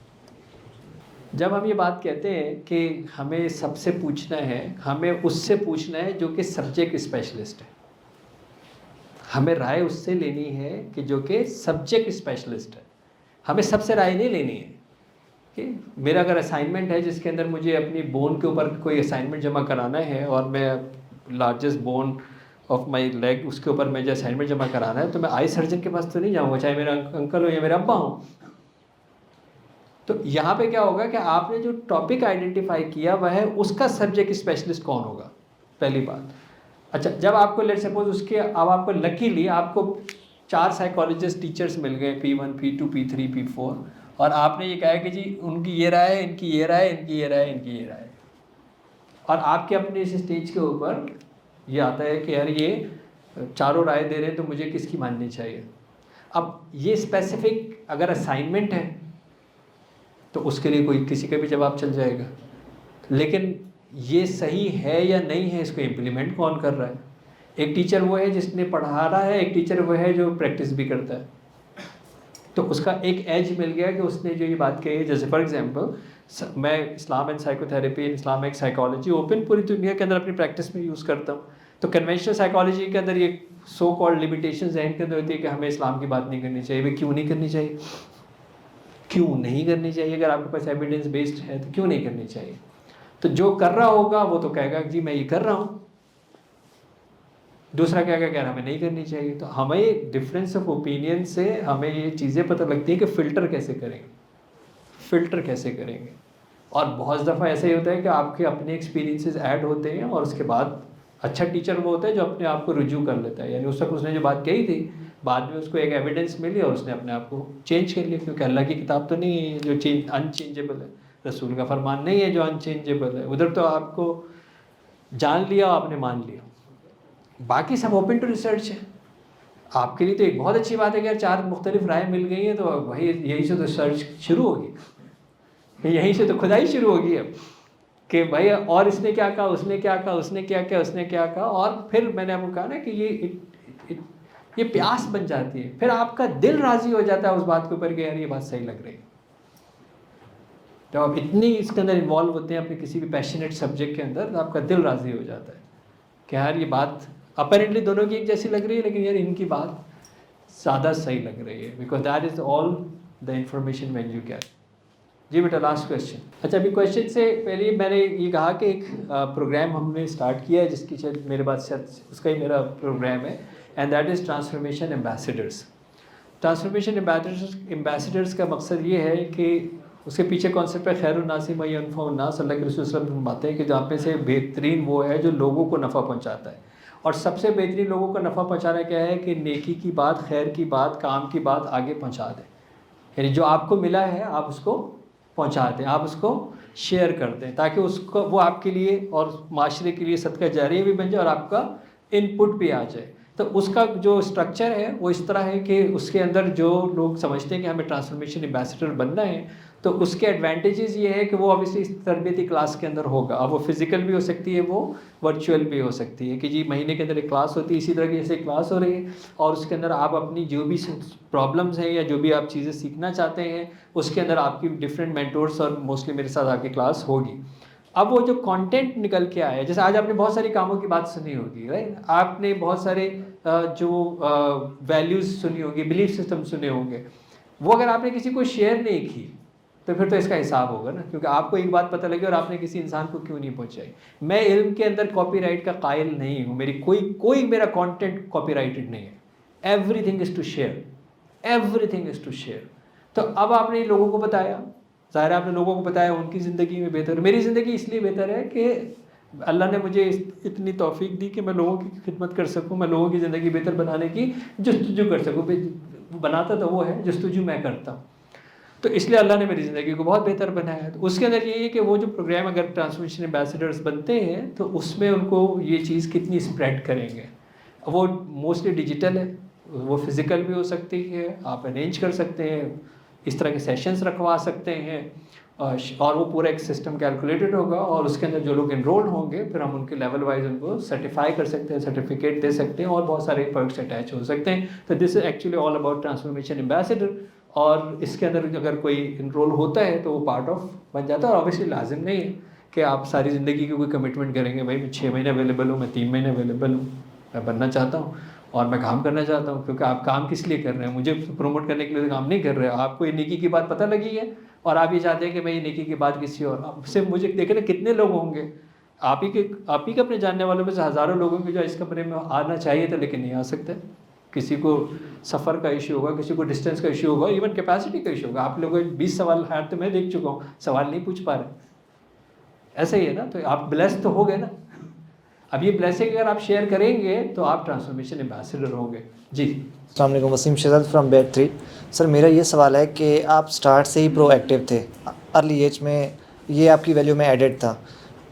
Speaker 1: جب ہم یہ بات کہتے ہیں کہ ہمیں سب سے پوچھنا ہے, ہمیں اس سے پوچھنا ہے جو کہ سبجیکٹ اسپیشلسٹ ہے. ہمیں رائے اس سے لینی ہے کہ جو کہ سبجیکٹ اسپیشلسٹ ہے. ہمیں سب سے رائے نہیں لینی ہے کہ میرا اگر اسائنمنٹ ہے جس کے اندر مجھے اپنی بون کے اوپر کوئی اسائنمنٹ جمع کرانا ہے اور میں largest bone of my leg اس کے اوپر میں جو اسائنمنٹ جمع کرانا ہے, تو میں آئی سرجن کے پاس تو نہیں جاؤں گا, چاہے میرا انکل ہو یا میرا ابا ہوں. تو یہاں پہ کیا ہوگا کہ آپ نے جو ٹاپک آئیڈینٹیفائی کیا وہ ہے اس کا سبجیکٹ اسپیشلسٹ کون ہوگا, پہلی بات. اچھا, جب آپ کو لیٹ سپوز اس کے اب آپ کو لکیلی آپ کو 4 سائیکالوجسٹ ٹیچرس مل گئے, P1 P2 P3 P4, اور آپ نے یہ کہا کہ جی ان کی یہ رائے ہے, ان کی یہ رائے, ان کی یہ رائے, ان کی یہ رائے, اور آپ کے اپنے اس اسٹیج کے اوپر یہ آتا ہے کہ یار یہ چاروں رائے دے رہے ہیں تو مجھے کس کی ماننی چاہیے. اب یہ اسپیسیفک اگر اسائنمنٹ ہے تو اس کے لیے کوئی کسی کا بھی جواب چل جائے گا, لیکن یہ صحیح ہے یا نہیں ہے اس کو امپلیمنٹ کون کر رہا ہے. ایک ٹیچر وہ ہے جس نے پڑھا رہا ہے, ایک ٹیچر وہ ہے جو پریکٹس بھی کرتا ہے. تو اس کا ایک ایج مل گیا کہ اس نے جو یہ بات کہی ہے, جیسے فار ایگزامپل میں Islam and psychotherapy, Islamic psychology open پوری دنیا کے اندر اپنی پریکٹس میں یوز کرتا ہوں. تو کنونشنل سائیکالوجی کے اندر یہ سو کالڈ لمیٹیشنز ذہن کے اندر ہوتی ہے کہ ہمیں اسلام کی بات نہیں کرنی چاہیے. بھائی کیوں نہیں کرنی چاہیے, کیوں نہیں کرنی چاہیے؟ اگر آپ کے پاس ایویڈنس بیسڈ ہے تو کیوں نہیں کرنی چاہیے؟ تو جو کر رہا ہوگا وہ تو کہے گا کہ جی میں یہ کر رہا ہوں, دوسرا کہے گا کہ ہمیں نہیں کرنی چاہیے. تو ہمیں ڈفرینس آف اوپینین سے ہمیں یہ چیزیں پتہ لگتی ہیں کہ فلٹر کیسے کریں گے, فلٹر کیسے کریں گے. اور بہت دفعہ ایسا ہی ہوتا ہے کہ آپ کے اپنے ایکسپیرینسز ایڈ ہوتے ہیں, اور اس کے بعد اچھا ٹیچر وہ ہوتا ہے جو اپنے آپ کو رجوع کر لیتا ہے, یعنی اس وقت اس نے جو بات کہی تھی بعد میں اس کو ایک ایویڈنس ملی اور اس نے اپنے آپ کو چینج کر لیا, کیونکہ اللہ کی کتاب تو نہیں ہے جو انچینجیبل ہے, رسول کا فرمان نہیں ہے جو انچینجیبل ہے. ادھر تو آپ کو جان لیا, آپ نے مان لیا, باقی سب اوپن ٹو ریسرچ ہے. آپ کے لیے تو ایک بہت اچھی بات ہے کہ 4 مختلف رائے مل گئی ہیں, تو وہی یہیں سے تو سرچ شروع ہوگی, یہیں سے تو کھدائی شروع ہوگی اب کہ بھائی اور اس نے کیا کہا, اس نے کیا کہا, اس نے کیا کہا, اس نے کیا کہا. اور پھر میں نے آپ کو کہا نا کہ یہ پیاس بن جاتی ہے, پھر آپ کا دل راضی ہو جاتا ہے اس بات کے اوپر کہ یار یہ بات صحیح لگ رہی ہے. جب آپ اتنی اس کے اندر انوالو ہوتے ہیں اپنے کسی بھی پیشنیٹ سبجیکٹ کے اندر, تو آپ کا دل راضی ہو جاتا ہے کہ یار یہ بات اپیرنٹلی دونوں کی ایک جیسی لگ رہی ہے, لیکن یار ان کی بات زیادہ صحیح لگ رہی ہے, because that is all the information when you care. جی بیٹا لاسٹ کویشچن. اچھا ابھی کویشچن سے پہلے میں نے یہ کہا کہ ایک پروگرام ہم نے اسٹارٹ کیا ہے جس کی شاید میرے بات سے اس کا ہی میرا پروگرام ہے, and that is transformation ambassadors. Transformation ambassadors کا مقصد یہ ہے کہ اس کے پیچھے کانسیپٹ ہے خیر الناس من ینفع الناس. اللہ کے رسول صلی اللہ علیہ وسلم فرماتے ہیں کہ جہاں پہ سے بہترین وہ ہے جو لوگوں کو نفع پہنچاتا ہے, اور سب سے بہترین لوگوں کو نفع پہنچانا کیا ہے کہ نیکی کی بات, خیر کی بات, کام کی بات آگے پہنچا دیں. یعنی جو آپ کو ملا ہے آپ اس کو پہنچا دیں, آپ اس کو شیئر کر دیں, تاکہ اس کو وہ آپ کے لیے اور معاشرے کے لیے صدقہ جاریہ بھی بن جائے اور آپ کا ان پٹ بھی آ جائے. تو اس کا جو اسٹرکچر ہے وہ اس طرح ہے کہ اس کے اندر جو لوگ سمجھتے ہیں کہ ہمیں ٹرانسفارمیشن ایمبیسیڈر بننا ہے, تو اس کے ایڈوانٹیجز یہ ہے کہ وہ obviously اس تربیتی کلاس کے اندر ہوگا. اب وہ فزیکل بھی ہو سکتی ہے, وہ ورچوئل بھی ہو سکتی ہے کہ جی مہینے کے اندر ایک کلاس ہوتی ہے, اسی طرح کی جیسے کلاس ہو رہی ہے, اور اس کے اندر آپ اپنی جو بھی پرابلمس ہیں یا جو بھی آپ چیزیں سیکھنا چاہتے ہیں اس کے اندر آپ کی ڈفرینٹ مینٹورس اور موسٹلی میرے ساتھ آ کے کلاس ہوگی. اب وہ جو کانٹینٹ نکل کے آیا ہے, جیسے آج آپ نے بہت ساری کاموں کی بات سنی ہوگی, رائٹ, آپ نے بہت سارے جو ویلیوز سنی ہوگی, بلیف سسٹم سنے ہوں گے, وہ اگر آپ نے کسی کو شیئر نہیں کی تو پھر تو اس کا حساب ہوگا نا, کیونکہ آپ کو ایک بات پتہ لگی اور آپ نے کسی انسان کو کیوں نہیں پہنچائی. میں علم کے اندر کاپی رائٹ کا قائل نہیں ہوں, میری کوئی میرا کانٹینٹ کاپی رائٹڈ نہیں ہے. Everything is to share, everything is to share. تو اب آپ نے لوگوں کو بتایا, ظاہر آپ نے لوگوں کو بتایا, ان کی زندگی میں بہتر. میری زندگی اس لیے بہتر ہے کہ اللہ نے مجھے اتنی توفیق دی کہ میں لوگوں کی خدمت کر سکوں, میں لوگوں کی زندگی بہتر بنانے کی جستجو کر سکوں. بناتا تو وہ ہے, جستجو میں کرتا ہوں. تو اس لیے اللہ نے میری زندگی کو بہت بہتر بنایا ہے. تو اس کے اندر یہ ہے کہ وہ جو پروگرام اگر ٹرانسفارمیشن ایمبیسیڈرز بنتے ہیں تو اس میں ان کو یہ چیز کتنی اسپریڈ کریں گے. وہ موسٹلی ڈیجیٹل ہے, وہ فزیکل بھی ہو سکتی ہے, آپ ارینج کر سکتے ہیں, اس طرح کے سیشنز رکھوا سکتے ہیں, اور وہ پورا ایک سسٹم کیلکولیٹڈ ہوگا, اور اس کے اندر جو لوگ انرول ہوں گے پھر ہم ان کے لیول وائز ان کو سرٹیفائی کر سکتے ہیں, سرٹیفکیٹ دے سکتے ہیں, اور بہت سارے پرکس اٹیچ ہو سکتے ہیں. تو this is actually all about transformation ambassador. اور اس کے اندر اگر کوئی انرول ہوتا ہے تو وہ پارٹ آف بن جاتا ہے. اور اوبیسلی لازم نہیں ہے کہ آپ ساری زندگی کی کوئی کمٹمنٹ کریں گے, بھائی میں 6 مہینے اویلیبل ہوں, میں 3 مہینے اویلیبل ہوں, میں بننا چاہتا ہوں اور میں کام کرنا چاہتا ہوں. کیونکہ آپ کام کس لیے کر رہے ہیں؟ مجھے پروموٹ کرنے کے لیے کام نہیں کر رہے. آپ کو یہ نیکی کی بات پتہ لگی ہے اور آپ یہ چاہتے ہیں کہ میں یہ نیکی کی بات کسی اور سے, مجھے دیکھیں نا کتنے لوگ ہوں گے, آپ ہی کے اپنے جاننے والوں میں سے ہزاروں لوگوں کے جو اس کمرے میں آنا چاہیے تھا لیکن نہیں آ سکتے. کسی کو سفر کا ایشو ہوگا, کسی کو ڈسٹینس کا ایشو ہوگا, ایون کیپیسٹی کا ایشو ہوگا. آپ لوگوں 20 سوال ہر تو میں دیکھ چکا ہوں, سوال نہیں پوچھ پا رہے. ایسا ہی ہے نا, تو آپ بلیس تو ہو گئے نا. اب یہ بلیسنگ اگر آپ شیئر کریں گے تو آپ ٹرانسفارمیشن ایمبیسیڈر ہوں گے. جی
Speaker 10: السلام علیکم, وسیم شہزاد فرام بیٹ 3. سر میرا یہ سوال ہے کہ آپ سٹارٹ سے ہی پرو ایکٹیو تھے, ارلی ایج میں یہ آپ کی ویلیو میں ایڈڈ تھا,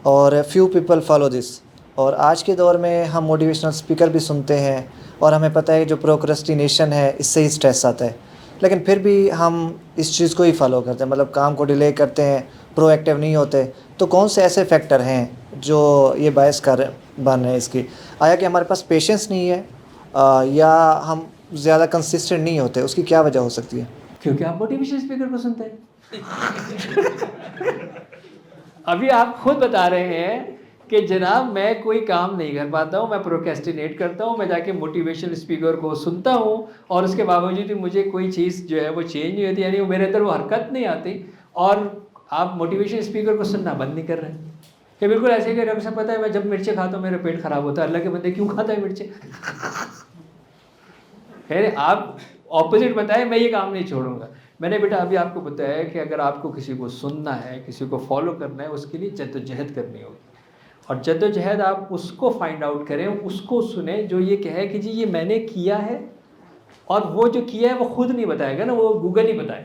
Speaker 10: اور فیو پیپل فالو دس. اور آج کے دور میں ہم موٹیویشنل اسپیکر بھی سنتے ہیں, اور ہمیں پتہ ہے جو پروکرسٹینیشن ہے اس سے ہی اسٹریس آتا ہے, لیکن پھر بھی ہم اس چیز کو ہی فالو کرتے ہیں, مطلب کام کو ڈیلے کرتے ہیں, پرو ایکٹیو نہیں ہوتے. تو کون سے ایسے فیکٹر ہیں جو یہ باعث بن رہے ہیں اس کی؟ آیا کہ ہمارے پاس پیشنس نہیں ہے, یا ہم زیادہ کنسسٹنٹ نہیں ہوتے؟ اس کی کیا وجہ ہو سکتی ہے؟
Speaker 1: کیونکہ آپ موٹیویشن اسپیکر کو سنتے ہیں. ابھی آپ خود بتا رہے ہیں کہ جناب میں کوئی کام نہیں کر پاتا ہوں, میں پروکریسٹینیٹ کرتا ہوں, میں جا کے موٹیویشن اسپیکر کو سنتا ہوں, اور اس کے باوجود بھی مجھے کوئی چیز جو ہے وہ چینج نہیں ہوتی, یعنی میرے اندر وہ حرکت نہیں آتی. اور آپ موٹیویشن اسپیکر کو سننا بند نہیں کر رہے ہیں. کہ بالکل ایسے کہ ڈاکٹر صاحب پتہ ہے میں جب مرچیں کھاتا ہوں میرا پیٹ خراب ہوتا ہے. اللہ کے بندے کیوں کھاتا ہے مرچیں؟ خیر آپ اپوزٹ بتائیں, میں یہ کام نہیں چھوڑوں گا. میں نے بیٹا ابھی آپ کو بتایا کہ اگر آپ کو کسی کو سننا ہے, کسی کو فالو کرنا ہے, اس کے لیے جد و جہد کرنی ہوگی. اور جد و جہد آپ اس کو فائنڈ آؤٹ کریں, اس کو سنیں جو یہ کہے کہ جی یہ میں نے کیا ہے, اور وہ جو کیا ہے وہ خود نہیں بتائے گا نا, وہ گوگل ہی بتائے,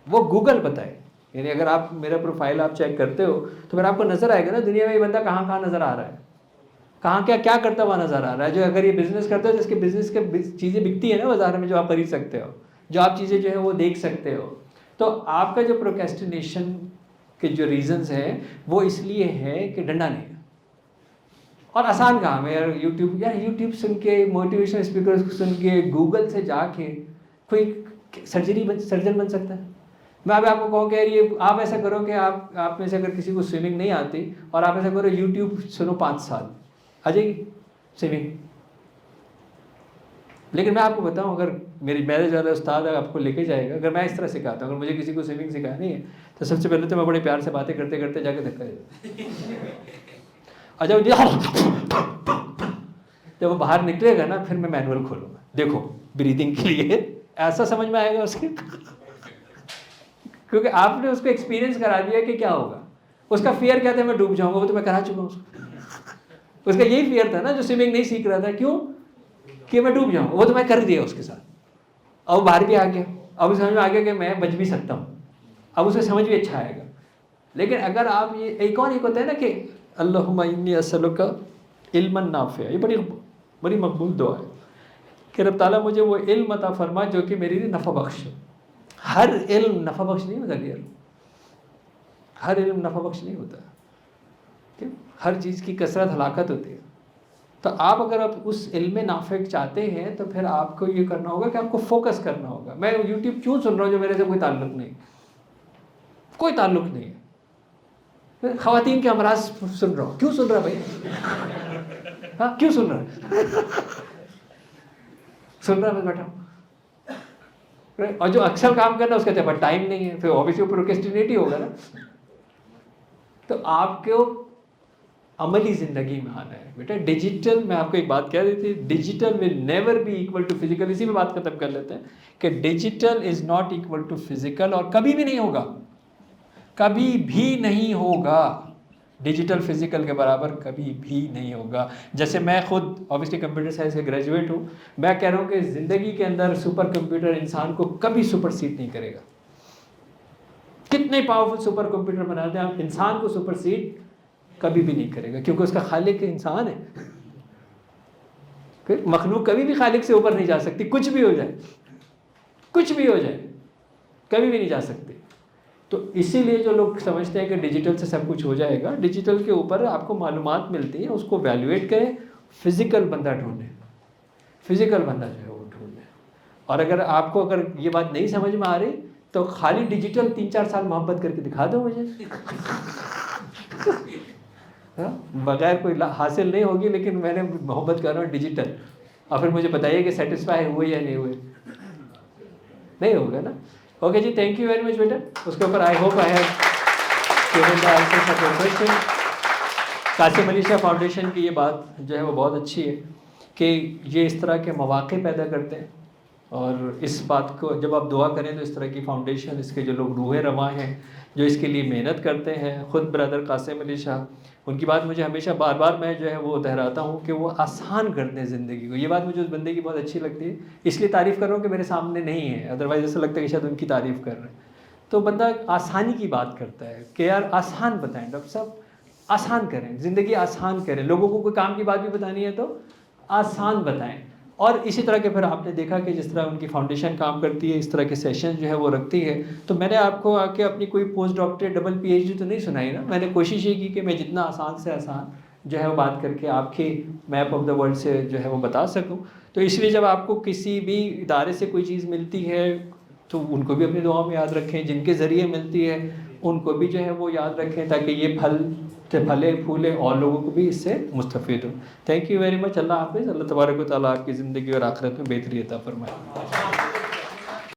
Speaker 1: وہ گوگل بتائے. یعنی اگر آپ میرا پروفائل آپ چیک کرتے ہو تو پھر آپ کو نظر آئے گا نا دنیا میں یہ بندہ کہاں کہاں نظر آ رہا ہے, کہاں کیا کرتا ہوا نظر آ رہا ہے. جو اگر یہ بزنس کرتا ہے, جس کے بزنس کے چیزیں بکتی ہیں نا بازار میں, جو آپ خرید سکتے ہو, جو آپ چیزیں جو ہے وہ دیکھ سکتے ہو. تو آپ کا جو پروکریسٹینیشن کے جو ریزنز ہیں وہ اس لیے ہے کہ ڈنڈا نہیں ہے. اور آسان کام ہے یار, یوٹیوب سن کے, موٹیویشن اسپیکر سن کے, گوگل سے جا کے کوئی سرجن بن سکتا ہے. میں ابھی آپ کو کہوں کہ یار یہ آپ ایسا کرو کہ آپ میں سے اگر کسی کو سوئمنگ نہیں آتی اور آپ ایسا کرو یوٹیوب سنو 5 سال, آ جائے گی سوئمنگ. لیکن میں آپ کو بتاؤں, اگر میری میرج والا استاد آپ کو لے کے جائے گا, اگر میں اس طرح سکھاتا ہوں, اگر مجھے کسی کو سوئمنگ سکھانی ہے تو سب سے پہلے تو میں بڑے پیار سے باتیں کرتے کرتے جا کے دھکا دیتا. اچھا جب وہ باہر نکلے گا نا پھر میں مینول کھولوں گا, دیکھو بریدنگ کے لیے, ایسا سمجھ میں آئے گا اس کے, کیونکہ آپ نے اس کو ایکسپیرینس کرا دیا کہ کیا ہوگا. اس کا فیئر کیا تھا, میں ڈوب جاؤں گا, وہ تو میں کرا چکا ہوں. اس کا یہی فیئر تھا نا جو سوئمنگ نہیں سیکھ رہا تھا, کیوں کہ میں ڈوب جاؤں, وہ تو میں کر دیا اس کے ساتھ. اب باہر بھی آ گیا, اب سمجھ میں آ گیا کہ میں بچ بھی سکتا ہوں, اب اسے سمجھ بھی اچھا آئے گا. لیکن اگر آپ یہ ایک ہوتا ہے نا کہ اللہم انی اسألک علما نافعا, یہ بڑی مقبول دعا ہے کہ رب تعالیٰ مجھے وہ علم عطا فرما جو کہ میرے لیے نفع بخش ہو. ہر علم نفع بخش نہیں ہوتا ڈیئر, ہر علم نفع بخش نہیں ہوتا, ہر چیز کی کثرت ہلاکت ہوتی ہے. تو آپ اگر آپ اس علم نافع چاہتے ہیں تو پھر آپ کو یہ کرنا ہوگا کہ آپ کو فوکس کرنا ہوگا. میں یوٹیوب کیوں سن رہا ہوں جو میرے سے کوئی تعلق نہیں, کوئی تعلق نہیں ہے. خواتین کے امراض سن رہا ہوں, کیوں سن رہا بھائی, ہاں کیوں سن رہا سن رہا میں بیٹھا ہوں. اور جو اکثر کام کرنا اس کا جب ٹائم نہیں ہے, پھر اوبیسلی پروکریسٹینیٹ ہی ہوگا نا. تو آپ کو عملی زندگی میں آنا ہے بیٹا. ڈیجیٹل, میں آپ کو ایک بات کہہ رہی تھی, digital will never be equal to physical. اسی میں بات ختم کر لیتے ہیں کہ digital is not equal to physical, اور کبھی بھی نہیں ہوگا, کبھی بھی نہیں ہوگا. ڈیجیٹل فزیکل کے برابر کبھی بھی نہیں ہوگا. جیسے میں خود اوبیسلی کمپیوٹر سائنس کا گریجویٹ ہوں, میں کہہ رہا ہوں کہ زندگی کے اندر سپر کمپیوٹر انسان کو کبھی سپر سیڈ نہیں کرے گا. کتنے پاورفل سپر کمپیوٹر بنا دیں آپ، انسان کو سپرسیڈ کبھی بھی نہیں کرے گا، کیونکہ اس کا خالق انسان ہے. پھر مخلوق کبھی بھی خالق سے اوپر نہیں جا سکتی، کچھ بھی ہو جائے، کچھ بھی ہو جائے، کبھی بھی نہیں جا سکتے. تو اسی لیے جو لوگ سمجھتے ہیں کہ ڈیجیٹل سے سب کچھ ہو جائے گا، ڈیجیٹل کے اوپر آپ کو معلومات ملتی ہیں، اس کو ویلیویٹ کریں، فزیکل بندہ ڈھونڈیں، فزیکل بندہ جو ہے وہ ڈھونڈیں. اور اگر آپ کو اگر یہ بات نہیں سمجھ میں آ رہی تو خالی ڈیجیٹل 3-4 سال محبت کر کے دکھا دو مجھے. بغیر کوئی حاصل نہیں ہوگی، لیکن میں نے محبت کر رہا ہوں ڈیجیٹل، اور پھر مجھے بتائیے کہ سیٹسفائی ہوئے یا نہیں ہوئے. نہیں ہوگا نا. Okay ji, thank you very much بیٹا. اس کے اوپر I hope I have given the answer for your question. Qasim Ali Shah foundation کی یہ بات جو ہے وہ بہت اچھی ہے کہ یہ اس طرح کے مواقع پیدا کرتے ہیں، اور اس بات کو جب آپ دعا کریں تو اس طرح کی فاؤنڈیشن، اس کے جو لوگ روح رواں ہیں جو اس کے لیے محنت کرتے ہیں، خود برادر قاسم علی شاہ، ان کی بات مجھے ہمیشہ بار بار میں جو ہے وہ دہراتا ہوں کہ وہ آسان کرتے ہیں زندگی کو. یہ بات مجھے اس بندے کی بہت اچھی لگتی ہے، اس لیے تعریف کر رہا ہوں کہ میرے سامنے نہیں ہے، ادروائز ایسا لگتا ہے کہ شاید ان کی تعریف کر رہے ہیں. تو بندہ آسانی کی بات کرتا ہے کہ یار آسان بتائیں ڈاکٹر صاحب، آسان کریں زندگی، آسان کریں. لوگوں کو کوئی کام کی بات بھی بتانی ہے تو آسان بتائیں. اور اسی طرح کے پھر آپ نے دیکھا کہ جس طرح ان کی فاؤنڈیشن کام کرتی ہے، اس طرح کے سیشن جو ہے وہ رکھتی ہے. تو میں نے آپ کو آ کے اپنی کوئی post doctorate double P H D تو نہیں سنائی نا. میں نے کوشش یہ کی کہ میں جتنا آسان سے آسان جو ہے وہ بات کر کے آپ کے میپ آف دا ورلڈ سے جو ہے وہ بتا سکوں. تو اس لیے جب آپ کو کسی بھی ادارے سے کوئی چیز ملتی ہے تو ان کو بھی اپنی دعاؤں میں یاد رکھیں، جن کے ذریعے ملتی ہے ان کو بھی جو ہے وہ یاد رکھیں، تاکہ یہ پھلے پھولے اور لوگوں کو بھی اس سے مستفید ہو. Thank you very much. اللہ حافظ. اللہ تبارک و تعالیٰ آپ کی زندگی اور آخرت میں بہتری عطا فرمائے.